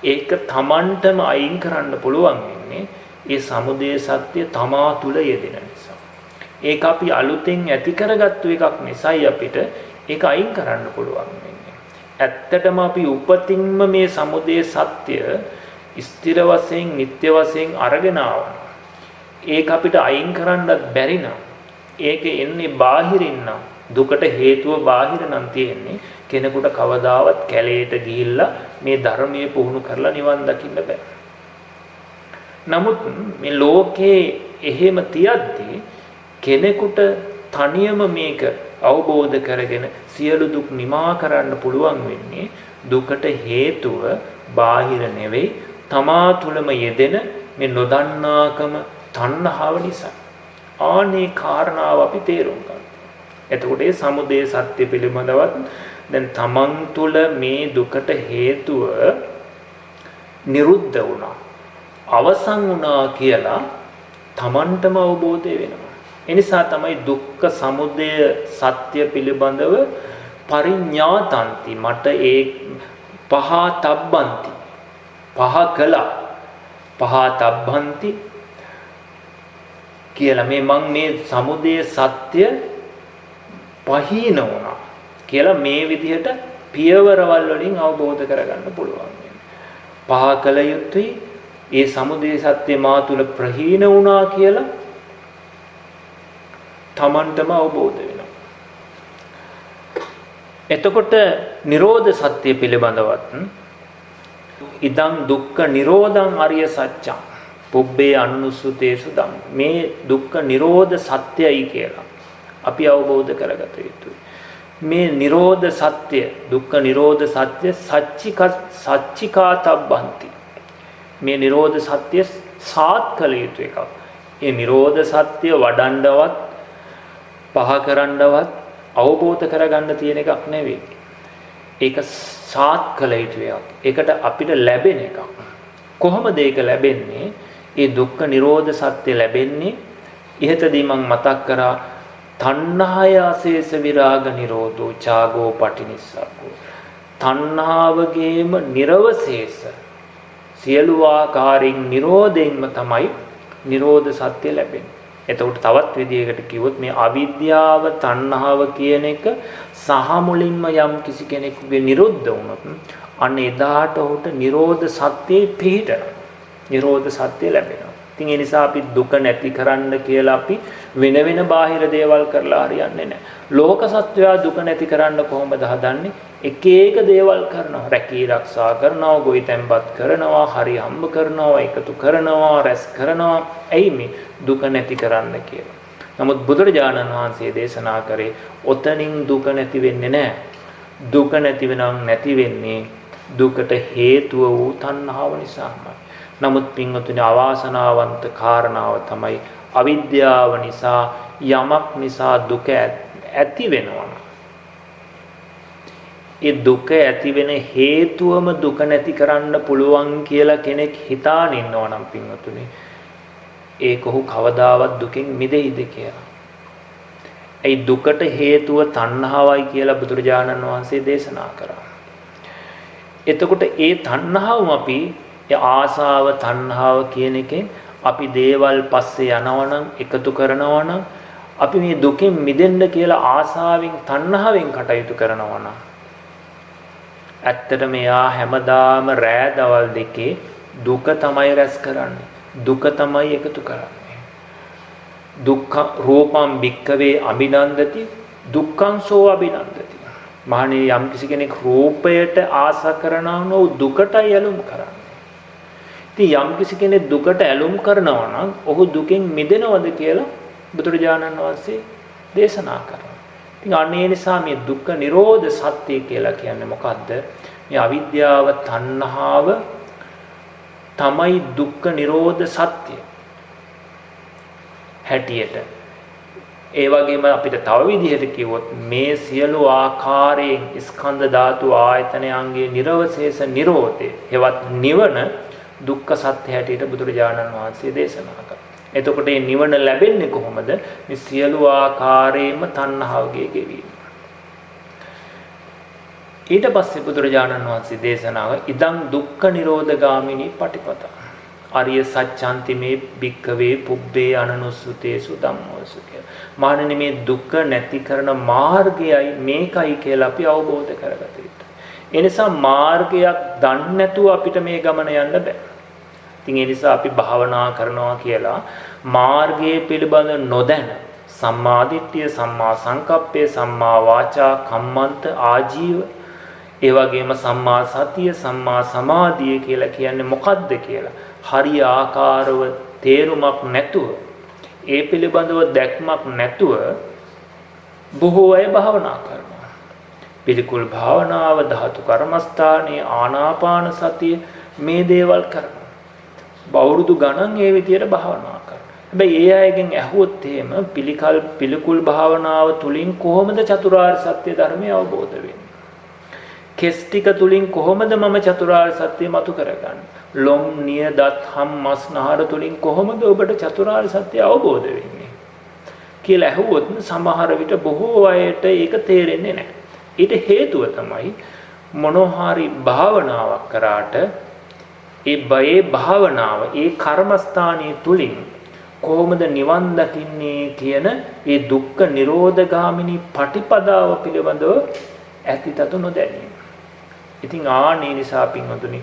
ඒක Tamanටම අයින් කරන්න පුළුවන් වෙන්නේ ඒ සමුදය සත්‍ය තමා තුල යෙදෙන නිසා. ඒක අපි අලුතෙන් ඇති කරගත්තු එකක් නිසායි අපිට ඒක අයින් කරන්න පුළුවන් වෙන්නේ. ඇත්තටම අපි උපතින්ම මේ සමුදය සත්‍ය ස්ථිර වශයෙන් නිත්‍ය වශයෙන් අරගෙන ආවම ඒක අපිට අයින් කරන්නත් බැරි නම්, ඒක එන්නේ බාහිරින් නම්, දුකට හේතුව බාහිර නම් තියෙන්නේ, කෙනෙකුට කවදාවත් කැලේට ගිහිල්ලා මේ ධර්මයේ පුහුණු කරලා නිවන් දකින්න බෑ. නමුත් මේ ලෝකේ එහෙම තියද්දී කෙනෙකුට තනියම මේක අවබෝධ කරගෙන සියලු දුක් නිමා කරන්න පුළුවන් වෙන්නේ දුකට හේතුව බාහිර නෙවෙයි තමා තුළම යෙදෙන මේ නොදන්නාකම තණ්හාව නිසා. ආනේ කාරණාව අපි තේරුම් ගන්න. එතකොට ඒ සමුදය සත්‍ය පිළිබඳවත් දැන් තමන් තුළ මේ දුකට හේතුව නිරුද්ධ වුණා, අවසන් වුණා කියලා තමන්ටම අවබෝධය වෙනවා. එනිසා තමයි දුක්ඛ සමුදය සත්‍ය පිළිබඳව පරිඥාතන්ති මට ඒ පහතබ්බන්ති පහ කළා පහතබ්බන්ති කියලා මම මේ සමුදය සත්‍ය පහීන වුණා කියලා මේ විදිහට පියවරවල් වලින් අවබෝධ කරගන්න පුළුවන්. පහ කළ යුතුයි ඒ සමුදය සත්‍ය මා තුල ප්‍රහීන වුණා කියලා තමන්ටම අවබෝධ වෙනවා. එතකොට නිරෝධ සත්‍ය පිළිබඳවත් ඉදං දුක්ඛ නිරෝධං අරිය සත්‍යං පුබ්බේ අනුසුතේසු ධම්ම මේ දුක්ඛ නිරෝධ සත්‍යයි කියලා අපි අවබෝධ කරගත යුතුයි. මේ නිරෝධ සත්‍ය දුක්ඛ නිරෝධ සත්‍ය සච්චිකාතබ්බන්ති මේ නිරෝධ සත්‍ය සාත් කළ යුතු එකක්. ඒ නිරෝධ සත්‍ය වඩන්නවත් පහ කරන්නවත් අවබෝධ කරගන්න තියෙන එකක් නෙවෙයි. ඒක සාත් කළ යුතු එකක්. ඒකට අපිට ලැබෙන එකක්. කොහොමද ඒක ලැබෙන්නේ? ඒ දුක්ඛ නිරෝධ සත්‍ය ලැබෙන්නේ ඉහතදී මම මතක් කරා තණ්හාය අශේෂ විරාග නිරෝධෝ ඡාගෝ පටිනිස්සග්ගෝ. තණ්හාවගේම නිර්වශේෂ සියලු ආකාරයෙන් නිරෝධයෙන්ම තමයි නිරෝධ සත්‍ය ලැබෙන්නේ. එතකොට තවත් විදිහකට කිව්වොත් මේ අවිද්‍යාව තණ්හාව කියන එක සහ මුලින්ම යම් කිසි කෙනෙකුගේ නිරුද්ධ වුණොත් අන්න එදාට ඔහුට නිරෝධ සත්‍යයේ පිහිටනවා. නිරෝධ සත්‍ය ලැබෙනවා. ඉතින් ඒ නිසා අපි දුක නැති කරන්න කියලා අපි වෙන වෙන බාහිර දේවල් කරලා හරියන්නේ නැහැ. ලෝක සත්වයා දුක නැති කරන්න කොහොමද හදන්නේ? එක එක දේවල් කරනවා. රැකී ආරක්ෂා කරනවා, ගොවිතැන්පත් කරනවා, හරි හම්බ කරනවා, එකතු කරනවා, රැස් කරනවා. එයි මේ දුක නැති කරන්න කියලා. නමුත් බුදුරජාණන් වහන්සේ දේශනා කරේ ඔතනින් දුක නැති වෙන්නේ නැහැ. දුක නැති වෙනනම් නැති වෙන්නේ දුකට හේතුව වූ තණ්හාව නිසාමයි. නමුත් පින්වතුනි අවාසනාවන්ත කාරණාව තමයි අවිද්‍යාව නිසා යමක් නිසා දුක ඇති වෙනවා. ඒ දුක ඇති වෙන හේතුවම දුක නැති කරන්න පුළුවන් කියලා කෙනෙක් හිතාන ඉන්නවා නම් පින්වතුනි ඒක ඔහු කවදාවත් දුකෙන් මිදෙයිද කියලා. ඒ දුකට හේතුව තණ්හාවයි කියලා බුදුරජාණන් වහන්සේ දේශනා කරා. එතකොට ඒ තණ්හාවම අපි ආසාව තණ්හාව කියන එකෙන් අපි දේවල් පස්සේ යනවනම් එකතු කරනවනම් අපි මේ දුකෙන් මිදෙන්න කියලා ආසාවෙන් තණ්හාවෙන් කටයුතු කරනවනම් ඇත්තටම එයා හැමදාම රෑ දවල් දෙකේ දුක තමයි රැස් කරන්නේ. දුක තමයි එකතු කරන්නේ. දුක්ඛ රූපම් භික්ඛවේ අභිනන්දති දුක්ඛං සෝ අභිනන්දති. මහණේ යම් කිසි කෙනෙක් රූපයට ආසා කරනවා නම් දුකට යලුම් කරන්නේ. ඉතින් යම් කිසි කෙනෙක් දුකට ඇලුම් කරනවා නම් ඔහු දුකෙන් මිදෙනවද කියලා බුදුරජාණන් වහන්සේ දේශනා කරනවා. ඉතින් අනේ නිසා මේ දුක්ඛ නිරෝධ සත්‍ය කියලා කියන්නේ මොකද්ද? මේ අවිද්‍යාව තණ්හාව තමයි දුක්ඛ නිරෝධ සත්‍ය. හැටියට ඒ වගේම අපිට තව විදිහට කිව්වොත් මේ සියලු ආකාරයෙන් ස්කන්ධ ධාතු ආයතනයන්ගේ නිර්වශේෂ නිරෝධය හෙවත් නිවන දුක්ඛ සත්‍ය හැටියට බුදුරජාණන් වහන්සේ දේශනා කළා. එතකොට මේ නිවන ලැබෙන්නේ කොහොමද? මේ සියලු ආකාරයෙන්ම තණ්හාවගේ ගෙවීම. ඊට පස්සේ බුදුරජාණන් වහන්සේ දේශනා කළා ඉදං දුක්ඛ නිරෝධගාමිනී පටිපදා. අරිය සත්‍යන්ති මේ භික්ඛවේ පුබ්බේ අනනුස්සුතේසු ධම්මෝසු කියලා. මානනි මේ දුක නැති කරන මාර්ගයයි මේකයි කියලා අපි අවබෝධ කරගත යුතුයි. ඒ නිසා මාර්ගයක් දන්නේ නැතුව අපිට මේ ගමන යන්න බෑ. ඉතින් ඒ නිසා අපි භාවනා කරනවා කියලා මාර්ගයේ පිළිබඳ නොදැන සම්මාදිට්ඨිය, සම්මා සංකප්පය, සම්මා වාචා, කම්මන්ත, ආජීව, ඒ වගේම සම්මා සතිය, සම්මා සමාධිය කියලා කියන්නේ මොකද්ද කියලා හරි ආකාරව තේරුමක් නැතුව, ඒ පිළිබඳව දැක්මක් නැතුව බොහෝ අය භාවනා කරනවා. පිළිකුල් භාවනාව, ධාතු කර්මස්ථානයේ ආනාපාන සතිය මේ දේවල් කරනවා. අවුරුදු ගණන් ඒ විදියට භාවනා කරනවා. හැබැයි ඒ අයගෙන් ඇහුවොත් එහෙම පිළිකුල් භාවනාව තුලින් කොහොමද චතුරාර්ය සත්‍ය ධර්මය අවබෝධ වෙන්නේ? කෙස් ටික තුලින් කොහොමද මම චතුරාර්ය සත්‍ය මතු කරගන්නේ? ලොම්, නිය, දත්, හම්, මස්, නහර තුලින් කොහොමද ඔබට චතුරාර්ය සත්‍ය අවබෝධ වෙන්නේ කියලා ඇහුවොත් සමහර විට බොහෝ අයට ඒක තේරෙන්නේ නැහැ. ඊට හේතුව තමයි මොනෝහාරි භාවනාවක් කරාට ඒ භාවනාව, ඒ කර්මස්ථානයේ තුලින් කොහොමද නිවන් දකින්නේ කියන ඒ දුක්ඛ නිරෝධගාමිනී පටිපදාව පිළිබඳව ඇතිතතු නොදැනීම. ඉතින් ආනේ නිසා පින්වතුනි,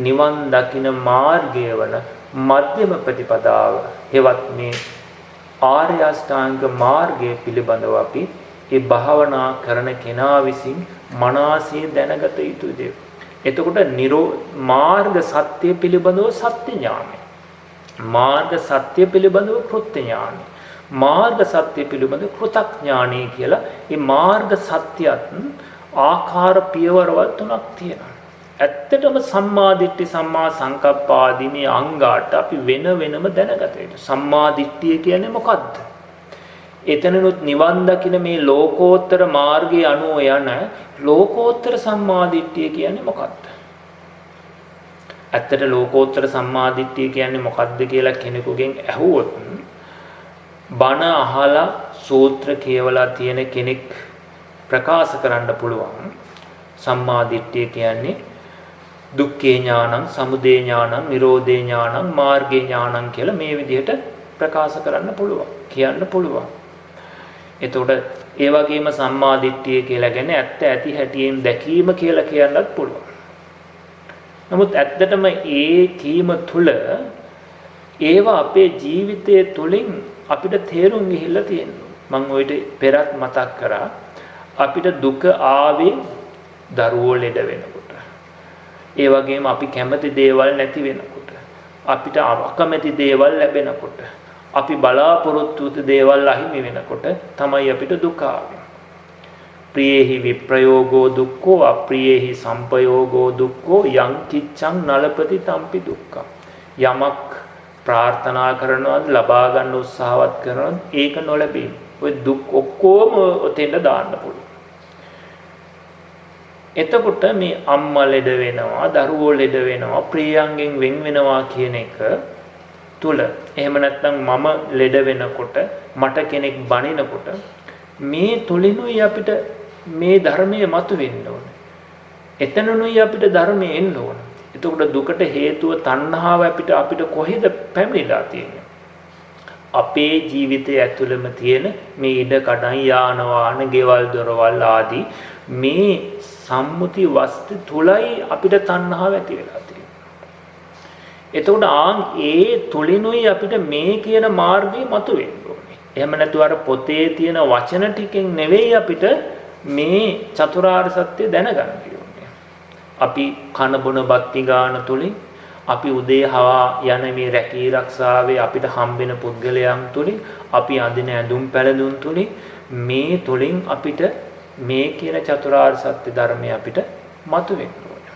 නිවන් දකින මාර්ගය වන මධ්‍යම ප්‍රතිපදාව හෙවත් මේ ආර්ය අෂ්ටාංග මාර්ගය පිළිබඳව අපි ඒ භාවනා කරන කෙනා විසින් මනසේ දැනගත යුතු දේ. එතකොට මාර්ග සත්‍ය පිළිබඳව සත්‍ය ඥානය, මාර්ග සත්‍ය පිළිබඳව කෘත්‍ය ඥානය, මාර්ග සත්‍ය පිළිබඳව කෘතඥානය කියලා මේ මාර්ග සත්‍යයත් ආකාර පියවරවල් තුනක් තියෙනවා. ඇත්තටම සම්මා දිට්ඨි, සම්මා සංකප්ප ආදී මේ අංගාට අපි වෙන වෙනම දැනගත යුතුයි. සම්මා දිට්ඨිය කියන්නේ මොකද්ද? එතනනොත් නිවන් දකින මේ ලෝකෝත්තර මාර්ගයේ අනුව යන ලෝකෝත්තර සම්මා දිට්ඨිය කියන්නේ මොකද්ද? ඇත්තට ලෝකෝත්තර සම්මා දිට්ඨිය කියන්නේ මොකද්ද කියලා කෙනෙකුගෙන් ඇහුවොත්, බණ අහලා සූත්‍ර කියවලා තියෙන කෙනෙක් ප්‍රකාශ කරන්න පුළුවන්. සම්මා දිට්ඨිය කියන්නේ දුක්ඛේ ඥානං, සමුදය ඥානං, නිරෝධේ ඥානං, මාර්ගේ ඥානං කියලා මේ විදිහට ප්‍රකාශ කරන්න පුළුවන්, කියන්න පුළුවන්. එතකොට ඒ වගේම සම්මා දිට්ඨිය කියලා කියන්නේ ඇත්ත ඇති හැටියෙන් දැකීම කියලා කියන්නත් පුළුවන්. නමුත් ඇත්තටම ඒ කීම තුල ඒවා අපේ ජීවිතයේ තුලින් අපිට තේරුම් ගිහිල්ලා තියෙනවා. මම ඔයිට පෙරත් මතක් කරා, අපිට දුක ආවේ දරුවෝ ලෙඩ වෙනකොට. ඒ වගේම අපි කැමති දේවල් නැති වෙනකොට, අපිට අකමැති දේවල් ලැබෙනකොට, අපි බලාපොරොත්තු වූ දේවල් අහිමි වෙනකොට තමයි අපිට දුක ආවේ. ප්‍රියේහි විප්‍රයෝගෝ දුක්ඛෝ, අප්‍රියේහි සම්පයෝගෝ දුක්ඛෝ, යං කිච්ඡං නලපති තම්පි දුක්ඛං. යමක් ප්‍රාර්ථනා කරනවාද, ලබා ගන්න උත්සාහවත් කරනවාද, ඒක නොලැබේ. ඔය දුක් ඔක්කොම ඔතෙන්ට දාන්න පුළුවන්. එතකොට මේ අම්මා ලෙඩ වෙනවා, දරුවෝ ලෙඩ වෙනවා, ප්‍රියයන්ගෙන් වෙන් වෙනවා කියන එක තුල, එහෙම නැත්නම් මම ලෙඩ වෙනකොට, මට කෙනෙක් බනිනකොට, මේ තුලිනුයි අපිට මේ ධර්මයේ මතුවෙන්න ඕනේ. එතනනුයි අපිට ධර්මයේ එන්න ඕනේ. එතකොට දුකට හේතුව තණ්හාව අපිට කොහෙද පැමිණලා තියෙන්නේ? අපේ ජීවිතය ඇතුළෙම තියෙන මේ ඉඩ කඩන්, යාන වාහන, ගෙවල් දොරවල් ආදී මේ සම්මුති වස්තු තුලයි අපිට තණ්හාව ඇති වෙලා තියෙන්නේ. එතකොට ඒ තුලිනුයි අපිට මේ කියන මාර්ගය මතුවෙන්න ඕනේ. එහෙම නැතුව අර පොතේ තියෙන වචන ටිකෙන් නෙවෙයි අපිට මේ චතුරාර්ය සත්‍ය දැනගන්න ඕනේ. අපි කන බොන බක්ති ගාන තුලින්, අපි උදේ හවා යන මේ රැකී ආරක්ෂාවේ අපිට හම්බෙන පුද්ගලයන් තුලින්, අපි අඳින ඇඳුම් පැළඳුම් තුලින්, මේ තුලින් අපිට මේ කියන චතුරාර්ය සත්‍ය ධර්මය අපිට මතුවෙන්න ඕනේ.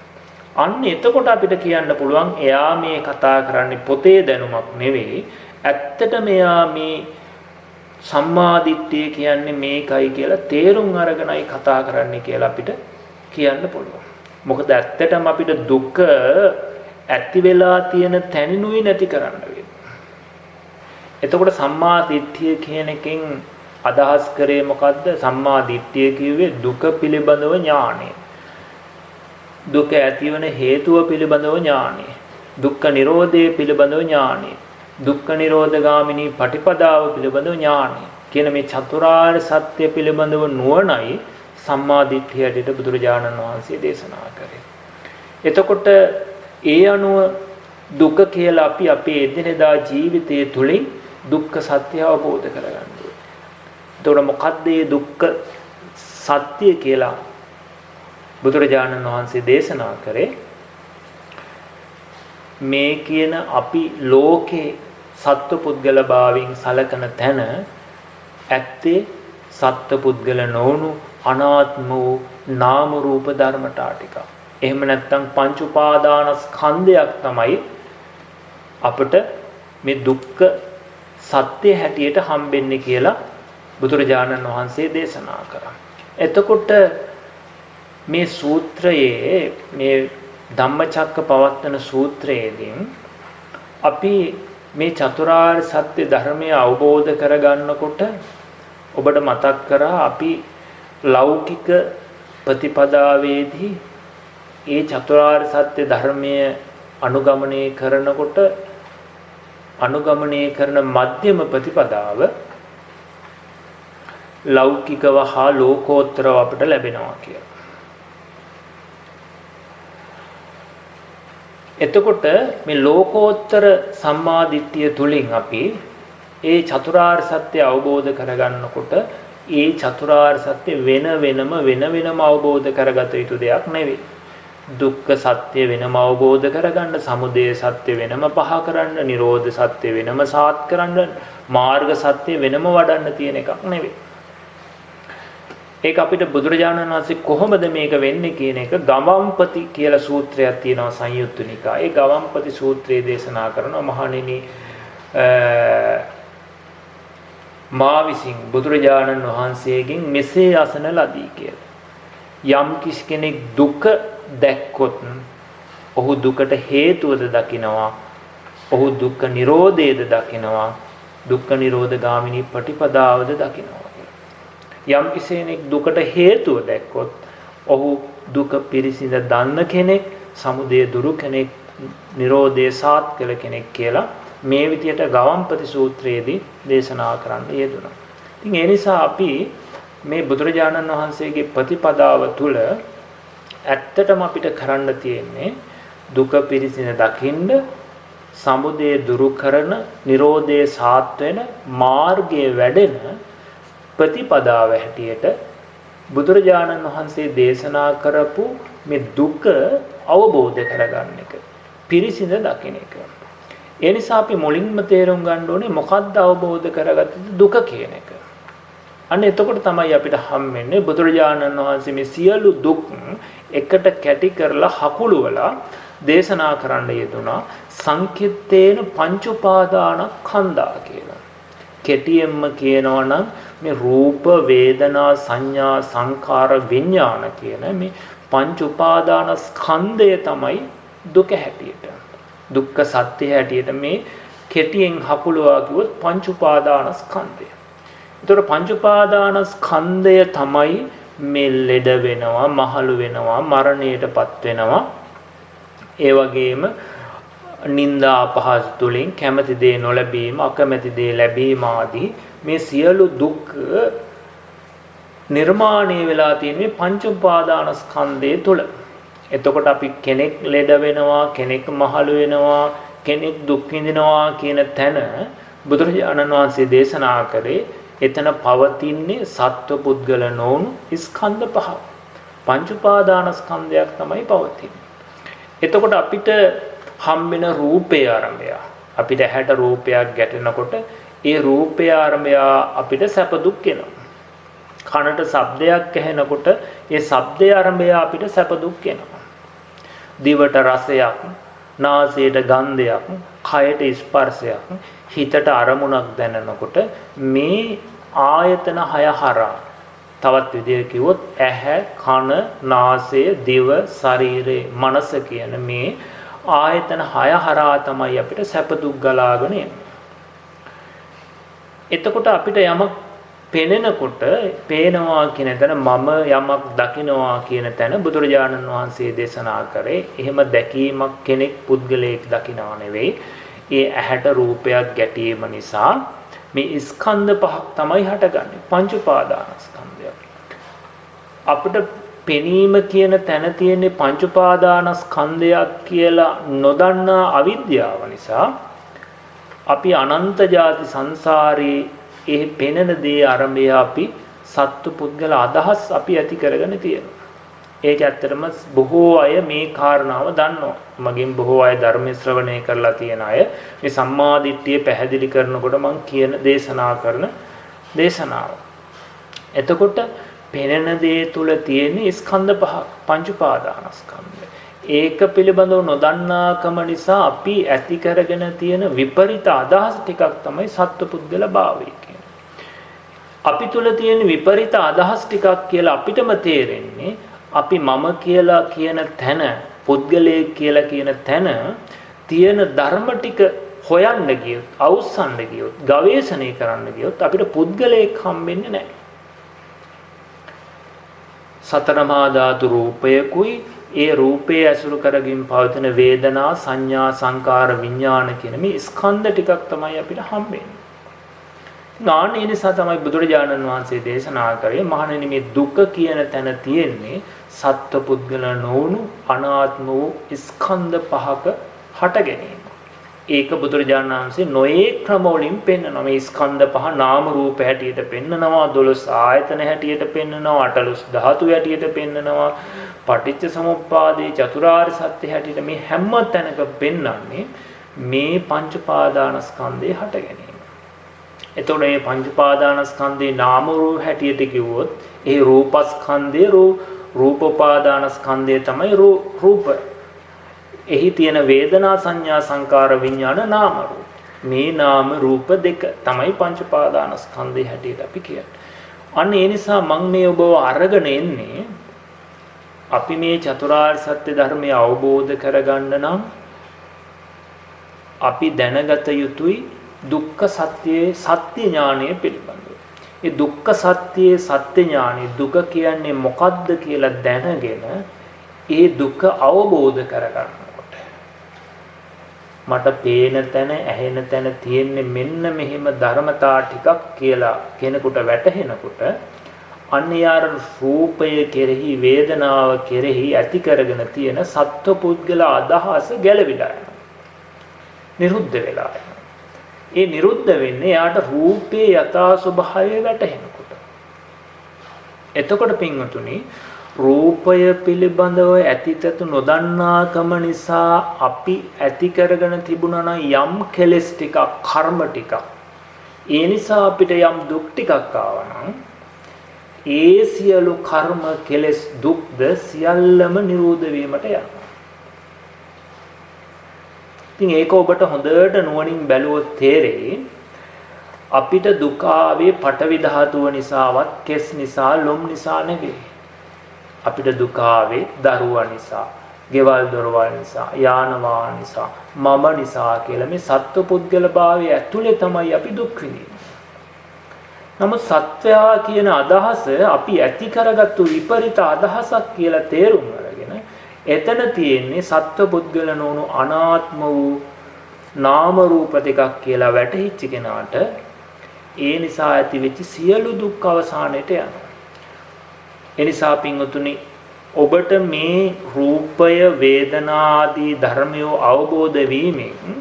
අන්න එතකොට අපිට කියන්න පුළුවන් එයා මේ කතා කරන්නේ පොතේ දැනුමක් නෙවෙයි, ඇත්තට මෙයා මේ සම්මා දිට්ඨිය කියන්නේ මේකයි කියලා තේරුම් අරගෙනයි කතා කරන්නේ කියලා අපිට කියන්න පුළුවන්. මොකද ඇත්තටම අපිට දුක ඇති වෙලා තියෙන තැනිනුයි නැති කරන්න වෙන්නේ. එතකොට සම්මා දිට්ඨිය කියන එකෙන් අදහස් කරේ මොකද්ද? සම්මා දිට්ඨිය කිව්වේ දුක පිළිබඳව ඥානය. දුක ඇතිවන හේතුව පිළිබඳව ඥානය. දුක්ඛ නිරෝධය පිළිබඳව ඥානය. දුක්ඛ නිරෝධගාමිනී පටිපදාව පිළිබඳව ඥානය. කියන මේ චතුරාර්ය සත්‍ය පිළිබඳව නුවණයි සම්මා දිට්ඨිය ඇටියට බුදුරජාණන් වහන්සේ දේශනා කරේ. එතකොට ඒ අනුව දුක කියලා අපි අපේ එදිනෙදා ජීවිතයේ තුලින් දුක්ඛ සත්‍ය අවබෝධ කරගන්න ඕනේ. එතකොට මොකද්ද මේ දුක්ඛ සත්‍ය කියලා බුදුරජාණන් වහන්සේ දේශනා කරේ? මේ කියන අපි ලෝකේ සත්ව පුද්ගල භාවයෙන් සලකන තැන ඇත්තේ සත්ත්ව පුද්ගල නොවුණු අනාත්ම වූ නාම රූප ධර්ම ටික. එහෙම නැත්නම් පංච උපාදානස්කන්ධයක් තමයි අපට මේ දුක්ඛ සත්‍ය හැටියට හම්බෙන්නේ කියලා බුදුරජාණන් වහන්සේ දේශනා කරා. එතකොට මේ සූත්‍රයේ මේ ධම්මචක්කපවත්තන සූත්‍රයේදී අපි මේ චතුරාර්ය සත්‍ය ධර්මය අවබෝධ කරගන්නකොට ඔබට මතක් කරා අපි ලෞකික ප්‍රතිපදාවේදී ඒ චතුරාර්ය සත්‍ය ධර්මය අනුගමනය කරනකොට අනුගමනය කරන මධ්‍යම ප්‍රතිපදාව ලෞකිකව හා ලෝකෝත්තරව අපට ලැබෙනවා කියලා. එතකොට මේ ලෝකෝත්තර සම්මාදිට්ඨිය තුලින් අපි ඒ චතුරාර්ය සත්‍ය අවබෝධ කරගන්නකොට ඒ චතුරාර්ය සත්‍ය වෙන වෙනම අවබෝධ කරගත යුතු දෙයක් නෙවෙයි. දුක්ඛ සත්‍ය වෙනම අවබෝධ කරගන්න, සමුදය සත්‍ය වෙනම පහ කරන්න, නිරෝධ සත්‍ය වෙනම සාත් කරන්න, මාර්ග සත්‍ය වෙනම වඩන්න තියෙන එකක් නෙවෙයි. ඒක අපිට බුදුරජාණන් වහන්සේ කොහොමද මේක වෙන්නේ කියන එක ගවම්පති කියලා සූත්‍රයක් තියෙනවා සංයුත්ත නිකායේ. ගවම්පති සූත්‍රයේ දේශනා කරනවා මහණෙනි මා විසින් බුදුරජාණන් වහන්සේගෙන් මෙසේ අසන ලදී කියලා. යම් කිසි කෙනෙක් දුක දැක්කොත් ඔහු දුකට හේතුවද දකිනවා, ඔහු දුක්ඛ නිරෝධයද දකිනවා, දුක්ඛ නිරෝධ ගාමිනී ප්‍රතිපදාවද දකිනවා. යම් කෙනෙක් දුකට හේතුව දැක්කොත් ඔහු දුක පිරිසිඳ දන්න කෙනෙක්, සමුදය දුරු කෙනෙක්, නිරෝධය සාත් කළ කෙනෙක් කියලා මේ විදියට ගවම්පති සූත්‍රයේදී දේශනා කරන්න යෙදුණා. ඉතින් ඒ නිසා අපි මේ බුදුරජාණන් වහන්සේගේ ප්‍රතිපදාව තුළ ඇත්තටම අපිට කරන්න තියෙන්නේ දුක පිරිසිඳ දකින්න, සමුදය දුරු කරන, නිරෝධය සාත් වෙන මාර්ගයේ වැඩෙන ප්‍රතිපදාව හැටියට බුදුරජාණන් වහන්සේ දේශනා කරපු මේ දුක අවබෝධ කරගන්න එක, පිරිසිඳ දකින්න එක. ඒ නිසා අපි මුලින්ම තේරුම් ගන්න ඕනේ මොකක්ද අවබෝධ කරගත්තේ දුක කියන එක. අන්න එතකොට තමයි අපිට හම්බෙන්නේ බුදුරජාණන් වහන්සේ මේ සියලු දුක් එකට කැටි කරලා හකුළුවලා දේශනා කරන්න යෙදුනා සංකිට්ඨේන පංච උපාදානස්කන්ධා කියලා. කෙටියෙන්ම කියනවා නම් මේ රූප, වේදනා, සංඥා, සංකාර, විඥාන කියන මේ පංච උපාදානස්කන්ධය තමයි දුක හැටියට, දුක්ඛ සත්‍ය හැටියට මේ කෙටියෙන් හකුළුවා කිව්වොත් පංච උපාදානස්කන්ධය. ඒතර පංච උපාදානස්කන්ධය තමයි මේ ලෙඩ වෙනවා, මහලු වෙනවා, මරණයටපත් වෙනවා. ඒ වගේම නිന്ദා අපහාස තුලින් කැමැති දේ නොලැබීම, අකමැති දේ ලැබීම ආදී මේ සියලු දුක් නිර්මාණය වෙලා තියෙන මේ පංච උපාදානස්කන්ධය තුල. එතකොට අපි කෙනෙක් ලෙඩ වෙනවා, කෙනෙක් මහලු වෙනවා, කෙනෙක් දුක් විඳිනවා කියන තැන බුදුරජාණන් වහන්සේ දේශනා කරේ එතන පවතින්නේ සත්ව පුද්ගල නොවුණු ස්කන්ධ පහ. පංච උපාදානස්කන්ධයක් තමයි පවතින්නේ. එතකොට අපිට හම්බෙන රූපේ ආරම්භය, අපිට ඇහැට රූපයක් ගැටෙනකොට ඒ රූපේ ආරම්භය අපිට සැප දුක් වෙනවා. කනට ශබ්දයක් ඇහෙනකොට ඒ ශබ්දේ ආරම්භය අපිට සැප දුක් වෙනවා. දිවට රසයක්, නාසයට ගන්ධයක්, කයට ස්පර්ශයක්, හිතට අරමුණක් දැනෙනකොට මේ ආයතන හය හරහා, තවත් විදිහට කිව්වොත් ඇහැ, කන, නාසය, දිව, ශරීරය, මනස කියන මේ ආයතන හය හරහා තමයි අපිට සැප දුක් ගලාගෙන එන්නේ. එතකොට අපිට යමක් පෙනෙනකොට පේනවා කියන තැන, මම යමක් දකිනවා කියන තැන බුදුරජාණන් වහන්සේ දේශනා කරේ එහෙම දැකීමක් කෙනෙක් පුද්ගලයෙක් දකිනවා නෙවෙයි. ඒ ඇහැට රූපයක් ගැටීම නිසා මේ ස්කන්ධ පහක් තමයි හටගන්නේ, පංච උපාදානස්කන්ධය. අපිට පෙනීම කියන තැන තියෙන පංච උපාදානස්කන්ධයක් කියලා නොදන්නා අවිද්‍යාව නිසා අපි අනන්ත ජාති සංසාරේ ඒ පෙනෙන දේ ආරම්භය අපි සත්තු පුද්ගල අදහස් අපි ඇති කරගෙන තියෙනවා. ඒක ඇත්තටම බොහෝ අය මේ කාරණාව දන්නවා. මගෙන් බොහෝ අය ධර්ම ශ්‍රවණය කරලා තියෙන අය මේ සම්මා දිට්ඨිය පැහැදිලි කරනකොට මම කියන දේශනා කරන දේශනාව. එතකොට පෙනෙන දේ තුල තියෙන ස්කන්ධ පහක් පංච උපාදානස්කන්ධය. ඒක පිළිබඳව නොදන්නාකම නිසා අපි ඇති කරගෙන තියෙන විපරිත අදහස් ටිකක් තමයි සත්පුද්ගල භාවය කියන්නේ. අපි තුල තියෙන විපරිත අදහස් ටිකක් කියලා අපිටම තේරෙන්නේ අපි මම කියලා කියන තැන, පුද්ගලයෙක් කියලා කියන තැන තියෙන ධර්ම ටික හොයන්න ගියොත්, අවුස්සන්න ගියොත්, ගවේෂණය කරන්න ගියොත් අපිට පුද්ගලයෙක් හම්බෙන්නේ නැහැ. සතර මහා ධාතු රූපයකුයි ඒ රූපයේ ඇසුරු කරගෙන පවතින වේදනා, සංඥා, සංකාර, විඥාන කියන මේ ස්කන්ධ ටිකක් තමයි අපිට හම්බෙන්නේ. ඒ නිසා තමයි බුදුරජාණන් වහන්සේ දේශනා කරේ මහණෙනි මේ දුක කියන තැන තියෙන්නේ සත්පුද්ගල නොවුණු අනාත්ම වූ ස්කන්ධ පහක හට ගැනීම. ඒක බුදුරජාණන් වහන්සේ නොයේ ක්‍රම වලින් පෙන්වනවා. මේ ස්කන්ධ පහ නාම රූප හැටියට පෙන්වනවා, 12 ආයතන හැටියට පෙන්වනවා, 18 ධාතු හැටියට පෙන්වනවා, පටිච්ච සමුප්පාදේ චතුරාර්ය සත්‍ය හැටියට මේ හැම තැනක පෙන්වන්නේ මේ පංච පාදානස්කන්ධේ හට ගැනීම. එතකොට මේ පංච පාදානස්කන්ධේ නාම රූප හැටියට කිව්වොත් ඒ රූපස්කන්ධේ රූපෝපාදානස්කන්ධය තමයි රූප. එහි තියෙන වේදනා, සංඥා, සංකාර, විඥාන නාම රූප. මේ නාම රූප දෙක තමයි පංච පාදානස්කන්ධය හැටියට අපි කියන්නේ. අන්න ඒ නිසා මම මේ ඔබව අරගෙන එන්නේ අපි මේ චතුරාර්ය සත්‍ය ධර්මය අවබෝධ කරගන්න නම් අපි දැනගත යුතුයි දුක්ඛ සත්‍යයේ සත්‍ය ඥානය පිළිබඳව. ඒ දුක්ඛ සත්‍යයේ සත්‍ය ඥානය, දුක කියන්නේ මොකද්ද කියලා දැනගෙන ඒ දුක අවබෝධ කරගන්නකොට මට පේන තැන, ඇහෙන තැන තියෙන්නේ මෙන්න මෙහෙම ධර්මතා ටිකක් කියලා කෙනෙකුට වැටහෙනකොට අන්න යාර රූපය කෙරෙහි, වේදනාව කෙරෙහි ඇති කරගෙන තියෙන සත්වපුද්ගල අදහස ගැලවිලා යනවා. නිරුද්ධ වෙලා යනවා. ඒ නිරුද්ධ වෙන්නේ යාට රූපේ යථා ස්වභාවය වැටහෙනකොට. එතකොට පින්වතුනි රූපය පිළිබඳව ඇතිතතු නොදන්නාකම නිසා අපි ඇති කරගෙන තිබුණා නම් යම් කෙලෙස් ටිකක්, කර්ම ටිකක්, ඒ නිසා අපිට යම් දුක් ටිකක් ආවා නම් ඒ සියලු කර්ම, කෙලෙස්, දුක්ද සියල්ලම නිරෝධ වීමට යනවා. ඉතින් ඒක ඔබට හොඳට නුවණින් බැලුවොත් තේරෙයි අපිට දුක ආවේ පඨවි ධාතුව නිසාවත්, කෙස් නිසා, ලොම් නිසා නෙවෙයි. අපිට දුක ආවේ දරුවා නිසා, ගෙවල් දොරවල් නිසා, යාන වාහන නිසා, මම නිසා කියලා මේ සත්වපුද්ගල භාවය ඇතුලේ තමයි අපි දුක් විඳින්නේ. නමුත් සත්වයා කියන අදහස අපි ඇති කරගත්තු විපරිත අදහසක් කියලා තේරුම් අරගෙන එතන තියෙන්නේ සත්වපුද්ගල නොවුණු අනාත්ම වූ නාම රූප දෙකක් කියලා වැටහිච්ච කෙනාට ඒ නිසා ඇතිවෙච්ච සියලු දුක් අවසානයට යනවා. ඒ නිසා පින්වතුනි ඔබට මේ රූපය, වේදනා ආදී ධර්මය අවබෝධ වීමෙන්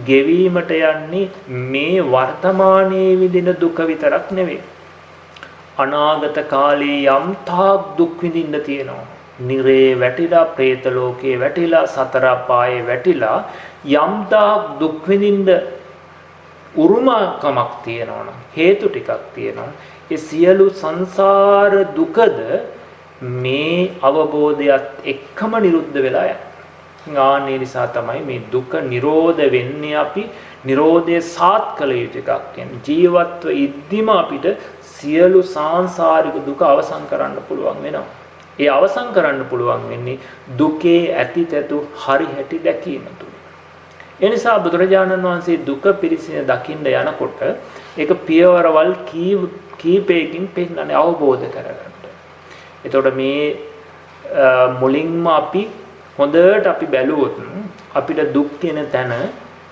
ගෙවීමට යන්නේ මේ වර්තමානයේ විඳින දුක විතරක් නෙවෙයි. අනාගත කාලේ යම් තාක් දුක් විඳින්න තියෙනවා. නිරේ වැටිලා, പ്രേත ලෝකේ වැටිලා, සතර අපායේ වැටිලා යම් තාක් දුක් විඳින්න උරුමකමක් තියෙනවා නම්, හේතු ටිකක් තියෙනවා. ඒ සියලු සංසාර දුකද මේ අවබෝධයත් එක්කම නිරුද්ධ වෙලා යනවා. ආනේ නිසා තමයි මේ දුක නිරෝධ වෙන්නේ. අපි නිරෝධය සාත් කළ යුතු එකක්. කියන්නේ ජීවත්ව ඉද්දිම අපිට සියලු සාංශාරික දුක අවසන් කරන්න පුළුවන් වෙනවා. ඒ අවසන් කරන්න පුළුවන් වෙන්නේ දුකේ ඇතිතතු හරි හැටි දැකීම තුළ. ඒ නිසා බුදුරජාණන් වහන්සේ දුක පිරිසින දකින්න යනකොට ඒක පියවරවල් කීපයකින් පෙන්නන්නේ අවබෝධ කරගන්න. එතකොට මේ මුලින්ම අපි හොඳට අපි බැලුවොත් අපිට දුක් කියන තැන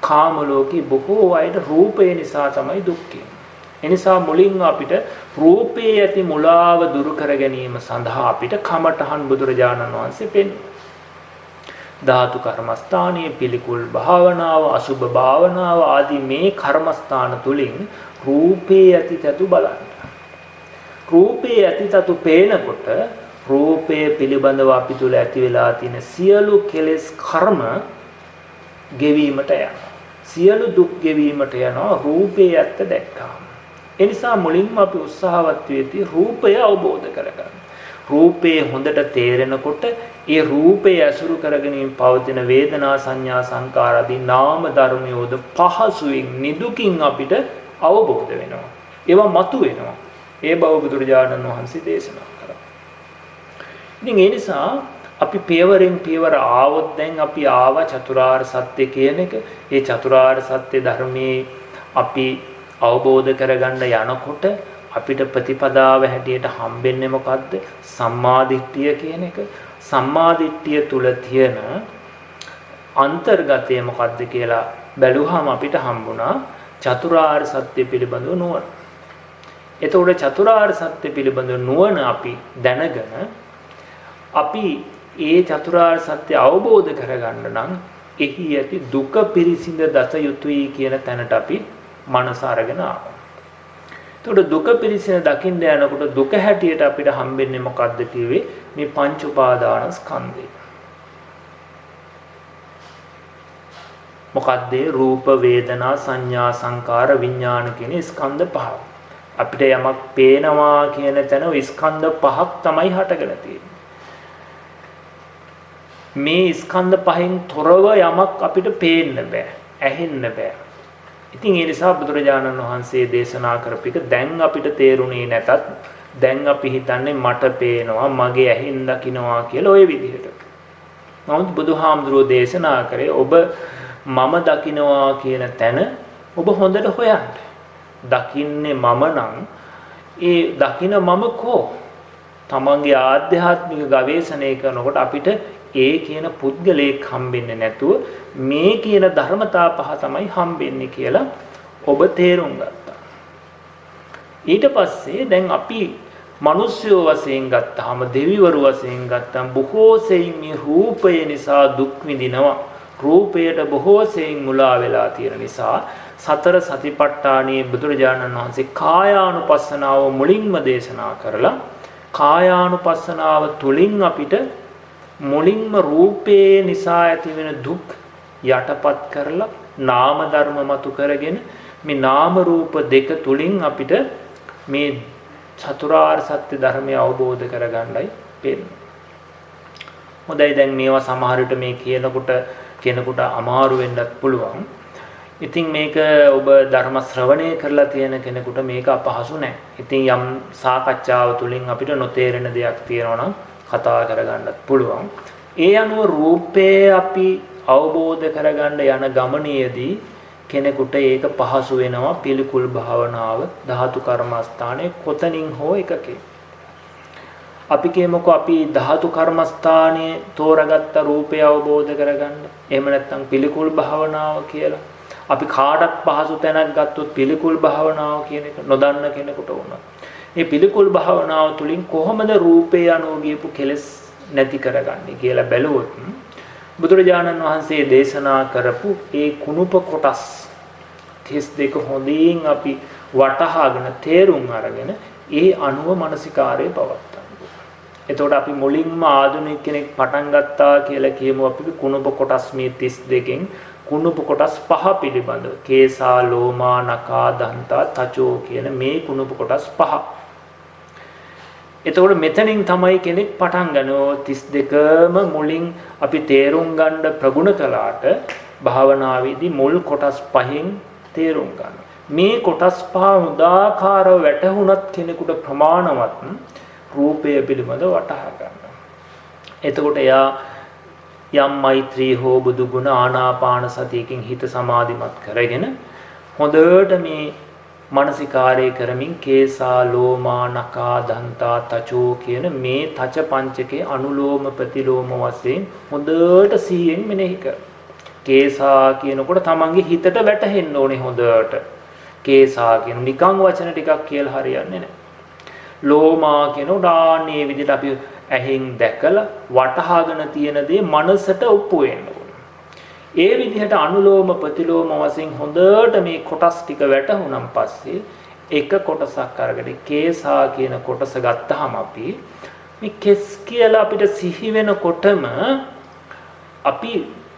කාම ලෝකේ බොහෝ අයට රූපය නිසා තමයි දුක් කියන්නේ. ඒ නිසා මුලින්ම අපිට රූපේ ඇති මුලාව දුරු කර ගැනීම සඳහා අපිට කමඨහන් බුදුරජාණන් වහන්සේ පෙන්වනවා. ධාතු කර්මස්ථානයේ පිළිකුල් භාවනාව, අසුභ භාවනාව ආදී මේ කර්මස්ථාන තුලින් රූපේ ඇතිතතු බලන්න. රූපේ ඇතිතතු පේනකොට රූපය පිළිබඳව අපි තුල ඇති වෙලා තියෙන සියලු කෙලෙස් කර්ම ගෙවීමට යනවා. සියලු දුක් ගෙවීමට යනවා රූපේ ඇත්ත දැක්කාම. ඒ නිසා මුලින්ම අපි උත්සාහවත් වෙති රූපය අවබෝධ කරගන්න. රූපේ හොඳට තේරෙනකොට ඒ රූපය ඇසුරු කරගෙන පවතින වේදනා සංඥා සංකාර ආදී නාම ධර්මයෝද පහසුවෙන් නිදුකින් අපිට අවබෝධ වෙනවා. ඒවා මතු වෙනවා. ඒ බව බුදුරජාණන් වහන්සේ දේශනා කරා. ඉතින් ඒ නිසා අපි පියවරෙන් පියවර ආවොත් දැන් අපි ආව චතුරාර්ය සත්‍ය කියන එක. ඒ චතුරාර්ය සත්‍ය ධර්මයේ අපි අවබෝධ කරගන්න යනකොට අපිට ප්‍රතිපදාව හැටියට හම්බෙන්නේ මොකද්ද? සම්මාදිට්ඨිය කියන එක. සම්මාදිට්ඨිය තුල තියෙන අන්තර්ගතය මොකද්ද කියලා බැලුවාම අපිට හම්බුණා චතුරාර්ය සත්‍ය පිළිබඳව නුවණ. එතකොට චතුරාර්ය සත්‍ය පිළිබඳව නුවණ අපි දැනගෙන අපි ඒ චතුරාර්ය සත්‍ය අවබෝධ කරගන්න නම් එහි ඇති දුක පිරිසිඳ දත යුතුයි කියන තැනට අපි මනස අරගෙන ආවා. එතකොට දුක පිරිසිඳ දකින්න යනකොට දුක හැටියට අපිට හම්බෙන්නේ මොකද්ද කිව්වේ? මේ පංච උපාදාන ස්කන්ධය. මොකද්ද? රූප, වේදනා, සංඥා, සංකාර, විඥාන කියන ස්කන්ධ පහ. අපිට යමක් පේනවා කියන තැන ওই ස්කන්ධ පහක් තමයි හටගෙන තියෙන්නේ. මේ ස්කන්ධ පහෙන් තොරව යමක් අපිට පේන්න බෑ, ඇහෙන්න බෑ. ඉතින් ඒ නිසා බුදුරජාණන් වහන්සේ දේශනා කරපිට දැන් අපිට තේරුණේ නැතත් දැන් අපි හිතන්නේ මට පේනවා, මගේ ඇහෙන් දකින්නවා කියලා ওই විදිහට. නමුත් බුදුහාමුදුරුවෝ දේශනා කරේ ඔබ මම දකින්නවා කියන තැන ඔබ හොඳට හොයන්න. දකින්නේ මම නම් ඒ දකින මම කෝ? තමන්ගේ ආධ්‍යාත්මික ගවේෂණය කරනකොට අපිට ඒ කියන පුද්ගලයෙක් හම්බෙන්නේ නැතුව මේ කියන ධර්මතා පහ තමයි හම්බෙන්නේ කියලා ඔබ තේරුම් ගත්තා. ඊට පස්සේ දැන් අපි මිනිස්යෝ වශයෙන් ගත්තාම, දෙවිවරු වශයෙන් ගත්තාම බොහෝ සෙයින් මේ රූපය නිසා දුක් විඳිනවා. රූපයට බොහෝ සෙයින් මුලා වෙලා තියෙන නිසා සතර සතිපට්ඨානයේ බුදුරජාණන් වහන්සේ කායානුපස්සනාව මුලින්ම දේශනා කරලා කායානුපස්සනාව තුලින් අපිට මුලින්ම රූපේ නිසා ඇතිවෙන දුක් යටපත් කරලා නාම ධර්ම මතු කරගෙන මේ නාම රූප දෙක තුලින් අපිට මේ චතුරාර්ය සත්‍ය ධර්මය අවබෝධ කරගන්නයි පෙන්නේ. හොඳයි, දැන් මේවා සමහර විට මේ කියනකොට කෙනෙකුට අමාරු වෙන්නත් පුළුවන්. ඉතින් මේක ඔබ ධර්ම ශ්‍රවණය කරලා තියෙන කෙනෙකුට මේක අපහසු නැහැ. ඉතින් යම් සාකච්ඡාව තුලින් අපිට නොතේරෙන දෙයක් තියෙනවා නම් කතා කරගන්නත් පුළුවන්. ඒ අනුව රූපේ අපි අවබෝධ කරගන්න යන ගමනේදී කෙනෙකුට ඒක පහසු වෙනවා පිළිකුල් භාවනාව ධාතු කර්මස්ථානයේ කොතනින් හෝ එකකේ. අපි කියමුකෝ අපි ධාතු කර්මස්ථානයේ තෝරාගත්ත රූපය අවබෝධ කරගන්න. එහෙම නැත්නම් පිළිකුල් භාවනාව කියලා. අපි කාටත් පහසු තැනක් ගත්තොත් පිළිකුල් භාවනාව කියන එක නොදන්න කෙනෙකුට වුණා. මේ පිළිකුල් භාවනාව තුළින් කොහොමද රූපේ අනුව ගියපු කෙලෙස් නැති කරගන්නේ කියලා බැලුවොත් බුදුරජාණන් වහන්සේ දේශනා කරපු ඒ කුණුප කොටස් 32 හොඳින් අපි වටහාගෙන තේරුම් අරගෙන ඒ අනුව මානසිකාරය පවත්වන්න. එතකොට අපි මුලින්ම ආධුනික කෙනෙක් පටන් ගත්තා කියලා කියමු අපි කුණුප කොටස් මේ 32කින් කුණුප කොටස් 5 පිළිබඳව කේසා ලෝමා නකා දන්තා තචෝ කියන මේ කුණුප කොටස් 5. එතකොට මෙතනින් තමයි කෙනෙක් පටන් ගන්නෝ 32ම මුලින් අපි තේරුම් ගන්න ප්‍රගුණ කළාට භාවනාවේදී මුල් කොටස් 5න් තේරුම් ගන්න. මේ කොටස් 5 උදාකාරව වැටහුණත් කෙනෙකුට ප්‍රමාණවත් රූපය පිළිබඳව වටහා ගන්න. එතකොට එයා යම් මෛත්‍රී හෝ බුදු ගුණ ආනාපාන සතියකින් හිත සමාධිමත් කරගෙන හොඳට මේ මානසිකාරය කරමින් කේසා ලෝමා නකා දන්තා තචෝ කියන මේ තච පංචකේ අනුලෝම ප්‍රතිලෝම වශයෙන් හොඳට සිහියෙන් මෙනෙහි කර. කේසා කියනකොට තමන්ගේ හිතට වැටහෙන්න ඕනේ හොඳට. කේසා කියන නිකං වචන ටිකක් කියලා හරියන්නේ නැහැ. ලෝමා කියනකොට ආන්නේ විදිහට අපි ඇහෙන් දැකලා වටහාගෙන තියෙන දේ මනසට ඔප්පු වෙන්න ඕනේ. ඒ විදිහට අනුලෝම ප්‍රතිලෝම වශයෙන් හොඳට මේ කොටස් ටික වැටහුණන් පස්සේ එක කොටසක් අරගෙන කේසා කියන කොටස ගත්තාම අපි මේ කෙස් කියලා අපිට සිහි වෙනකොටම අපි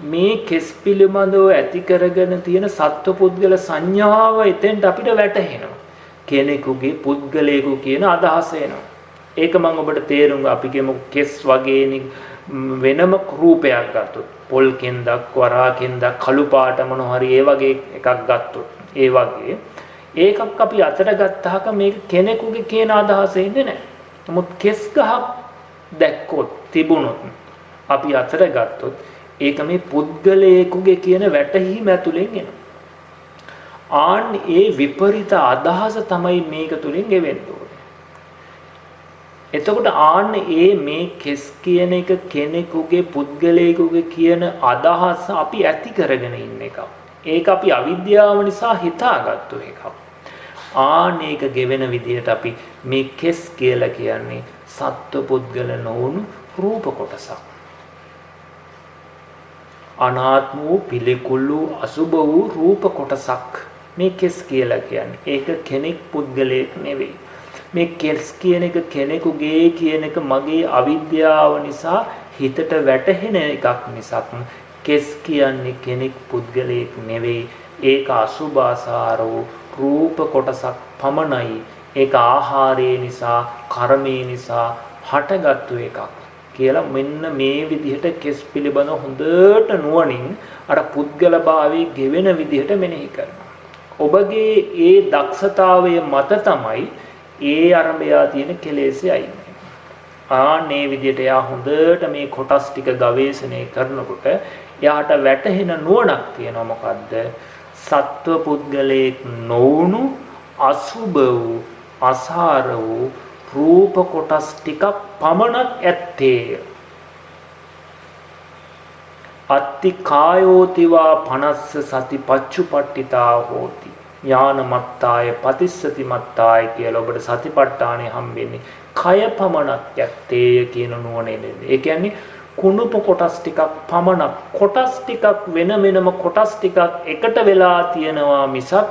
මේ කෙස් පිළිබඳව ඇති කරගෙන තියෙන සත්ව පුද්ගල සංඥාව එතෙන්ට අපිට වැටහෙනවා. කෙනෙකුගේ පුද්ගලයෙකු කියන අදහස එනවා. ඒක මම ඔබට තේරුම් අපි කියමු කෙස් වගේ වෙනම රූපයක් ගත්තොත් පොල් කෙන්දක් වරා කෙන්දක් කළු පාට මොන හරි ඒ වගේ එකක් ගත්තොත් ඒ වගේ ඒකක් අපි අතට ගත්තාම මේක කෙනෙකුගේ කියන අදහස එන්නේ නැහැ. නමුත් කෙස් ගහක් දැක්කොත් තිබුණොත් අපි අතට ගත්තොත් ඒක මේ පුද්ගලයෙකුගේ කියන වැටහීම ඇතුලෙන් එනවා. ආන් ඒ විපරිත අදහස තමයි මේක තුලින් ගෙවෙන්නේ. එතකොට ආන්න මේ කෙස් කියන එක කෙනෙකුගේ පුද්ගලයෙකුගේ කියන අදහස අපි ඇති කරගෙන ඉන්න එකක්. ඒක අපි අවිද්‍යාව නිසා හිතාගත්තු එකක්. ආන්න ඒක ගෙවෙන විදිහට අපි මේ කෙස් කියලා කියන්නේ සත්ව පුද්ගල නොවුණු රූප කොටසක්. අනාත්ම වූ පිළිකුල් වූ අසුබ වූ රූප කොටසක් මේ කෙස් කියලා කියන්නේ. ඒක කෙනෙක් පුද්ගලයෙක් නෙවෙයි. මේ කෙස් කියන එක කෙනෙකුගේ කියන එක මගේ අවිද්‍යාව නිසා හිතට වැටහෙන එකක් මිසක් කෙස් කියන්නේ කෙනෙක් පුද්ගලයෙක් නෙවෙයි. ඒක අසුභාසාර වූ රූප කොටසක් පමණයි. ඒක ආහාරය නිසා කර්මය නිසා හටගත්තු එකක් කියලා මෙන්න මේ විදිහට කෙස් පිළිබඳ හොඳට නුවණින් අර පුද්ගල භාවයේ ගෙවෙන විදිහට මෙනෙහි කරනවා. ඔබගේ ඒ දක්ෂතාවය මත තමයි ඒ අරඹයා තියෙන කෙලෙසේ අයින් වෙනවා. ආන්නේ විදිහට එයා හොඳට මේ කොටස් ටික ගවේෂණය කරනකොට එයාට වැටහෙන නුවණක් තියෙනවා. මොකද්ද? සත්ව පුද්ගලයෙක් නොවුණු අසුබ වූ අසාර වූ රූප කොටස් ටිකක් පමණක් ඇත්තේය. අත්ති කායෝතිවා 50 සති පච්චුපට්ඨිතා හෝති. ඥාන මත්තාය පතිස්සති මත්තාය කියලා ඔබට සතිපට්ඨානෙ හම්බෙන්නේ කය පමණක් ඇත්තේය කියන නුවණ එන්නේ. ඒ කියන්නේ කුණුප කොටස් ටිකක් පමණක් කොටස් ටිකක් වෙනම කොටස් ටිකක් එකට වෙලා තියෙනවා මිසක්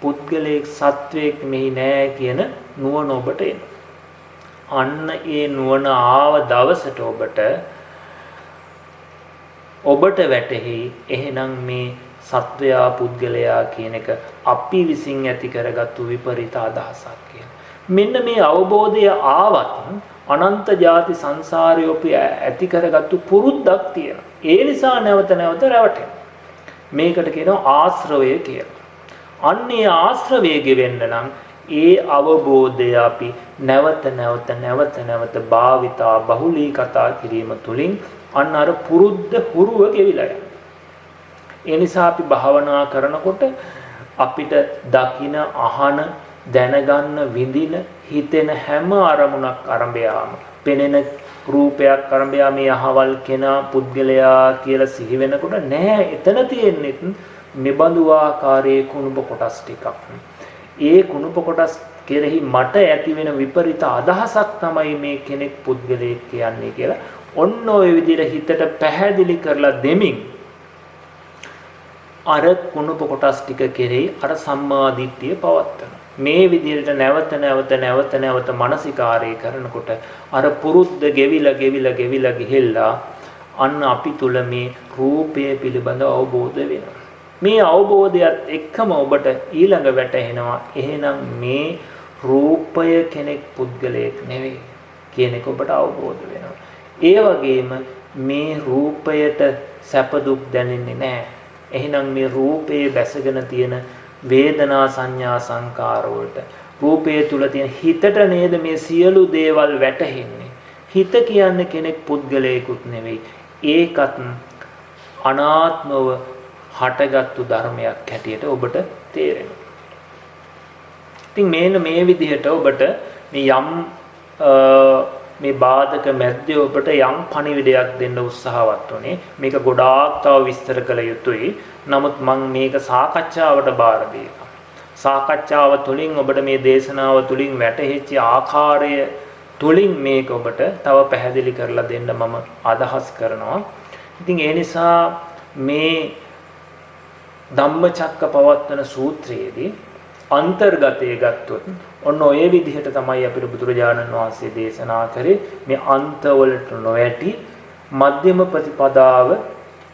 පුද්ගලයෙක් සත්වයක් මෙහි නෑ කියන නුවණ ඔබට එනවා. අන්න ඒ නුවණ ආව දවසට ඔබට වැටහි එහෙනම් මේ සත්වයා පුද්ගලයා කියන එක අපි විසින් ඇති කරගත්තු විපරිත අදහසක් කියලා. මෙන්න මේ අවබෝධය ආවත් අනන්ත ಜಾති සංසාරේ අපි ඇති කරගත්තු පුරුද්දක් තියෙනවා. ඒ නිසා නැවත නැවත රැවටෙනවා. මේකට කියනවා ආශ්‍රවය කියලා. අන්නේ ආශ්‍රවය ගෙවෙන්න නම් ඒ අවබෝධය අපි නැවත නැවත භාවිතා බහුලී කතා කිරීම තුළින් අන්න අර පුරුද්ද හුරුව ගෙවිලා යනවා. ඒ නිසා අපි භාවනා කරනකොට අපිට දකින අහන දැනගන්න විඳින හිතෙන හැම අරමුණක් අරඹයාම පෙනෙන රූපයක් අරඹයා මේ අහවල් කෙනා පුද්ගලයා කියලා සිහි වෙනකොට නෑ එතන තියෙන්නේ මෙබඳු ආකාරයේ කුණුප කොටස් ටිකක්. ඒ කුණුප කොටස් කෙරෙහි මට ඇති වෙන විපරිත අදහසක් තමයි මේ කෙනෙක් පුද්ගලයෙක් කියන්නේ කියලා ඔන්න ඔය විදිහට හිතට පැහැදිලි කරලා දෙමින් අර කුණුප කොටස් ටික කෙරෙහි අර සම්මා දිට්ඨිය පවත්වන. මේ විදිහට නැවත මානසිකාරය කරනකොට අර පුරුද්ද ගෙවිලා ගිහිල්ලා අන්න අපි තුල මේ රූපය පිළිබඳ අවබෝධ වෙනවා. මේ අවබෝධයත් එක්කම ඔබට ඊළඟ වැටහෙනවා එහෙනම් මේ රූපය කෙනෙක් පුද්ගලයෙක් නෙවෙයි කියන එක ඔබට අවබෝධ වෙනවා. ඒ වගේම මේ රූපයට සැප දුක් දැනෙන්නේ නැහැ. එහෙනම් මේ රූපයේ බැසගෙන තියෙන වේදනා සංඥා සංකාර වලට රූපයේ තුල තියෙන හිතට නේද මේ සියලු දේවල් වැටහෙන්නේ. හිත කියන්නේ කෙනෙක් පුද්ගලයෙකුත් නෙවෙයි. ඒකත් අනාත්මව හටගත්තු ධර්මයක් හැටියට ඔබට තේරෙනවා. ඉතින් මේ විදිහට ඔබට මේ යම් මේ බාධක මැද්දේ ඔබට යම් පණිවිඩයක් දෙන්න උත්සාහවත් වුණේ. මේක ගොඩාක් තව විස්තර කළ යුතුයි. නමුත් මම මේක සාකච්ඡාවට බාර දෙනවා. සාකච්ඡාව තුළින් ඔබට මේ දේශනාව තුළින් වැටහෙච්ච ආකාරය තුළින් මේක ඔබට තව පැහැදිලි කරලා දෙන්න මම අදහස් කරනවා. ඉතින් ඒ නිසා මේ ධම්මචක්කපවත්තන සූත්‍රයේදී අන්තර්ගතය ගත්තොත් ඔන්න ඔය විදිහට තමයි අපිට බුදුරජාණන් වහන්සේ දේශනා කරේ මේ අන්තවලට නොයටි මධ්‍යම ප්‍රතිපදාව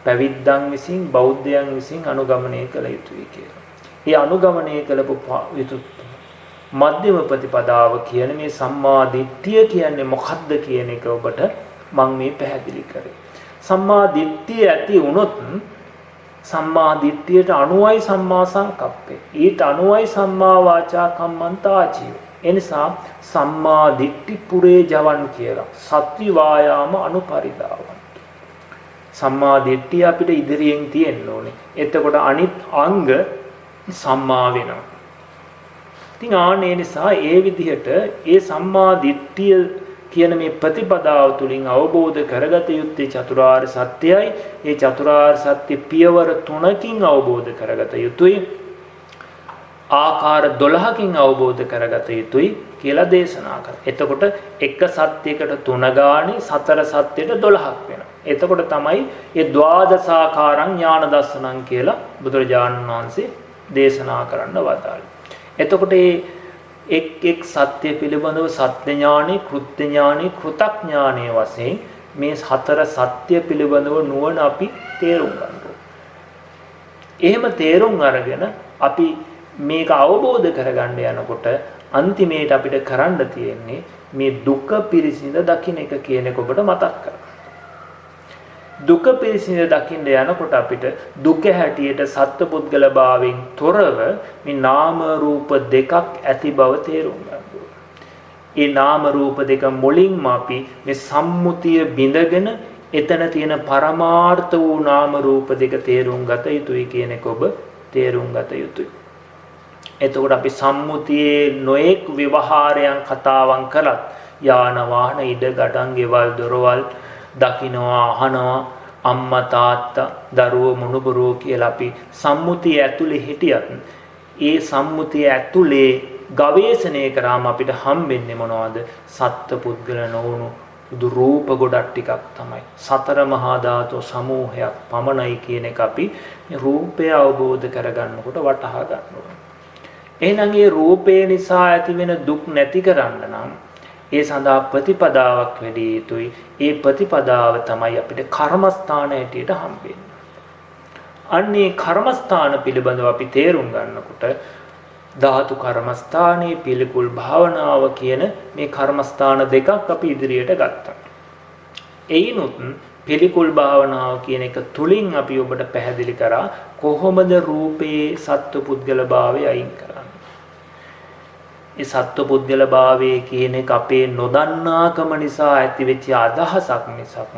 පැවිද්දන් විසින් බෞද්ධයන් විසින් අනුගමනය කළ යුතුයි කියලා. ඒ අනුගමනය කළපු යුතු මධ්‍යම ප්‍රතිපදාව කියන මේ සම්මා දිට්ඨිය කියන්නේ මොකක්ද කියන එක ඔබට මම මේ පැහැදිලි කරේ. සම්මා දිට්ඨිය ඇති වුණොත් සම්මා දිට්ඨියට අනුවයි සම්මා සංකප්පේ. ඊට අනුවයි සම්මා වාචා කම්මන්ත ආජීව. එනිසා සම්මා දිට්ඨි පුරේ ජවන් කියලා සත්‍වි වායාම අනුපරිදාවන්. සම්මා දිට්ඨිය අපිට ඉදිරියෙන් තියෙන්න ඕනේ. එතකොට අනිත් අංග සම්මා වෙනවා. ඉතින් ආනේ නිසා ඒ විදිහට ඒ සම්මා දිට්ඨිය කියන මේ ප්‍රතිපදාව තුලින් අවබෝධ කරගත යුත්තේ චතුරාර්ය සත්‍යයයි. ඒ චතුරාර්ය සත්‍ය පියවර 3කින් අවබෝධ කරගත යුතුයි. ආකාර 12කින් අවබෝධ කරගත යුතුයි කියලා දේශනා කරා. එතකොට එක සත්‍යයකට 3 ගානේ සතර සත්‍යයට 12ක් වෙනවා. එතකොට තමයි ඒ ද්වාදසාකාරං ඥාන දර්ශනං කියලා බුදුරජාණන් වහන්සේ දේශනා කරන්න වදාළේ. එතකොට එක් සත්‍ය පිළිබඳව සත්‍ය ඥානෙ, කෘත්‍ය ඥානෙ, කෘතඥානෙ වශයෙන් මේ හතර සත්‍ය පිළිබඳව නුවණ අපි තේරුම් ගන්නවා. එහෙම තේරුම් අරගෙන අපි මේක අවබෝධ කරගන්න යනකොට අන්තිමේට අපිට කරන්න තියෙන්නේ මේ දුක පිරිසිඳ දකින්න එක කියන එක ඔබට මතක් කරගන්න. දුක පිරිසිඳ දකින්න යනකොට අපිට දුක හැටියට සත්පුද්ගල භාවයෙන් තොරව මේ නාම රූප දෙකක් ඇති බව තේරුම් ගන්න ඕනේ. ඒ නාම රූප දෙක මුලින්ම අපි මේ සම්මුතිය බිඳගෙන එතන තියෙන පරමාර්ථ වූ නාම රූප දෙක තේරුම් ගත යුතුයි කියන එක ඔබ තේරුම් ගත යුතුයි. එතකොට අපි සම්මුතියේ නොඑක් විවහාරයන් කතාවන් කළත් යාන වාහන ඉඩ ගඩන් ගෙවල් දොරවල් දකින්නවා අහනවා අම්මා තාත්තා දරුවෝ මුණුබුරෝ කියලා අපි සම්මුතිය ඇතුලේ හිටියත් ඒ සම්මුතිය ඇතුලේ ගවේෂණය කරාම අපිට හම්බෙන්නේ මොනවද? සත්පුද්ගල නොවුණු සුදු රූප ගොඩක් ටිකක් තමයි. සතර මහා ධාතු සමූහයක් පමණයි කියන එක අපි මේ රූපය අවබෝධ කරගන්නකොට වටහා ගන්න ඕනේ. එහෙනම් මේ රූපේ නිසා ඇතිවෙන දුක් නැති කරන්න නම් ඒ සඳහා ප්‍රතිපදාවක් වැඩි යුතුයි. ඒ ප්‍රතිපදාව තමයි අපිට කර්මස්ථාන හැටියට හම්බෙන්නේ. අන්නේ කර්මස්ථාන පිළිබඳව අපි තේරුම් ගන්නකොට ධාතු කර්මස්ථානයේ පිළිකුල් භාවනාව කියන මේ කර්මස්ථාන දෙකක් අපි ඉදිරියට ගත්තා. එයිනුත් පිළිකුල් භාවනාව කියන එක තුලින් අපි ඔබට පැහැදිලි කරා කොහොමද රූපේ සත්පුද්ගල භාවය අයින් කරන්නේ. ඒ සත්පුද්ගල භාවයේ කියන එක අපේ නොදන්නාකම නිසා ඇතිවෙච්ච අදහසක් මිසක්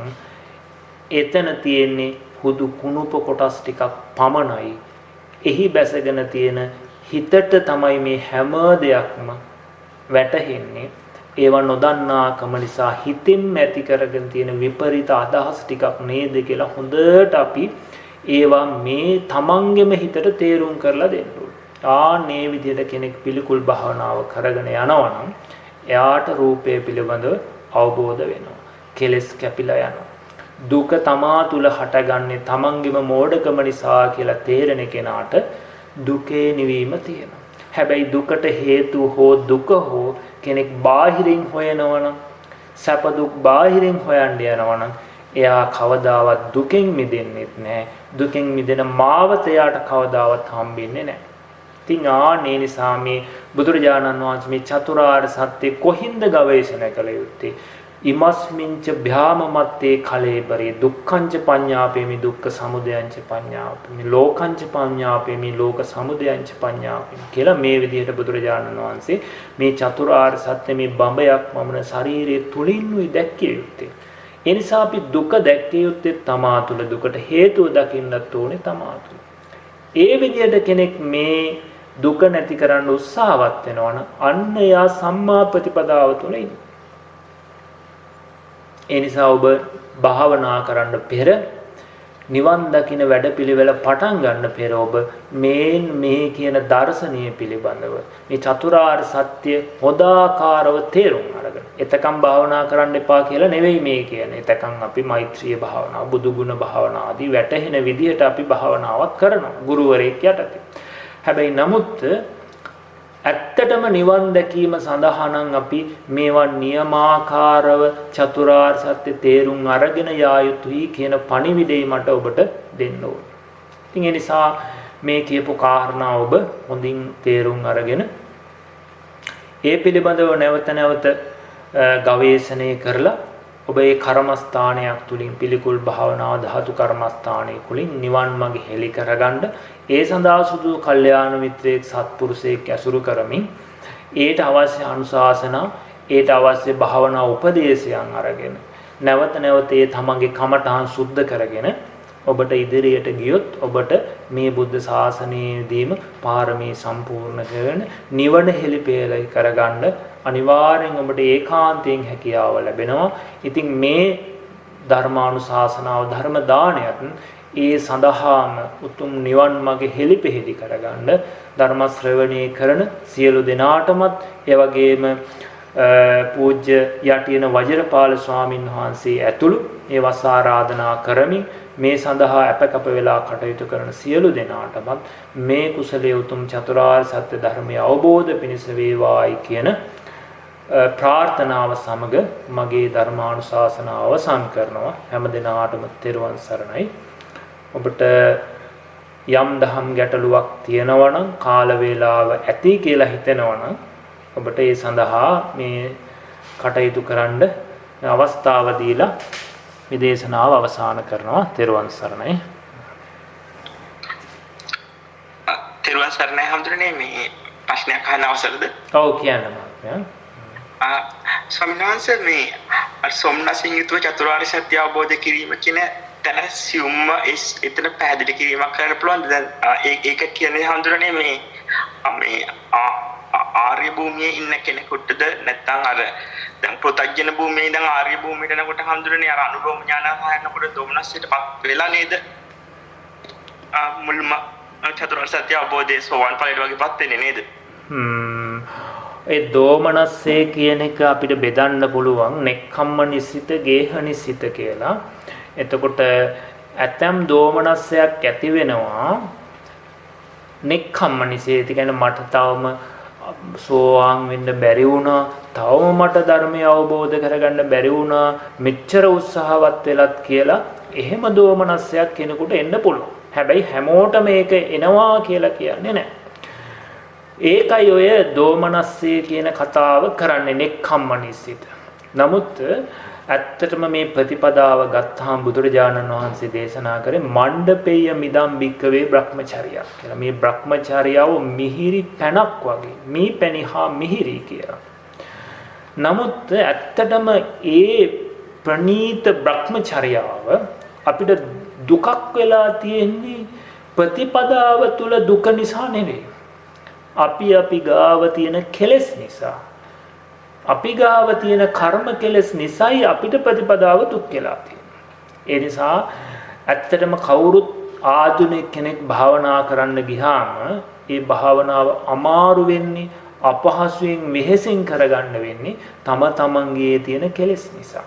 එතන තියෙන්නේ හුදු කුණුප කොටස් ටිකක් පමණයි. එහි බැසගෙන තියෙන හිතට තමයි මේ හැම දෙයක්ම වැටහෙන්නේ. ඒවා නොදන්නාකම නිසා හිතින් ඇති කරගෙන තියෙන විපරිත අදහස් ටිකක් නේද කියලා හොඳට අපි ඒවා මේ තමන්ගෙම හිතට තේරුම් කරලා දෙන්න ඕනේ. ආන්නේ විදිහට කෙනෙක් පිළිකුල් භාවනාව කරගෙන යනවා නම් එයාට රූපය පිළිබඳව අවබෝධ වෙනවා. කෙලස් කැපිලා යනවා. දුක තමා තුල හටගන්නේ තමන්ගේම මෝඩකම නිසා කියලා තේරෙන කෙනාට දුකේ නිවීම තියෙනවා. හැබැයි දුකට හේතු හෝ දුක හෝ කෙනෙක් බාහිරින් හොයනවනම් සැප දුක් බාහිරින් හොයන්න යනවනම් එයා කවදාවත් දුකෙන් මිදෙන්නේ නැහැ. දුකෙන් මිදෙන මාවත එයාට කවදාවත් හම්බෙන්නේ නැහැ. ඉතින් ආනේ නිසා මේ බුදුරජාණන් වහන්සේ මේ චතුරාර්ය සත්‍ය කොහින්ද ගවේෂණය කළ යුත්තේ? ඉමස්මින්ච භ්‍යාමමත්තේ කලේබරේ දුක්ඛංච පඤ්ඤාපේමි දුක්ඛ සමුදයංච පඤ්ඤාපේමි ලෝකංච පඤ්ඤාපේමි ලෝක සමුදයංච පඤ්ඤාපේමි කියලා මේ විදිහට බුදුරජාණන් වහන්සේ මේ චතුරාර්ය සත්‍ය මේ බඹයක් වමන ශරීරයේ තුලින්ුයි දැක්කිය යුත්තේ. ඒ නිසා අපි දුක දැක්කිය යුත්තේ තමා තුළ දුකට හේතුව දකින්නත් ඕනේ තමා තුළ. ඒ විදිහට කෙනෙක් මේ දුක නැති කරන්න උත්සාහවත් වෙනවනම් අන්න යා සම්මා ප්‍රතිපදාව තුළ ඉන්නේ. ඒ නිසා ඔබ භාවනා කරන්න පෙර නිවන් දකින්න වැඩපිළිවෙල පටන් ගන්න පෙර ඔබ මේ කියන දර්ශනීය පිළිබඳව මේ චතුරාර්ය සත්‍ය හොදාකාරව තේරුම් අරගෙන එතකම් භාවනා කරන්න එපා කියලා නෙවෙයි මේ කියන්නේ. එතකම් අපි මෛත්‍රිය භාවනාව, බුදු ගුණ භාවනා ආදී වැටහෙන විදිහට අපි භාවනාවක් කරනවා ගුරුවරයෙක් යටතේ. හැබැයි නමුත් ඇත්තටම නිවන් දැකීම සඳහා නම් අපි මේවා නියමාකාරව චතුරාර්ය සත්‍ය තේරුම් අරගෙන යා යුතුයි කියන පණිවිඩය මට ඔබට දෙන්න ඕනේ. ඉතින් ඒ නිසා මේ කියපු කාරණා ඔබ හොඳින් තේරුම් අරගෙන ඒ පිළිබඳව නැවත නැවත ගවේෂණය කරලා ඔබ ඒ කර්මස්ථානයක් තුලින් පිළිකුල් භාවනා ධාතු කර්මස්ථානයේ කුලින් නිවන් මඟ හෙළි කරගන්න ඒ සඳහා සුදු කල්යාණ මිත්‍රයෙක් සත්පුරුෂයෙක් ඇසුරු කරමින් ඒට අවශ්‍ය අනුශාසනා ඒට අවශ්‍ය භාවනා උපදේශයන් අරගෙන නැවත නැවත ඒ තමන්ගේ කමඨහන් සුද්ධ කරගෙන ඔබට ඉදිරියට ගියොත් ඔබට මේ බුද්ධ ශාසනයේදීම පාරමී සම්පූර්ණ කරගෙන නිවන හෙළිපෙළ කරගන්න අනිවාර්යෙන් ඔබට ඒකාන්තයෙන් හැකියාව ලැබෙනවා. ඉතින් මේ ධර්මානුශාසනාව ධර්ම දානයත් ඒ සඳහාම උතුම් නිවන් මඟ හෙළිපෙහෙළි කරගන්න ධර්ම ශ්‍රවණය කරන සියලු දෙනාටමත් ඒ වගේම පූජ්‍ය යටියන වජිරපාල ස්වාමින් වහන්සේ ඇතුළු ඒ වස් ආරාධනා කරමින් මේ සඳහා අපකප වෙලා කටයුතු කරන සියලු දෙනාටමත් මේ කුසලයේ උතුම් චතුරාර්ය සත්‍ය ධර්මය අවබෝධ පිණිස වේවායි කියන ප්‍රාර්ථනාව සමග මගේ ධර්මානුශාසනාව අවසන් කරනවා. හැම දිනාටම තෙරුවන් සරණයි. ඔබට යම් දහම් ගැටලුවක් තියෙනවා නම් කාල වේලාව ඇති කියලා හිතෙනවා නම් ඔබට ඒ සඳහා මේ කටයුතු කරන්න අවස්ථාව දීලා විදේශනාව අවසන් කරනවා. තෙරුවන් සරණයි. තෙරුවන් සරණයි හැමදෙරේ මේ ප්‍රශ්නයක් අහන්න අවසරද? ඔව් කියන්න මම. ස්වාමීන් වහන්සේ මේ සොම්නසින් යුතුව චතුරාර්ය සත්‍ය අවබෝධ කිරීම කියන තැන සියුම්ම එතන පැහැදිලි කිරීමක් කරන්න පුළුවන්. දැන් ඒක කියන්නේ හැමදෙරේ මේ ආර්ය භූමියේ ඉන්න කෙනෙකුටද නැත්නම් අර දැන් ප්‍රත්‍යඥ භූමියේ ඉඳන් ආර්ය භූමියට යනකොට හැමදෙරේ අර අනුලෝම ඥාන හයනකොට දෝමනස්සයටපත් වෙලා නේද? මුල්ම චතුරාර්ය සත්‍ය අවබෝධයේ සෝවාන් ඵලයට වගේපත් වෙන්නේ නේද? ඒ දෝමනස්සේ කියන එක අපිට බෙදන්න පුළුවන් නෙක්ඛම්ම නිසිත ගේහ නිසිත කියලා. එතකොට ඇතම් දෝමනස්සයක් ඇති වෙනවා නෙක්ඛම්ම නිසිත කියන්නේ මට තවම සෝවාන් වෙන්න බැරි වුණා, තවම මට ධර්මය අවබෝධ කරගන්න බැරි වුණා, මෙච්චර උත්සාහවත් වෙලත් කියලා එහෙම දෝමනස්සයක් කෙනෙකුට එන්න පුළුවන්. හැබැයි හැමෝටම මේක එනවා කියලා කියන්නේ නැහැ. ඒකයි ඔය දෝමනස්සේ කියන කතාව කරන්නේ නෙක්ඛම්ම නිසිත. නමුත් ඇත්තටම මේ ප්‍රතිපදාව ගත්තාම බුදුරජාණන් වහන්සේ දේශනා කරේ මණ්ඩපේය මිදම් භික්කවේ බ්‍රහ්මචර්යය කියලා. මේ බ්‍රහ්මචර්යාව මිහිරි පැණක් වගේ. මේ පැණිහා මිහිරි කියලා. නමුත් ඇත්තටම ඒ ප්‍රණීත බ්‍රහ්මචර්යාව අපිට දුකක් වෙලා තියෙන්නේ ප්‍රතිපදාව තුල දුක නිසා නෙවෙයි. අපි ගාව තියෙන කෙලෙස් නිසා. අපි ගාව තියෙන කර්ම කෙලෙස් නිසායි අපිට ප්‍රතිපදාව දුක් වෙලා තියෙන්නේ. ඒ නිසා ඇත්තටම කවුරුත් ආධුනික කෙනෙක් භාවනා කරන්න ගියාම ඒ භාවනාව අමාරු වෙන්නේ අපහසුයෙන් මෙහෙසින් කරගන්න වෙන්නේ තම තමන්ගේ තියෙන කෙලෙස් නිසා.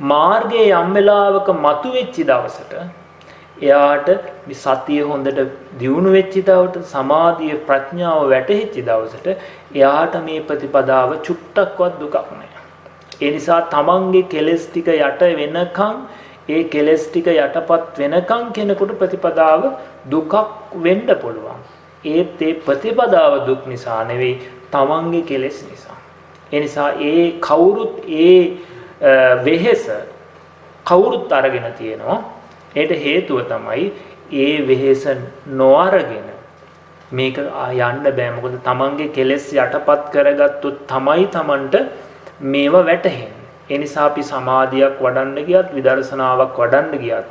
මාර්ගයේ යම් වෙලාවක මතුවෙච්ච දවසට එයාට මේ සතිය හොඳට දියුණු වෙච්ච දවසට සමාධිය ප්‍රඥාව වැටහිච්ච දවසට එයාට මේ ප්‍රතිපදාව චුට්ටක්වත් දුකක් නැහැ. ඒ නිසා තමන්ගේ කෙලෙස් ටික යට වෙනකන් ඒ කෙලෙස් ටික යටපත් වෙනකන් කෙනෙකුට ප්‍රතිපදාව දුකක් වෙන්න පුළුවන්. ඒත් ඒ ප්‍රතිපදාව දුක් නිසා නෙවෙයි තමන්ගේ කෙලෙස් නිසා. ඒ නිසා ඒ කවුරුත් ඒ වෙහෙස කවුරුත් අරගෙන තියෙනවා. ඒට හේතුව තමයි ඒ වෙහෙස නොඅරගෙන මේක යන්න බෑ. මොකද තමන්ගේ කෙලෙස් යටපත් කරගත්තොත් තමයි තමන්ට මේව වැටහෙන්නේ. ඒ නිසා අපි සමාධියක් වඩන්න ගියත් විදර්ශනාවක් වඩන්න ගියත්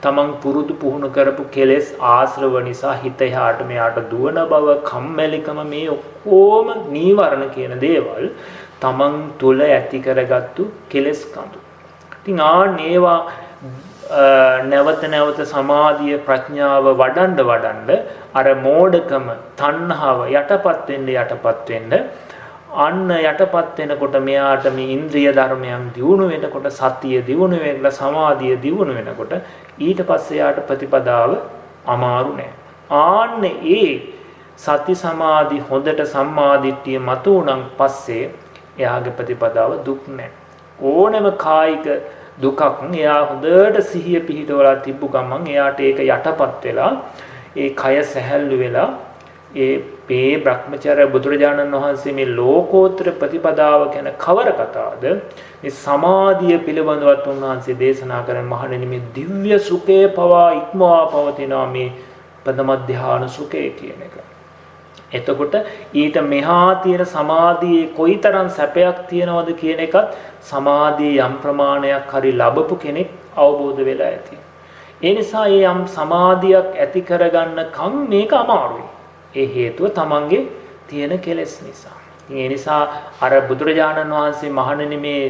තමන් පුරුදු පුහුණු කරපු කෙලෙස් ආශ්‍රව නිසා හිත එහාට මෙහාට දුවන බව, කම්මැලිකම මේ ඔක්කොම නීවරණ කියන දේවල් තමන් තුල ඇති කරගත්තු කෙලෙස් කඳු. ඉතින් ඒවා නැවත නැවත සමාධිය ප්‍රඥාව වඩන්න අර මෝඩකම තණ්හාව යටපත් වෙන්න අන්න යටපත් වෙනකොට මෙයාට මේ ඉන්ද්‍රිය ධර්මයන් දියුණු වෙනකොට සතිය දියුණු වෙනකොට සමාධිය දියුණු වෙනකොට ඊට පස්සේ යාට ප්‍රතිපදාව අමාරු නෑ. ආන්න ඒ සති සමාධි හොඳට සම්මාදිට්ඨිය මතු උනන් පස්සේ එයාගේ ප්‍රතිපදාව දුක් නෑ. ඕනෑම කායික දුකක් එයා හොඳට සිහිය පිහිටවලා තිබ්බු ගමන් එයාට ඒක යටපත් වෙලා ඒ කය සැහැල්ලු වෙලා ඒ මේ බ්‍රහ්මචර්ය බුදුරජාණන් වහන්සේ මේ ලෝකෝත්තර ප්‍රතිපදාව කියන කවර කතාවද? මේ සමාධිය පිළිබඳවත් උන්වහන්සේ දේශනා කරන මහණෙනි මේ දිව්‍ය සුඛය පවා ඉක්මවා පවතිනවා මේ ප්‍රථම ධ්‍යාන සුඛය කියන එක. එතකොට ඊට මෙහා තියෙන සමාධියේ කොයිතරම් සැපයක් තියෙනවද කියන එකත් සමාධියේ යම් ප්‍රමාණයක් හරි ලැබපු කෙනෙක් අවබෝධ වෙලා ඇති. ඒ නිසා මේ යම් සමාධියක් ඇති කරගන්නකම් මේක අමාරුයි. ඒ හේතුව තමන්ගේ තියෙන කෙලෙස් නිසා. ඒ නිසා අර බුදුරජාණන් වහන්සේ මහණෙනි මේ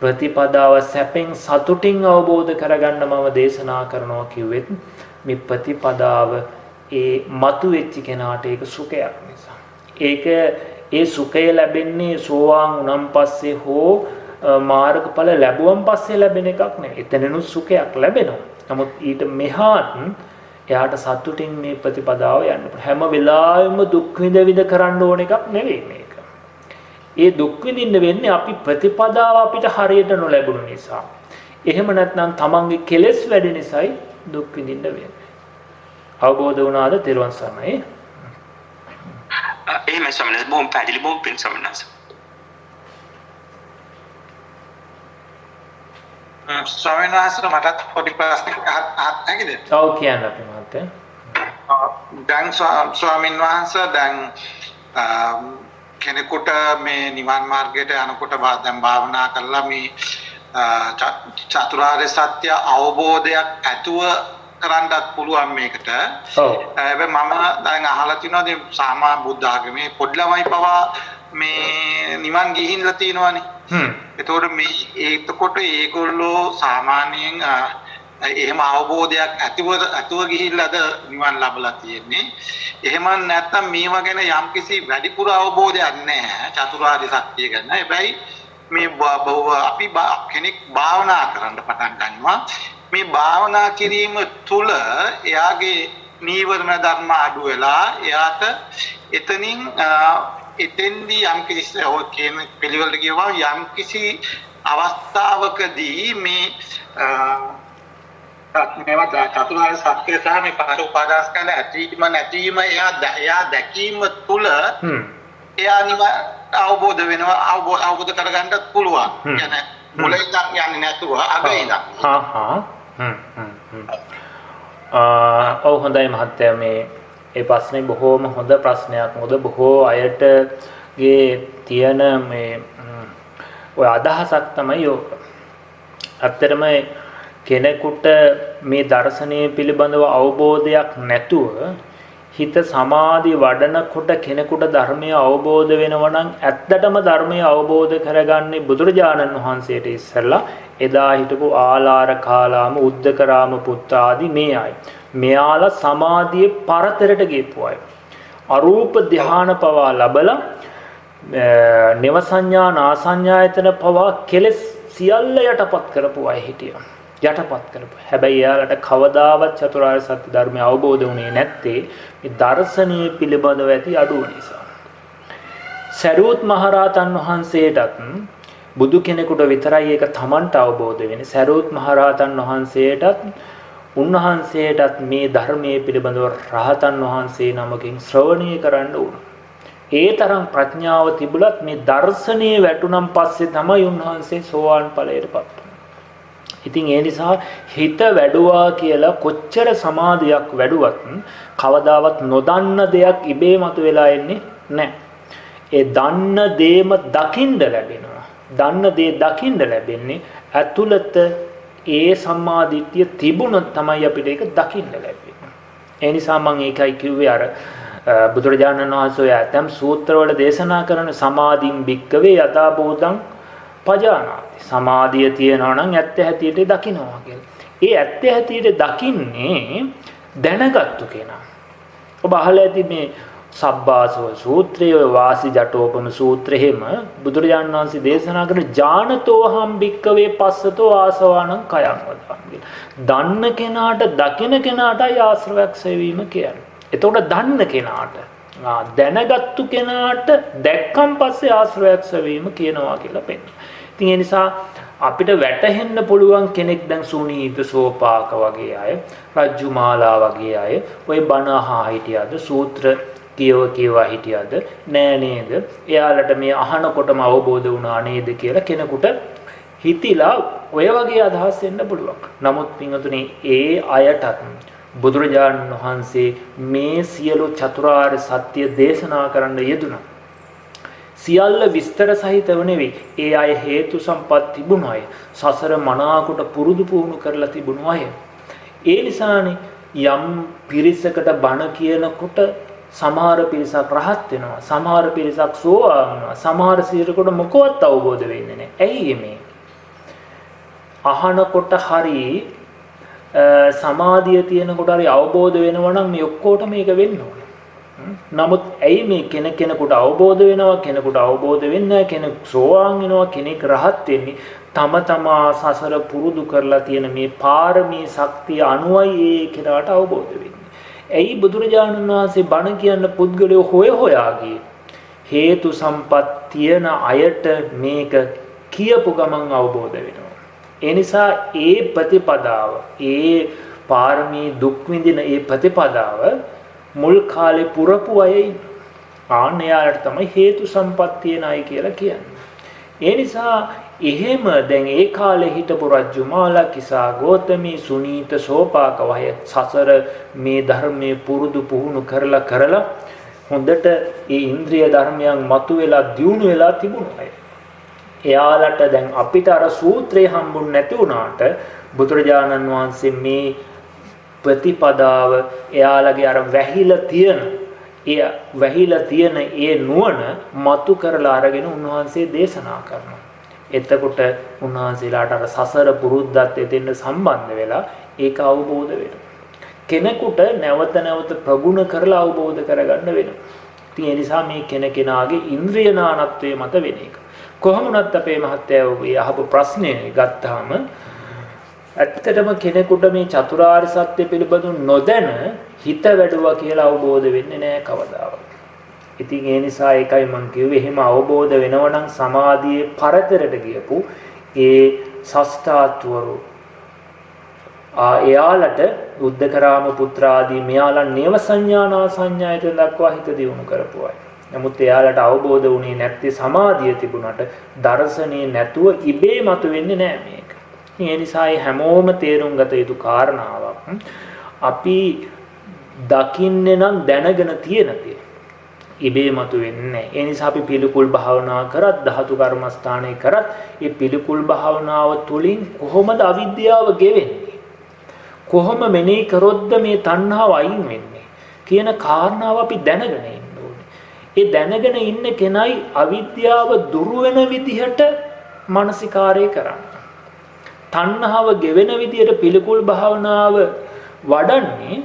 ප්‍රතිපදාව සැපෙන් සතුටින් අවබෝධ කරගන්න මම දේශනා කරනවා කිව්වෙත් මේ ප්‍රතිපදාව ඒ මතු වෙච්ච කෙනාට ඒක සුඛයක් නිසා. ඒක ඒ සුඛය ලැබෙන්නේ සෝවාන් වුණන් පස්සේ හෝ මාර්ගඵල ලැබුවන් පස්සේ ලැබෙන එකක් නෙවෙයි. එතනනු සුඛයක් ලැබෙනවා. නමුත් ඊට මෙහාත් එයාට සතුටින් මේ ප්‍රතිපදාව යන්න පුළුවන්. හැම වෙලාවෙම දුක් විඳ කරන්න ඕන එකක් නෙවෙයි මේක. ඒ දුක් විඳින්න වෙන්නේ අපි ප්‍රතිපදාව අපිට හරියට නොලැබුණු නිසා. එහෙම නැත්නම් තමන්ගේ කෙලෙස් වැඩි නිසායි දුක් විඳින්න වෙන්නේ. අවබෝධ වුණාද? තෙරුවන් සරණයි. එහෙමයි සමනස් බොහොම පැහැදිලි බොහොම පිං සමනස්. ස්වාමීන් වහන්සේ මටත් පොඩි ප්‍රශ්නයක් අහන්න හැකිද? ඔව් කියන්න අපි මහත්තයා. දැන් ස්වාමීන් වහන්සේ දැන් කෙනෙකුට මේ නිවන් මාර්ගයට යනකොට දැන් භාවනා කරලා මේ චතුරාර්ය සත්‍ය අවබෝධයක් ඇතුව කරන්නත් පුළුවන් මේකට. ඔව්. හැබැයි මම දැන් අහලා තිනවා මේ සාමා බුද්ධ ආගමේ පොඩි ළමයි පවා මේ නිවන් ගිහින්ලා තියෙනවානේ. එතකොට එතකොට ඒගොල්ලෝ සාමාන්‍යයෙන් එහෙම අවබෝධයක් ඇතුව ගිහිල්ලාද නිවන් ලැබලා තියෙන්නේ. එහෙම නැත්නම් මේවා ගැන යම්කිසි වැඩිපුර අවබෝධයක් නැහැ චතුරාර්ය සත්‍ය ගැන. හැබැයි මේ අපි කෙනෙක් භාවනා කරන්න පටන් ගන්නවා. මේ භාවනා කිරීම තුළ එයාගේ නීවරණ ධර්ම අඩු වෙලා එයාට එතනින් එතෙන්දී යම්කිසි ඔය කියන පිළිවෙලට කියවම යම්කිසි අවස්ථාවකදී මේ මේවා චතුරාර්ය සත්‍ය සහ මේ පංච උපාදානස්කන්ධ ඇතිවීම නැතිවීම එයා දැකීම තුළ එයා නිවන අවබෝධ වෙනවා අවබෝධ කරගන්නත් පුළුවන්. කියන්නේ මුලින් යන්නේ නැතුව අග ඉඳන්. ඔව් හොඳයි මහත්තයා මේ ඒ ප්‍රශ්නේ බොහෝම හොඳ ප්‍රශ්නයක්. මොකද බොහෝ අයටගේ තියෙන මේ ඔය අදහසක් තමයි යෝග. ඇත්තටම කෙනෙකුට මේ දර්ශනය පිළිබඳව අවබෝධයක් නැතුව හිත සමාධි වඩනකොට කෙනෙකුට ධර්මය අවබෝධ වෙනවා නම් ඇත්තටම ධර්මය අවබෝධ කරගන්නේ බුදුරජාණන් වහන්සේට ඉස්සෙල්ලා එදා හිටපු ආලාර කාලාම උද්දකරාම පුත්ත ආදී මේ අය. මෙයාලා සමාධියේ පරතරට ගියපු අය. අරූප ධ්‍යාන පවා ලැබලා නව සංඥා නාසඤ්ඤායතන පවා කෙලස් සියල්ල යටපත් කරපු අය හිටියා. යටපත් කරපු. හැබැයි එයාලට කවදාවත් චතුරාර්ය සත්‍ය ධර්මය අවබෝධ වුණේ නැත්තේ මේ දර්ශනීය පිළිබඳව ඇති අඩුව නිසා. සරියුත් මහරහතන් වහන්සේටත් බුදු කෙනෙකුට විතරයි ඒක තමන්ට අවබෝධ වෙන්නේ. සරියුත් මහරහතන් වහන්සේටත් උන්වහන්සේටත් මේ ධර්මයේ පිළිබඳව රහතන් වහන්සේ නමකින් ශ්‍රවණය කරන්න ඕන. ඒ තරම් ප්‍රඥාව තිබුණත් මේ දර්ශනීය වැටුණන් පස්සේ තමයි උන්වහන්සේ සෝවාන් ඵලයටපත් වුනේ. ඉතින් ඒ නිසා හිත වැඩුවා කියලා කොච්චර සමාධියක් වැඩුවත් කවදාවත් නොදන්න දෙයක් ඉබේ මතුවලා එන්නේ නැහැ. ඒ දන්න දේම දකින්න ලැබෙනවා. දන්න දේ දකින්න ලැබෙන්නේ ඇතුළත ඒ සම්මාදිට්ඨිය තිබුණොත් තමයි අපිට ඒක දකින්න ලැබෙන්නේ. ඒ නිසා මම ඒකයි කිව්වේ අර බුදුරජාණන් වහන්සේ ඇතම් සූත්‍රවල දේශනා කරන සමාධින් භික්කවේ යථා භූතං පජානාති. සමාධිය තියනවා නම් ඇත්ත හැටියට දකින්නවා කියලා. ඒ ඇත්ත හැටියට දකින්නේ දැනගත්තු කෙනා. ඔබ අහලා ඇති මේ සබ්බාසව සූත්‍රයේ වාසි ජටෝපම සූත්‍රෙහිම බුදුරජාණන් වහන්සේ දේශනා කරන ඥානතෝහම් භික්කවේ පස්සතෝ ආසවානං කයං වදාන්නේ. දන්න කෙනාට දකින කෙනාටයි ආශ්‍රවයක් සෙවීම කියන්නේ. එතකොට දන්න කෙනාට දැනගත්තු කෙනාට දැක්කන් පස්සේ ආශ්‍රවයක් සෙවීම කියනවා කියලා පෙන්නනවා. ඉතින් ඒ නිසා අපිට වැටහෙන්න පුළුවන් කෙනෙක් දැන් සුනීත සෝපාක වගේ අය, රජ්ජුමාලා වගේ අය, ওই බණ අහා හිටියද සූත්‍ර කියවා හිටියද නෑ නේද? එයාලට මේ අහනකොටම අවබෝධ වුණා නේද කියලා කෙනෙකුට හිතිලා ඔය වගේ අදහස් එන්න පුළුවන්. නමුත් පින්වතුනි ඒ අයටත් බුදුරජාණන් වහන්සේ මේ සියලු චතුරාර්ය සත්‍ය දේශනා කරන්න යෙදුණා. සියල්ල විස්තර සහිතව නෙවෙයි. ඒ අය හේතු සම්පත් තිබුණ අය. සසර මනාකොට පුරුදු පුහුණු කරලා තිබුණ අය. ඒ නිසානේ යම් පිරිසකට බණ කියනකොට සමහර පිරිසක් රහත් වෙනවා. සමහර පිරිසක් සෝවාන් වෙනවා. සමහර සියරකට මොකවත් අවබෝධ වෙන්නේ නැහැ. ඇයි මේ? අහනකොට හරි සමාධිය තියෙනකොට හරි අවබෝධ වෙනවා නම් මේ ඔක්කොට මේක වෙන්න ඕනේ. නමුත් ඇයි මේ කෙනෙකුට අවබෝධ වෙනවා, කෙනෙකුට අවබෝධ වෙන්නේ නැහැ, කෙනෙක් සෝවාන් වෙනවා, කෙනෙක් රහත් වෙන්නේ තම තමා සසර පුරුදු කරලා තියෙන මේ පාරමී ශක්තිය අනුවයි ඒ කෙනාට අවබෝධ වෙන්නේ. ඇයි බුදුරජාණන් වහන්සේ බණ කියන්න පුද්ගලයෝ හොයා ගියේ? හේතු සම්පත් තියෙන අයට මේක කියපු ගමන් අවබෝධ වෙනවා. ඒ නිසා ඒ ප්‍රතිපදාව, ඒ පාරමී දුක් විඳින ඒ ප්‍රතිපදාව මුල් කාලේ පුරපු අය ආන්නයාලට තමයි හේතු සම්පත් තියන අය කියලා කියන්නේ. ඒ නිසා එහෙම දැන් ඒ කාලේ හිටපු රජ්ජුමාලා, කිසා ගෝතමී, සුනීත, සෝපාක වගේ සසර මේ ධර්මයේ පුරුදු පුහුණු කරලා හොඳට ඒ ඉන්ද්‍රිය ධර්මයන් මතුවෙලා දියුණු වෙලා තිබුණා. එයාලට දැන් අපිට අර සූත්‍රය හම්බුනේ නැති වුණාට බුදුරජාණන් වහන්සේ මේ ප්‍රතිපදාව එයාලගේ අර වැහිලා තියෙන ඒ නුවණ මතු කරලා අරගෙන උන්වහන්සේ දේශනා කරනවා. එතකොට උන්වහන්සේලාට අර සසර පුරුද්දත් එතෙන්න සම්බන්ධ වෙලා ඒක අවබෝධ වෙනවා. කෙනෙකුට නැවත ප්‍රගුණ කරලා අවබෝධ කරගන්න වෙනවා. ඉතින් ඒ නිසා මේ කෙනෙකුගේ ඉන්ද්‍රිය නානත්වයේ මත වෙන එක. කොහොම වුණත් අපේ මහත්තයා ඔය අහපු ප්‍රශ්නේ ගත්තාම ඇත්තටම කෙනෙකුට මේ චතුරාර්ය සත්‍ය පිළිබඳව නොදැන හිත වැඩුවා කියලා අවබෝධ වෙන්නේ නැහැ කවදාවත්. ඉතින් ඒ නිසා ඒකයි මම කිව්වේ එහෙම අවබෝධ වෙනවා නම් සමාධියේ පරතරට ගියපු ඒ ශස්ත්‍රාත්වරු එයාලට උද්දකරාම පුත්‍ර ආදී මෙයාලා නේව සංඥානා සංඥායට දක්වා හිත දියුණු කරපුවා. නමුත් එයාලට අවබෝධ වුණේ නැත්තේ සමාධිය තිබුණාට දර්ශනේ නැතුව ඉබේ මතුවෙන්නේ නැහැ මේක. ඒ නිසා හැමෝම තේරුම් ගත යුතු කාරණාවක්. අපි දකින්නේ නම් දැනගෙන තියෙන දේ. ඉබේ මතුවෙන්නේ නැහැ. ඒ නිසා අපි පිළිකුල් භාවනා කරත්, ධාතු කර්මස්ථානයේ කරත්, මේ පිළිකුල් භාවනාව තුළින් කොහොමද අවිද්‍යාව ගෙවෙන්නේ? කොහොම මෙනෙහි කරොත්ද මේ තණ්හාව අයින් වෙන්නේ කියන කාරණාව අපි දැනගෙන ඉන්න ඕනේ. ඒ දැනගෙන ඉන්න කෙනයි අවිද්‍යාව දුරු වෙන විදිහට මානසිකාරය කරන්නේ. තණ්හාව ගෙවෙන විදියට පිළිකුල් භාවනාව වඩන්නේ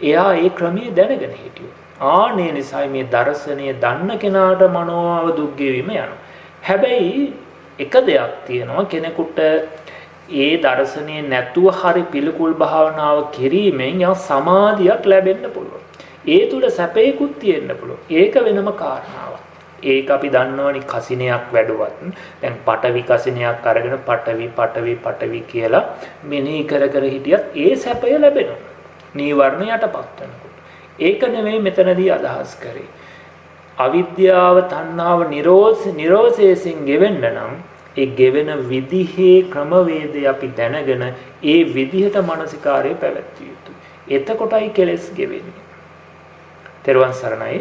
එයා ඒ ක්‍රමයේ දැනගෙන හිටියොත්. ආනේ නිසා මේ දර්ශනය දන්න කෙනාට මනෝව දුක් ගෙවීම යනවා. හැබැයි එක දෙයක් තියෙනවා, කෙනෙකුට ඒ දර්ශනය නැතුව හරි පිළිකුල් භාවනාව කිරීමෙන් යම් සමාධියක් ලැබෙන්න පුළුවන්. ඒ තුල සැපේකුත් තියෙන්න පුළුවන්. ඒක වෙනම කාරණාවක්. ඒක අපි දන්නවනේ කසිනයක් වැඩුවත් දැන් පටවි කසිනයක් අරගෙන පටවි කියලා මෙනෙහි කර හිටියත් ඒ සැපය ලැබෙනවා. නීවරණ යටපත් වෙනකොට. ඒක නෙමෙයි මෙතනදී අදහස් කරේ. අවිද්‍යාව තණ්හාව නිරෝධයෙන් ගෙවෙන්න නම් ඒ ගෙවෙන විදිහේ ක්‍රමවේදය අපි දැනගෙන ඒ විදිහට මානසිකාරය පැවැත්විය යුතුයි. එතකොටයි කෙලෙස් ගෙවෙන්නේ. තෙරුවන් සරණයි.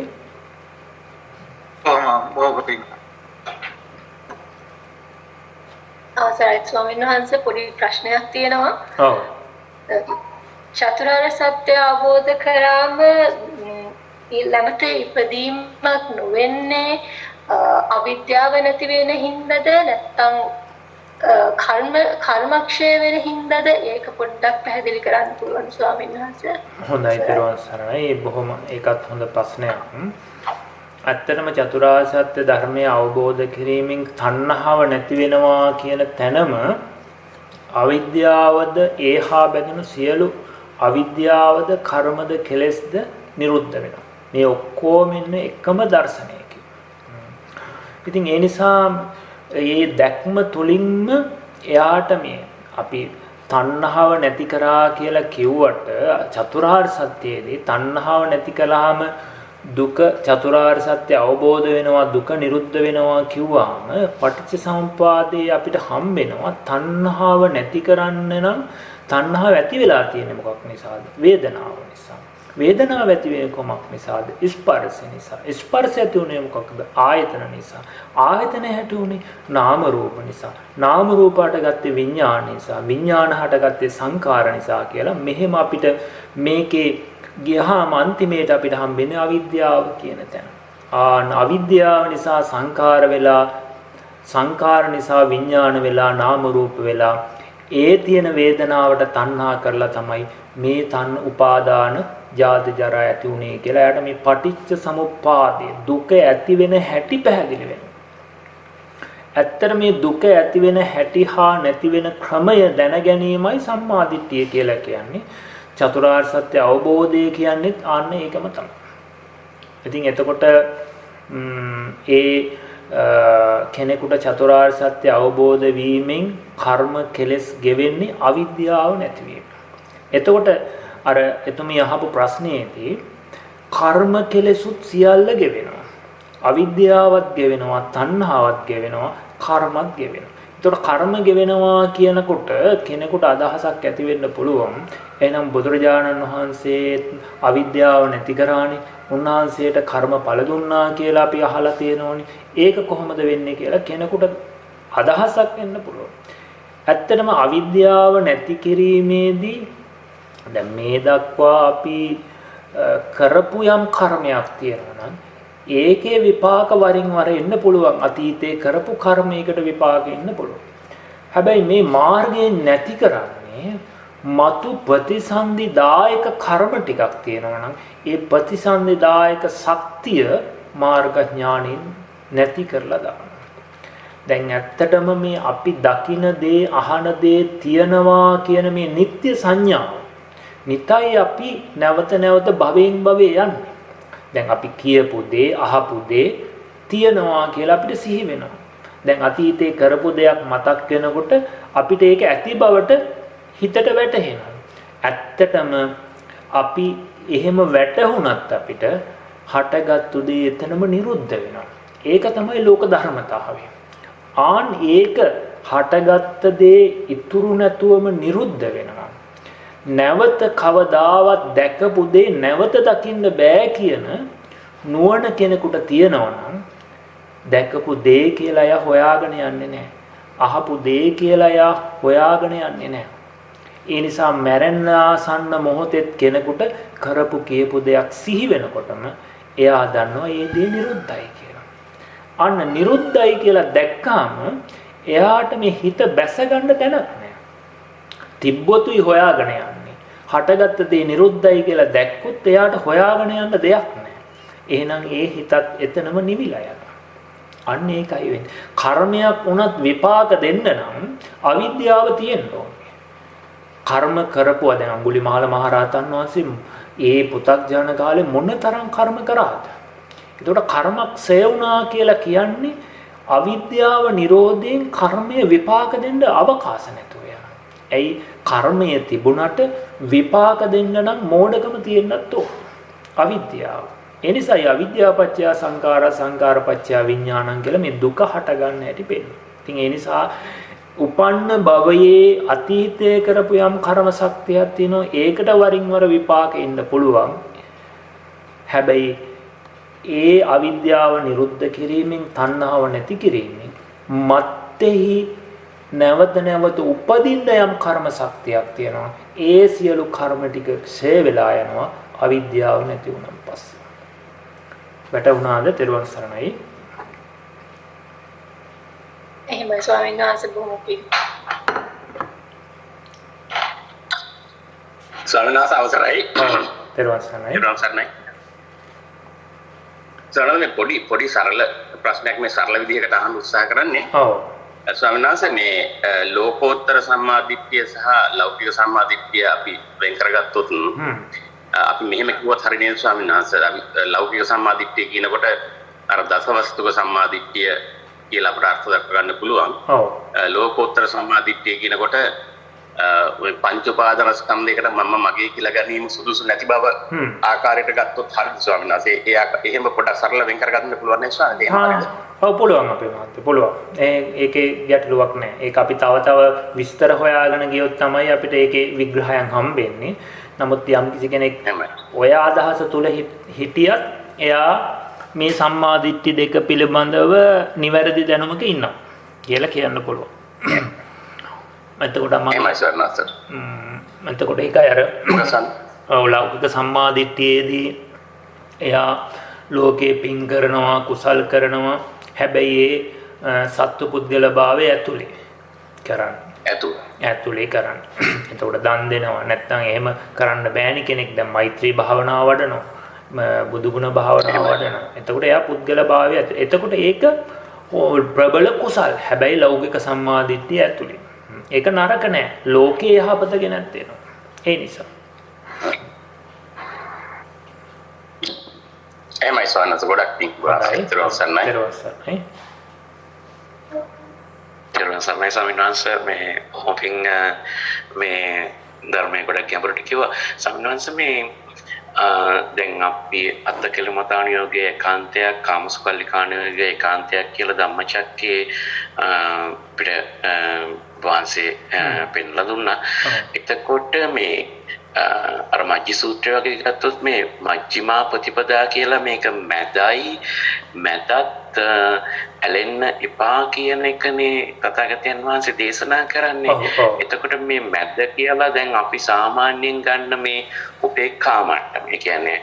අවසරයි ස්වාමීන් වහන්සේ, පොඩි ප්‍රශ්නයක් තියෙනවා. ඔව්. චතුරාර්ය සත්‍ය අවබෝධ කරාම ඊළඟට ඉපදීමක් නොවෙන්නේ අවිද්‍යාව නැති වෙන හින්දාද නැත්නම් කර්මක්ෂය වෙන හින්දාද? ඒක පොඩ්ඩක් පැහැදිලි කරන්න පුළුවන් ස්වාමීන් වහන්සේ. හොඳයි තෙරුවන් සරණයි. බොහොම ඒකත් හොඳ ප්‍රශ්නයක්. ඇත්තටම චතුරාර්ය සත්‍ය ධර්මය අවබෝධ කිරීමෙන් තණ්හාව නැති වෙනවා කියන තැනම අවිද්‍යාවද ඒහා බැඳුණු සියලු අවිද්‍යාවද කර්මද කෙලෙස්ද නිරුද්ධ වෙනවා. මේ ඔක්කොම ඉන්නේ එකම දර්ශනයකින්. ඉතින් ඒ නිසා මේ දැක්ම තුලින්ම එයාට මේ අපි තණ්හාව නැති කරා කියලා කිව්වට චතුරාර්ය සත්‍යයේදී තණ්හාව නැති කළාම දුක චතුරාර්ය සත්‍ය අවබෝධ වෙනවා දුක නිරුද්ධ වෙනවා කිව්වම පටිච්ච සමුප්පාදේ අපිට හම් වෙනවා තණ්හාව නැති කරන්න නම් තණ්හාව ඇති වෙලා තියෙන්නේ මොකක් නිසාද? වේදනාව නිසා. වේදනාව ඇති වෙන්නේ කොමක් නිසාද? ස්පර්ශ නිසා. ස්පර්ශ ඇති උනේ මොකක්ද? ආයතන නිසා. ආයතන හැටි උනේ නාම රූප නිසා. නාම රූපයට ගත්තේ විඥාන නිසා. විඥාන හටගත්තේ සංකාර නිසා කියලා මෙහෙම අපිට මේකේ ගියහම අන්තිමේට අපිට හම්බෙන්නේ අවිද්‍යාව කියන තැන. අවිද්‍යාව නිසා සංකාර වෙලා සංකාර නිසා විඥාන වෙලා නාම රූප වෙලා ඒ තියෙන වේදනාවට තණ්හා කරලා තමයි මේ තණ්හ උපාදාන ජාති ජරා ඇති උනේ කියලා. එයාට මේ පටිච්ච සමුප්පාදේ දුක ඇති වෙන හැටි පැහැදිලි වෙනවා. ඇත්තට මේ දුක ඇති වෙන හැටි හා නැති වෙන ක්‍රමය දැන ගැනීමයි සම්මාදිට්ඨිය කියලා කියන්නේ. චතුරාර්ය සත්‍ය අවබෝධය කියන්නේ ආන්න ඒකම තමයි. ඉතින් එතකොට කෙනෙකුට චතුරාර්ය සත්‍ය අවබෝධ වීමෙන් කර්ම කෙලස් ගෙවෙන්නේ අවිද්‍යාව නැතිවීම. එතකොට අර එතුමිය අහපු ප්‍රශ්නයේදී කර්ම කෙලෙසුත් සියල්ල ගෙවෙනවා. අවිද්‍යාවත් ගෙවෙනවා, තණ්හාවත් ගෙවෙනවා, කර්මත් ගෙවෙනවා. එතකොට කර්ම ගෙවෙනවා කියනකොට කෙනෙකුට අදහසක් ඇති වෙන්න පුළුවන්. එහෙනම් බුදුරජාණන් වහන්සේ අවිද්‍යාව නැති කරානේ. උන්වහන්සේට කර්ම ඵල දුන්නා කියලා අපි අහලා තියෙනෝනේ. ඒක කොහොමද වෙන්නේ කියලා කෙනෙකුට අදහසක් එන්න පුළුවන්. ඇත්තටම අවිද්‍යාව නැති කිරීමේදී දැන් මේ දක්වා අපි කරපු යම් කර්මයක් තියෙනවා නම් ඒකේ විපාක වරින් වර එන්න පුළුවන්. අතීතේ කරපු කර්මයකට විපාක එන්න පුළුවන්. හැබැයි මේ මාර්ගයෙන් නැති කරන්නේ මතු ප්‍රතිසන්දිදායක කර්ම ටිකක් තියෙනවා නම් ඒ ප්‍රතිසන්දිදායක ශක්තිය මාර්ග ඥාණයෙන් නැති කරලා දානවා. දැන් ඇත්තටම මේ අපි දකින දේ අහන දේ තියනවා කියන මේ නිත්‍ය සංඥාව නිතයි අපි නැවත නැවත භවෙන් භවේ යන්නේ. දැන් අපි කියපු දේ අහපු දේ තියනවා කියලා අපිට සිහි වෙනවා. දැන් අතීතේ කරපු දෙයක් මතක් වෙනකොට අපිට ඒක ඇති බවට හිතට වැටහෙනවා. ඇත්තටම අපි එහෙම වැටහුණත් අපිට හටගත්තු දේ එතනම නිරුද්ධ වෙනවා. ඒක තමයි ලෝක ධර්මතාවය. ඒක හටගත්ත දේ ඉතුරු නැතුවම නිරුද්ධ වෙනවා. නැවත කවදාවත් දැකපු දේ නැවත දකින්න බෑ කියන නුවණ කෙනෙකුට තියෙනවා නම් දැකපු දේ කියලා එයා හොයාගෙන යන්නේ නැහැ. අහපු දේ කියලා එයා හොයාගෙන යන්නේ නැහැ. ඒ නිසා මැරෙන්න ආසන්න මොහොතෙත් කෙනෙකුට කරපු කියපු දෙයක් සිහි වෙනකොටම එයා දන්නවා මේ දේ නිරුද්ධයි කියලා. අන්න නිරුද්ධයි කියලා දැක්කාම එයාට මේ හිත බැස ගන්න තැනක් නැහැ. තිබ්බොතුයි හොයාගෙන යන්නේ. හටගත්ත දේ නිරුද්ධයි කියලා දැක්කොත් එයාට හොයාගෙන යන්න දෙයක් නැහැ. එහෙනම් ඒ හිතත් එතනම නිවිලා යනවා. අන්න ඒකයි වෙන්නේ. කර්මයක් වුණත් විපාක දෙන්න නම් අවිද්‍යාව තියෙන්න ඕනේ. කර්ම කරපුවා දැන් අඟුලිමාල මහරහතන් වහන්සේ ඒ පු탁ජන කාලේ මොනතරම් කර්ම කරාද? ඒකට කර්මක් ක්ෂය වුණා කියලා කියන්නේ අවිද්‍යාව නිරෝධයෙන් කර්මයේ විපාක දෙන්න අවකාශ නැතුව යනවා. ඇයි කර්මය තිබුණට විපාක දෙන්න නම් මෝඩකම තියෙන්නත් ඕන. අවිද්‍යාව. ඒ නිසා අවිද්‍යාව පත්‍ය සංඛාර සංඛාර පත්‍ය විඥානං කියලා මේ දුක හට ගන්න හැටි පෙන්නනවා. ඉතින් ඒ නිසා උපන්න භවයේ අතීතයේ කරපු යම් කර්ම ශක්තියක් තියෙනවා. ඒකට වරින් වර විපාක එන්න පුළුවන්. හැබැයි ඒ අවිද්‍යාව නිරුද්ධ කිරීමෙන් තණ්හාව නැති කිරීමෙන් මත්තේහි නැවත නැවත උපදින්න යම් කර්ම ශක්තියක් තියෙනවා. ඒ සියලු කර්ම ටික ක්ෂය වෙලා යනවා අවිද්‍යාව නැති වුණාන් පස්සේ. වැටුණාද? තෙරුවන් සරණයි. එහෙමයි ස්වාමීන් වහන්සේ බොහොම පිං. ස්වාමීන් වහන්සේ අවසරයි. තෙරුවන් සරණයි. තෙරුවන් සරණයි. ස්වාමීන් වහන්සේ පොඩි සරල ප්‍රශ්නයක් මේ සරල විදිහකට අහන්න උත්සාහ කරන්නේ. ඔව්. ස්වාමීන් වහන්සේ මේ ලෝකෝත්තර සම්මාදිට්ඨිය සහ ලෞකික සම්මාදිට්ඨිය අපි වෙන් කරගත්තොත් අපි මෙහෙම කිව්වොත් හරිය නේද ස්වාමීන් වහන්සේ? අපි ලෞකික සම්මාදිට්ඨිය කියනකොට අර දසවස්තුක සම්මාදිට්ඨිය කියලා අපට අර්ථ දක්ව ගන්න පුළුවන්. ඔව්. ලෝකෝත්තර සම්මාදිට්ඨිය කියනකොට ඔය පංච උපාදානස්කන්ධයකට මම මගේ කියලා ගැනීම සුදුසු නැති බව ආකාරයට ගත්තොත් හරිද ස්වාමීන් වහන්සේ? එහෙම පොඩ්ඩක් සරල වෙන් කරගන්න පුළුවන් නේද ස්වාමීන් වහන්සේ? ඔව් පුළුවන් අපේ මහත්තයා පුළුවන්. ඒකේ ගැටලුවක් නැහැ. ඒක අපි තව විස්තර හොයාගෙන ගියොත් තමයි අපිට ඒකේ විග්‍රහයන් හම්බෙන්නේ. නමුත් යම් කිසි කෙනෙක් ඔය අදහස තුල හිටියත් එයා මේ සම්මාදිට්ඨි දෙක පිළිබඳව නිවැරදි දැනුමක ඉන්නවා කියලා කියන්න පුළුවන්. එතකොට ඒකයි අර ලෞකික සම්මාදිට්ඨියේදී එයා ලෝකේ පින් කරනවා කුසල් කරනවා හැබැයි ඒ සත්ව පුද්ගල භාවය ඇතුලේ කරන්න. එතකොට දන් දෙනවා නැත්නම් එහෙම කරන්න බෑනි කෙනෙක් දැන් මෛත්‍රී භාවනාව වඩනවා බුදුගුණ භාවනාව වඩනවා. එතකොට එයා පුද්ගල භාවය ඇතුලේ. එතකොට ඒක ප්‍රබල කුසල්. හැබැයි ලෞකික සම්මාදිට්ඨිය ඇතුලේ. ඒක නරක නෑ. ලෝකේ යහපත ගෙනත් දෙනවා. ඒ නිසා. එහෙමයි ස්වාමීන් ගොඩක් පිං වාසිතරව සන්නයි. තෙරුවන් සරණයි ස්වාමීන් වහන්සේ මේ හොපින් මේ ධර්මයේ ගොඩක් ගැඹුරට කිව්වා. ස්වාමීන් වහන්සේ මේ දැන් අපි අත්තකලමතාන යෝගයේ ඒකාන්තයක් කාමසුකල්ලිකාණ යෝගයේ ඒකාන්තයක් කියලා ධම්මචක්කේ පිට වහන්සේ පෙන්ලා දුන්නා. එතකොට මේ අර මජ්ජි සූත්‍රය වගේ ගත්තොත් මේ මජ්ක්‍ධිමා ප්‍රතිපදා කියලා මේක මැදත් ඇලෙන්න එපා කියන එකනේ තථාගතයන් වහන්සේ දේශනා කරන්නේ. එතකොට මේ මැද කියලා දැන් අපි සාමාන්‍යයෙන් ගන්න මේ උපේක්ඛා මට්ටම. ඒ කියන්නේ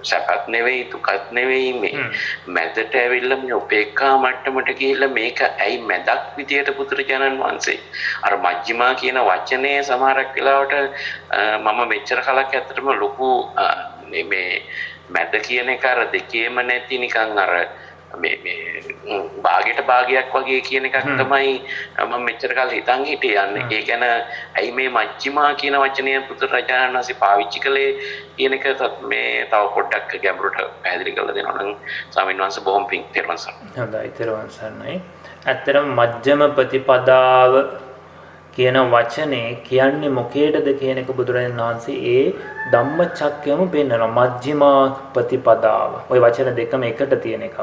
සපත් නෙවෙයි දුකත් නෙවෙයි මේ මැදට ඇවිල්ලා මේ උපේක්ඛා මට්ටමට ගිහිල්ලා මේක ඇයි මැදක් විදියට බුදුරජාණන් වහන්සේ අර මජ්ක්‍ධිමා කියන වචනේ සමහරක් වෙලාවට මම මෙච්චර කලක් ඇත්තටම ලොකු මේ මැද කියන එක අර දෙකේම නැති නිකන් අර මේ භාගයට භාගයක් වගේ කියන එකක් තමයි මම මෙච්චර කල් හිතන් හිටියේ යන්නේ. ඒ කියන්නේ ඇයි මේ මජ්ක්‍ධිමා කියන වචනය පුදුරජාණන් වහන්සේ පාවිච්චි කළේ කියන එක මේ තව පොඩ්ඩක් ගැඹුරට පැහැදිලි කරලා දෙනවා නම් ස්වාමීන් වහන්සේ බොහොම පිං තෙරුවන් සරණයි. හොඳයි තෙරුවන් සරණයි. ඇත්තටම මජ්ක්‍ධිම ප්‍රතිපදාව කියන වචනේ කියන්නේ මොකේද කියන එක බුදුරජාණන් වහන්සේ ඒ ධම්මචක්කයම පෙන්නනවා. මජ්ක්‍ධිමා ප්‍රතිපදාව. ওই වචන දෙකම එකට තියෙන එකක්.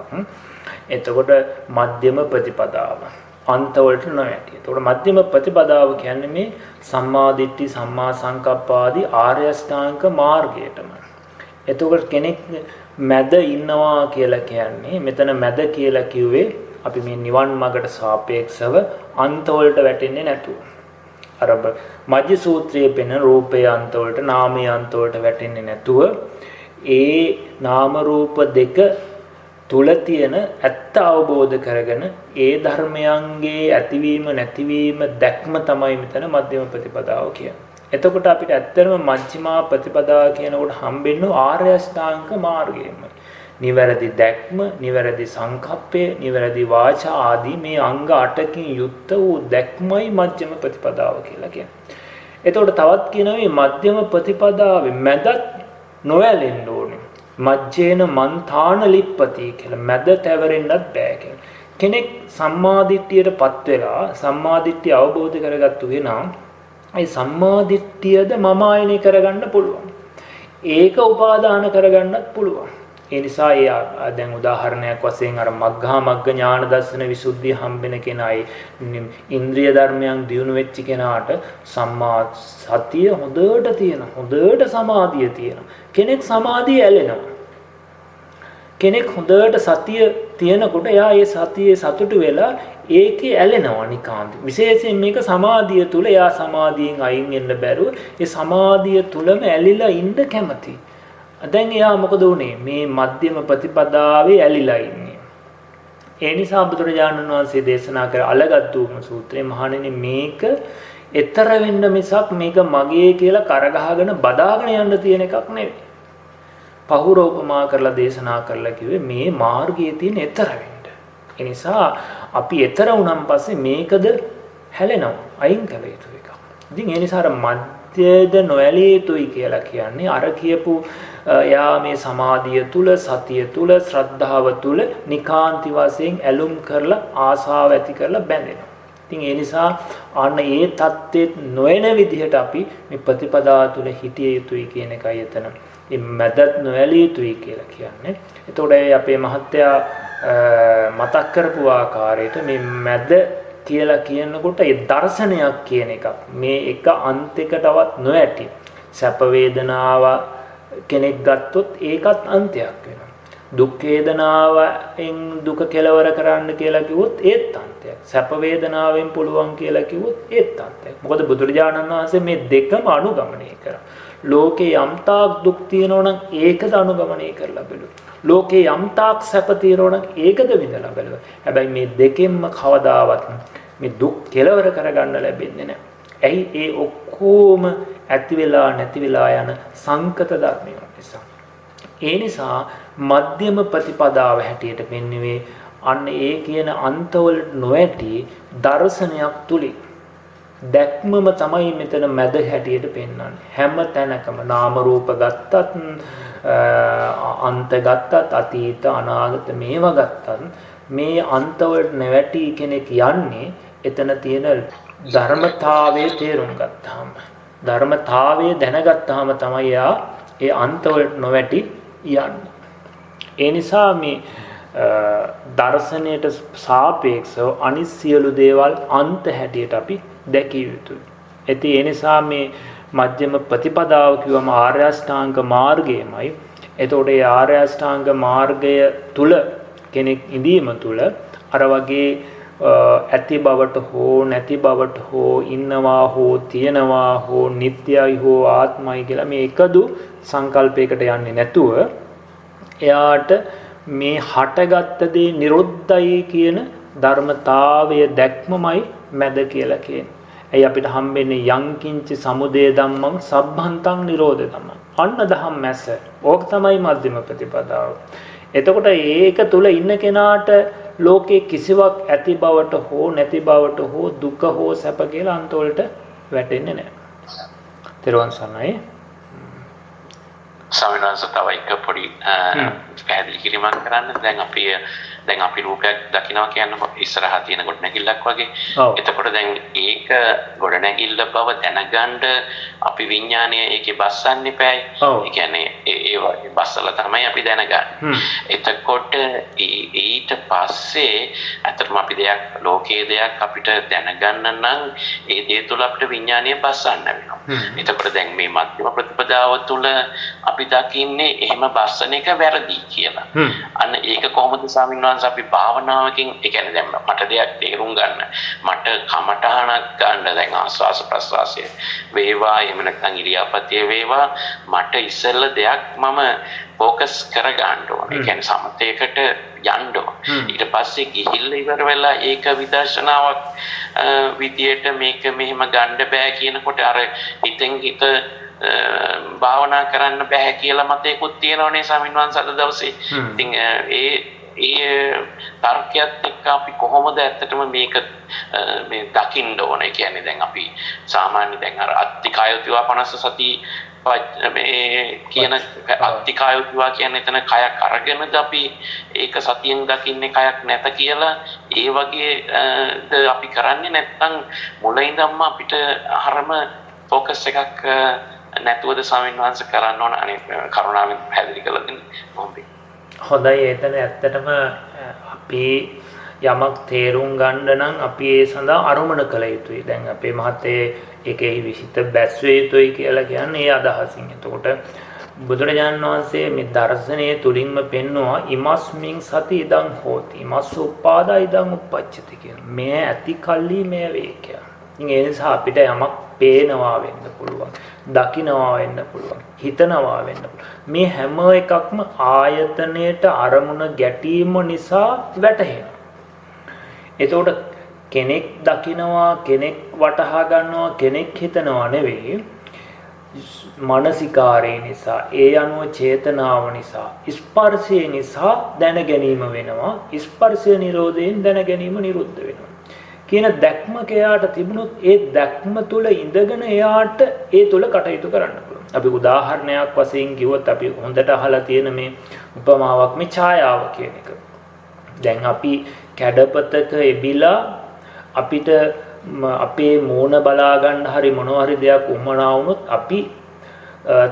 එතකොට මධ්‍යම ප්‍රතිපදාව. අන්ත වලට නොයටි. එතකොට මධ්‍යම ප්‍රතිපදාව කියන්නේ මේ සම්මා දිට්ඨි සම්මා සංකප්ප ආදී ආර්ය අෂ්ටාංග මාර්ගයටම. එතකොට කෙනෙක් මැද ඉන්නවා කියලා කියන්නේ මෙතන මැද කියලා කිව්වේ අපි මේ නිවන් මාර්ගට සාපේක්ෂව අන්ත වලට වැටෙන්නේ නැතුව. අර මජ්ජි සූත්‍රයේ පෙන රූපේ අන්ත වලට නාමයේ අන්ත වලට වැටෙන්නේ නැතුව ඒ නාම රූප දෙක තුල තියෙන ඇත්ත අවබෝධ කරගෙන ඒ ධර්මයන්ගේ ඇතිවීම නැතිවීම දැක්ම තමයි මෙතන මධ්‍යම ප්‍රතිපදාව කියන්නේ. එතකොට අපිට ඇත්තටම මජ්ක්‍ධිමා ප්‍රතිපදාව කියනකොට හම්බෙන්නේ ආර්ය අෂ්ටාංග මාර්ගයමයි. නිවැරදි දැක්ම, නිවැරදි සංකප්පය, නිවැරදි වාචා ආදී මේ අංග 8කින් යුක්ත වූ දැක්මයි මධ්‍යම ප්‍රතිපදාව කියලා කියන්නේ. එතකොට තවත් කියනවා මේ මධ්‍යම ප්‍රතිපදාවේ මැදත් නොඇලෙන්න ඕනේ. මජ්ජේන මන්තාන ලිප්පති කියලා මැද තැවරෙන්නත් බෑ කියලා. කෙනෙක් සම්මාදිට්ඨියටපත් වෙලා සම්මාදිට්ඨිය අවබෝධ කරගත්තු වෙනා ඒ සම්මාදිට්ඨියද මම ආයනය කරගන්න පුළුවන්. ඒක උපාදාන කරගන්නත් පුළුවන්. ඒ නිසා දැන් උදාහරණයක් වශයෙන් අර මග්ගා මග්ග ඥාන දර්ශන විසුද්ධිය හම්බෙන කෙනායි ඉන්ද්‍රිය ධර්මයන් දියුණු වෙච්ච කෙනාට සම්මා සතිය හොඳට තියෙනවා. හොඳට සමාධිය තියෙනවා. කෙනෙක් සමාධිය ඇලෙනවා. කෙනෙක් හොඳට සතිය තියෙනකොට එයා ඒ සතියේ සතුටු වෙලා ඒකේ ඇලෙනවා නිකාන්ත. විශේෂයෙන් මේක සමාධිය තුල එයා සමාධියෙන් අයින් වෙන්න බැරුව ඒ සමාධිය තුලම ඇලිලා ඉන්න කැමතියි. දැන් එයා මොකද උනේ? මේ මධ්‍යම ප්‍රතිපදාවේ ඇලිලා ඉන්නේ. ඒ නිසා බුදුරජාණන් වහන්සේ දේශනා කර අලගත්තුම සූත්‍රයේ මහණෙනි මේක ඈතර වෙන්න මිසක් මේක මගේ කියලා කරගහගෙන බදාගෙන යන්න තියෙන එකක් නෙවෙයි. පහුරෝපමා කරලා දේශනා කරලා කිව්වේ මේ මාර්ගයේ තියෙන ඈතර වෙන්න. ඒ නිසා අපි ඈතර වුණාන් පස්සේ මේකද හැලෙනවා. අයින් කළ යුතු එකක්. ඉතින් ඒ නිසා අර මධ්‍යද නොඇලිය යුතුයි කියලා කියන්නේ අර කියපු යා මේ සමාධිය තුල සතිය තුල ශ්‍රද්ධාව තුල නිකාන්ති වශයෙන් ඇලුම් කරලා ආසාව ඇති කරලා බැඳෙනවා. ඉතින් ඒ නිසා අන්න ඒ தත්ත්වෙත් නොයන විදිහට අපි මේ ප්‍රතිපදා තුළ හිටිය යුතුයි කියන එකයි එතන. මේ මැදත් නොඇලිය යුතුයි කියලා කියන්නේ. එතකොට අපේ මහත්තයා මතක් කරපු ආකාරයට මේ මැද කියලා කියනකොට ඒ දර්ශනයක් කියන එකක් මේ එක අන්තයකටවත් නොඇටි. සැප වේදනාව කෙනෙක් ගත්තොත් ඒකත් අන්තයක් වෙනවා. දුක් වේදනාවෙන් දුක කෙලවර කරන්න කියලා කිව්වොත් ඒත් අන්තයක්. සැප වේදනාවෙන් පුළුවන් කියලා කිව්වොත් ඒත් අන්තයක්. මොකද බුදුරජාණන් වහන්සේ මේ දෙකම අනුගමනය කරා. ලෝකේ යම්තාක් දුක් තියෙනවා නම් ඒකද අනුගමනය කරලා බලු. ලෝකේ යම්තාක් සැප තියෙනවා නම් ඒකද විඳලා බලු. හැබැයි මේ දෙකෙන්ම කවදාවත් මේ දුක් කෙලවර කරගන්න ලැබෙන්නේ නැහැ. ඇයි ඒ ඔක්කොම ඇති වෙලා නැති වෙලා යන සංකත ධර්මයන් නිසා. ඒ නිසා මධ්‍යම ප්‍රතිපදාව හැටියට පෙන්වුවේ අන්න ඒ කියන අන්තවල නොඇටි දර්ශනයක් තුලින් දැක්මම තමයි මෙතන මැද හැටියට පෙන්වන්නේ. හැම තැනකම නාම රූප ගත්තත් අන්ත ගත්තත් අතීත අනාගත මේවා ගත්තත් මේ අන්තවලට නැවැටි කෙනෙක් යන්නේ එතන තියෙන ධර්මතාවයේ තේරුම් ගත්තාම ධර්මතාවයේ දැනගත්තාම තමයි යා ඒ අන්තවලට නොවැටි යන්නේ. ඒ නිසා මේ දර්ශනයට සාපේක්ෂව අනිත් සියලු දේවල් අන්ත හැටියට අපි දැකිය යුතුයි. ඒ නිසා මේ මධ්‍යම ප්‍රතිපදාව කියවම ආර්ය අෂ්ටාංග මාර්ගයමයි. එතකොට ඒ ආර්ය අෂ්ටාංග මාර්ගය තුල කෙනෙක් ඉඳීම තුල අර වගේ ඇති බවට හෝ නැති බවට හෝ ඉන්නවා හෝ තියෙනවා හෝ නිට්ටයයි හෝ ආත්මයි කියලා මේ එකදු සංකල්පයකට යන්නේ නැතුව එයාට මේ හටගත්ත දේ නිරුද්ධයි කියන ධර්මතාවය දැක්මමයි මැද කියලා කියන්නේ. එයි අපිට හම්බෙන්නේ යංකින්ච සමුදය ධම්මං සබ්බන්තං නිරෝධ ධම්මං. අන්න දහම් මැස. ඕක තමයි මධ්‍යම ප්‍රතිපදාව. එතකොට ඒක තුල ඉන්න කෙනාට ලෝකේ කිසිවක් ඇති බවට හෝ නැති බවට හෝ දුක හෝ සැප කියලා අන්තවලට වැටෙන්නේ නැහැ. තෙරුවන් සරණයි. ස්වාමීන් වහන්සේ තව එක පොඩි පැහැදිලි කිරීමක් කරන්න. දැන් අපි රූපයක් දකිනවා කියන්නේ ඉස්සරහා තියෙන ගොඩනැගිල්ලක් වගේ. එතකොට දැන් ඒක ගොඩනැගිල්ල බව දැනගන්න අපි විඥානය ඒකේ බස්සන්න එපායි. ඒ කියන්නේ ඒ වගේ බස්සලා තමයි අපි දැනගන්නේ. එතකොට ඊට පස්සේ අතරම අපි ලෝකයේ දෙයක් අපිට දැනගන්න නම් ඒ දේ තුල අපිට විඥානය බස්සන්න වෙනවා. එතකොට දැන් මේ මධ්‍යම ප්‍රතිපදාව තුල අපි දකින්නේ එහෙම බස්සන එක වැරදි කියලා. අන්න ඒක කොහොමද ස්වාමීන් වහන්සේ අපි භාවනාවකින් ඒ කියන්නේ දැන් මට දෙයක් තේරුම් ගන්න මට කමඨහනක් ගන්න දැන් ආස්වාස ප්‍රස්වාසය වේවා එහෙම නැත්නම් ඉරියාපතේ වේවා මට ඉස්සෙල්ල දෙයක් මම ફોકસ කර ගන්න ඕනේ. ඒ කියන්නේ සමතේකට යන්න ඕනේ. ඊට පස්සේ ගිහිල්ලා ඉවර වෙලා ඒක විදර්ශනාවක් විදියට මේක මෙහෙම ගන්න බෑ කියනකොට අර හිතෙන් හිත භාවනා කරන්න බෑ කියලා මතයකුත් තියෙනවනේ ස්වාමීන් වහන්සේ අද දවසේ. ඉතින් ඒ තර්කයක් එක්ක අපි කොහොමද ඇත්තටම මේක මේ දකින්න ඕනේ කියන්නේ දැන් අපි සාමාන්‍ය දැන් අර අත්තිකායුතිවා 50 සති මේ කියන අත්තිකායුතිවා කියන්නේ එතන කයක් අරගෙනද අපි ඒක සතියෙන් දකින්නේ කයක් නැත කියලා ඒ වගේ අපි කරන්නේ නැත්නම් මුලින් ඉඳන්ම අපිට අරම ફોકસ එකක් නැතුවද ස්වාමීන් වහන්සේ කරන්න ඕන අනේ කරුණාවෙන් පැහැදිලි කරලා දෙන්න කොහොමද? හොඳයි. එතන ඇත්තටම අපි යමක් තේරුම් ගන්න නම් අපි ඒ සඳහා අරමුණ කළ යුතුයි. දැන් අපේ මහත්තයේ ඒකේ විසිත බැස්විය යුතුයි කියලා කියන්නේ ඒ අදහසින්. එතකොට බුදුරජාණන් වහන්සේ මේ දර්ශනයේ තුලින්ම පෙන්වුවා ඉමස්මින් සති ඉදං හෝති ඉමස්ස උපාදා ඉදං උප්පච්චති කියන. මේ ඇති කල්ලි මේ වේ කියලා. ඉතින් ඒ නිසා අපිට යමක් පේනවා වෙන්න පුළුවන්, දකිනවා වෙන්න පුළුවන්, හිතනවා වෙන්න පුළුවන්. මේ හැම එකක්ම ආයතනයේට අරමුණ ගැටීම නිසා වැටහෙනවා. එතකොට කෙනෙක් දකිනවා, කෙනෙක් වටහා ගන්නවා, කෙනෙක් හිතනවා නෙවෙයි. මානසිකාරය නිසා, ඒ අනුව චේතනාව නිසා, ස්පර්ශය නිසා දැන ගැනීම වෙනවා. ස්පර්ශය නිරෝධයෙන් දැන ගැනීම නිරුද්ධ වෙනවා. කියන දැක්මක එයාට තිබුණොත් ඒ දැක්ම තුළ ඉඳගෙන එයාට ඒ තුළ කටයුතු කරන්න පුළුවන්. අපි උදාහරණයක් වශයෙන් කිව්වොත් අපි හොඳට අහලා තියෙන මේ උපමාවක් මේ ඡායාව කියන එක. දැන් අපි කැඩපතක එබිලා අපිට අපේ මූණ බලා ගන්න හරි මොනවා හරි දෙයක් උමනා වුණොත් අපි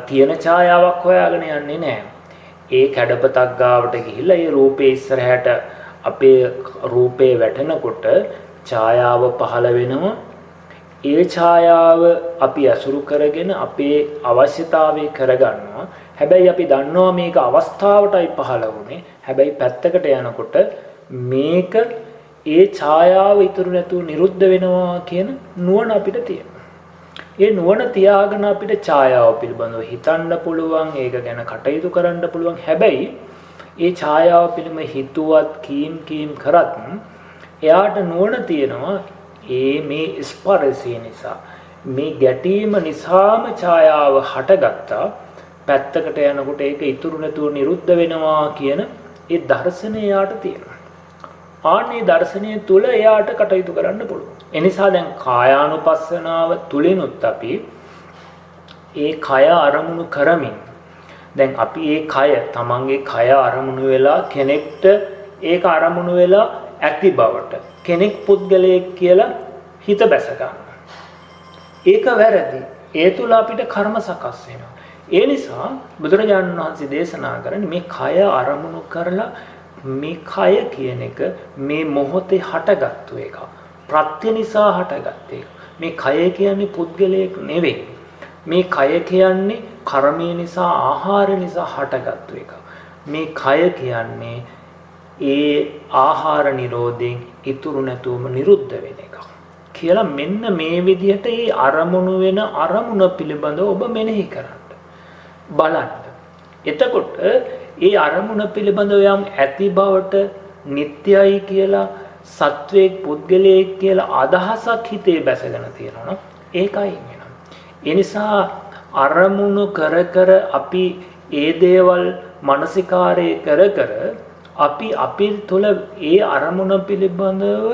තියෙන ඡායාවක් හොයාගෙන යන්නේ නැහැ. ඒ කැඩපතක් ගාවට ගිහිල්ලා ඒ රූපේ ඉස්සරහට අපේ රූපේ වැටෙනකොට ඡායාව පහළ වෙනවා. ඒ ඡායාව අපි අසුරු කරගෙන අපේ අවශ්‍යතාවය කරගන්නවා. හැබැයි අපි දන්නවා මේක අවස්ථාවටයි පහළ වුනේ. හැබැයි පැත්තකට යනකොට මේක ඒ ඡායාව ඉතුරු නැතුව නිරුද්ධ වෙනවා කියන නුවණ අපිට තියෙනවා. ඒ නුවණ තියාගෙන අපිට ඡායාව පිළිබඳව හිතන්න පුළුවන්, ඒක ගැන කටයුතු කරන්න පුළුවන්. හැබැයි ඒ ඡායාව පිළිබඳව හිතුවත් කීම් කරත් එයාට නුවණ තියෙනවා මේ ස්පර්ශය නිසා, මේ ගැටීම නිසාම ඡායාව හටගත්තා. පැත්තකට යනකොට ඒක ඉතුරු නැතුව නිරුද්ධ වෙනවා කියන ඒ දර්ශනය එයාට තියෙනවා. ආන්නේ දර්ශනය තුල එයාට කටයුතු කරන්න පුළුවන්. ඒ නිසා දැන් කායානුපස්සනාව තුලිනුත් අපි ඒ කය අරමුණු කරමින් දැන් අපි ඒ කය තමන්ගේ කය අරමුණු වෙලා කෙනෙක්ට ඒක අරමුණු වෙලා ඇති බවට කෙනෙක් පුද්ගලයෙක් කියලා හිත බැස ගන්නවා. ඒක වැරදි. ඒ තුල අපිට කර්ම සකස් වෙනවා. ඒ නිසා බුදුරජාණන් වහන්සේ දේශනා කරන්නේ මේ කය අරමුණු කරලා මේ කය කියන එක මේ මොහොතේ හටගත්තු එක. ප්‍රත්‍ය නිසා හටගත් එක. මේ කය කියන්නේ පුද්ගලයෙක් නෙවෙයි. මේ කය කියන්නේ කර්මය නිසා ආහාර නිසා හටගත්තු එක. මේ කය කියන්නේ ඒ ආහාර නිරෝධයෙන් ඉතුරු නැතුවම නිරුද්ධ වෙන එක. කියලා මෙන්න මේ විදිහට ඒ අරමුණු වෙන අරමුණ පිළිබඳව ඔබ මෙනෙහි කරන්න. බලන්න. එතකොට ඒ අරමුණ පිළිබඳව යම් ඇති බවට නිට්ටයයි කියලා සත්වයක් පුද්ගලයෙක් කියලා අදහසක් හිතේ බැසගෙන තියෙනවා නම් ඒකයි වෙනවා. ඒ නිසා අරමුණු කර කර අපි ඒ දේවල් මානසිකාරය කර කර අපි තුළ ඒ අරමුණ පිළිබඳව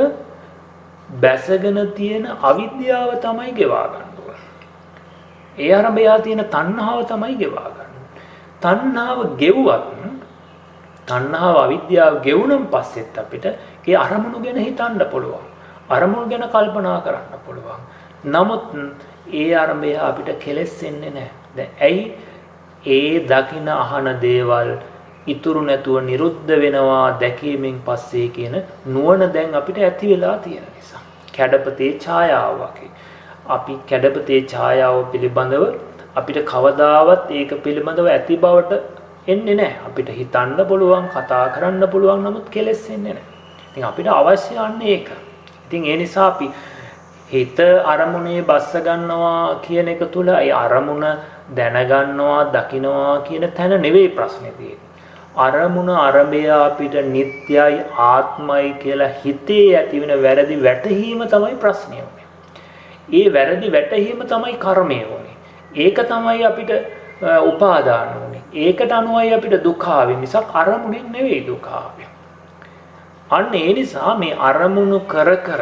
බැසගෙන තියෙන අවිද්‍යාව තමයි ගෙවා ගන්න ඕන. ඒ අරඹයා තියෙන තණ්හාව තමයි ගෙවා ගන්න. තණ්හාව ගෙවුවත් තණ්හාව අවිද්‍යාව ගෙවුනන් පස්සෙත් අපිට ඒ අරමුණු ගැන හිතන්න පුළුවන්. අරමුණු ගැන කල්පනා කරන්න පුළුවන්. නමුත් ඒ අරඹය අපිට කෙලෙස්සෙන්නේ නැහැ. දැන් ඇයි ඒ දකින අහන දේවල් ඉතුරු නැතුව නිරුද්ධ වෙනවා දැකීමෙන් පස්සේ කියන නුවණ දැන් අපිට ඇති වෙලා තියෙන නිසා. කැඩපතේ ඡායාව වගේ. අපි කැඩපතේ ඡායාව පිළිබඳව අපිට කවදාවත් ඒක පිළිබඳව ඇති බවට එන්නේ නැහැ. අපිට හිතන්න පුළුවන්, කතා කරන්න පුළුවන්, නමුත් කෙලෙස් එන්නේ නැහැ. ඉතින් අපිට අවශ්‍ය යන්නේ ඒක. ඉතින් ඒ නිසා අපි හිත අරමුණේ බස්ස ගන්නවා කියන එක තුල ඒ අරමුණ දැනගන්නවා, දකින්නවා කියන තැන නෙවෙයි ප්‍රශ්නේ තියෙන්නේ. අරමුණ අරබය අපිට නිට්ටයයි ආත්මයි කියලා හිතේ ඇතිවෙන වැරදි වැටහීම තමයි ප්‍රශ්නේ උනේ. ඒ වැරදි වැටහීම තමයි කර්මය උනේ. ඒක තමයි අපිට උපාදාන උනේ. ඒකට අනුවයි අපිට දුක ආවේ මිසක් අරමුණෙන් නෙවෙයි දුක ආවේ. අන්න ඒ නිසා මේ අරමුණු කර කර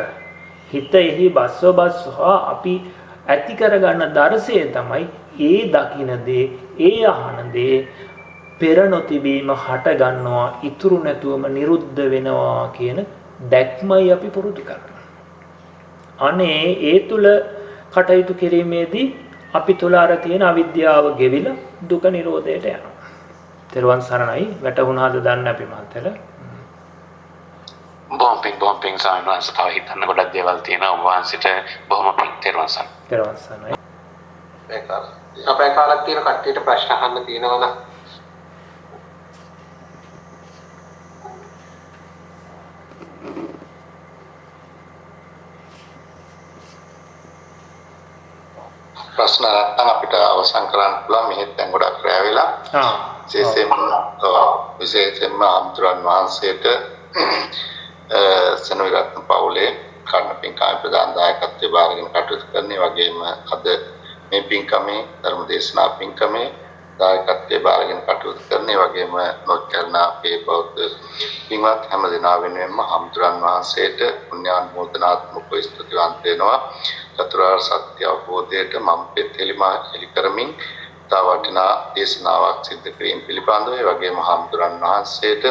හිත එහි බස්ව අපි ඇති කරගන්න දර්ශය තමයි ඒ දකින දේ, ඒ අහන දේ පෙර නොතිබීම හට ගන්නවා, ඉතුරු නැතුවම නිරුද්ධ වෙනවා කියන දැක්මයි අපි පුරුදු කරන්නේ. අනේ ඒ තුල කටයුතු කිරීමේදී අපි තුල අර තියෙන අවිද්‍යාව ගෙවිලා දුක නිරෝධයට යනවා. තෙරුවන් සරණයි. වැටුණාද දන්නේ අපි මහත්තයලා? බොහොම පිං ස්වාමීන් වහන්සේ තව හිතන්න ගොඩක් දේවල් තියෙනවා. ඔබ වහන්සේට බොහොම පිං තෙරුවන් සරණයි. තෙරුවන් සරණයි. අපේ කාලක් තියෙන කට්ටියට ප්‍රශ්න අහන්න තියෙනවා නම් ප්‍රශ්න නැත්නම් අපිට අවසන් කරන්න පුළුවන්. මෙහෙත් දැන් ගොඩක් රැ වෙලා. විශේෂයෙන්ම අම්තුරන් වහන්සේට සෙනවිරත්න පවුලේ කර්ණ පින්කම් ප්‍රදාන දායකත්වයේ බාරගෙන කටයුතු කරන වගේම අද මේ පින්කමේ ධර්ම දේශනා පින්කමේ දායකත්වයේ බාරගෙන කටයුතු කරන වගේම නොකරන අපේ බෞද්ධ පින්වත් හැම දෙනා වෙනුවෙන්ම අම්තුරන් වහන්සේට පුණ්‍යානුමෝදනාත්මක ස්තුතිවන්ත වෙනවා. චතුරාර්ය සත්‍ය අවබෝධයට මම පිළිපෙළි කරමින් තව වටිනා දේශනාවක් සිදු කිරීම පිළිබඳව ඒ වගේම හාමුදුරන් වහන්සේට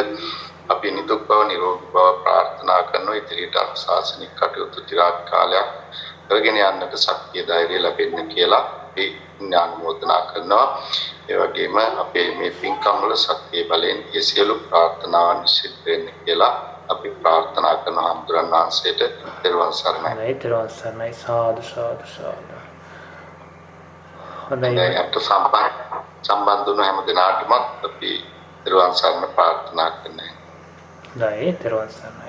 අපි නිදුක් බව නිරෝගී බව ප්‍රාර්ථනා කරනවා. ඉදිරියට ශාසනික කටයුතු চিරාත් කාලයක් කරගෙන යන්නට ශක්තිය ධෛර්යය ලැබෙන්න කියලා අපි ඥානමෝදනා කරනවා. ඒ වගේම අපේ මේ පින්කම් වල ශක්තිය බලෙන් ඒ සියලු ප්‍රාර්ථනාවන් සිද්ධ වෙන්න කියලා අපි ප්‍රාර්ථනා කරන හඳුරන් වහන්සේට දරුවන් සරණයි. තෙරුවන් සරණයි. සාදු සාදු සාදු. හොඳයි. අපට සම්බන්ධ වුණ හැම දිනාටම අපි දරුවන් සරණ ප්‍රාර්ථනා කරනවා. හොඳයි. තෙරුවන් සරණයි.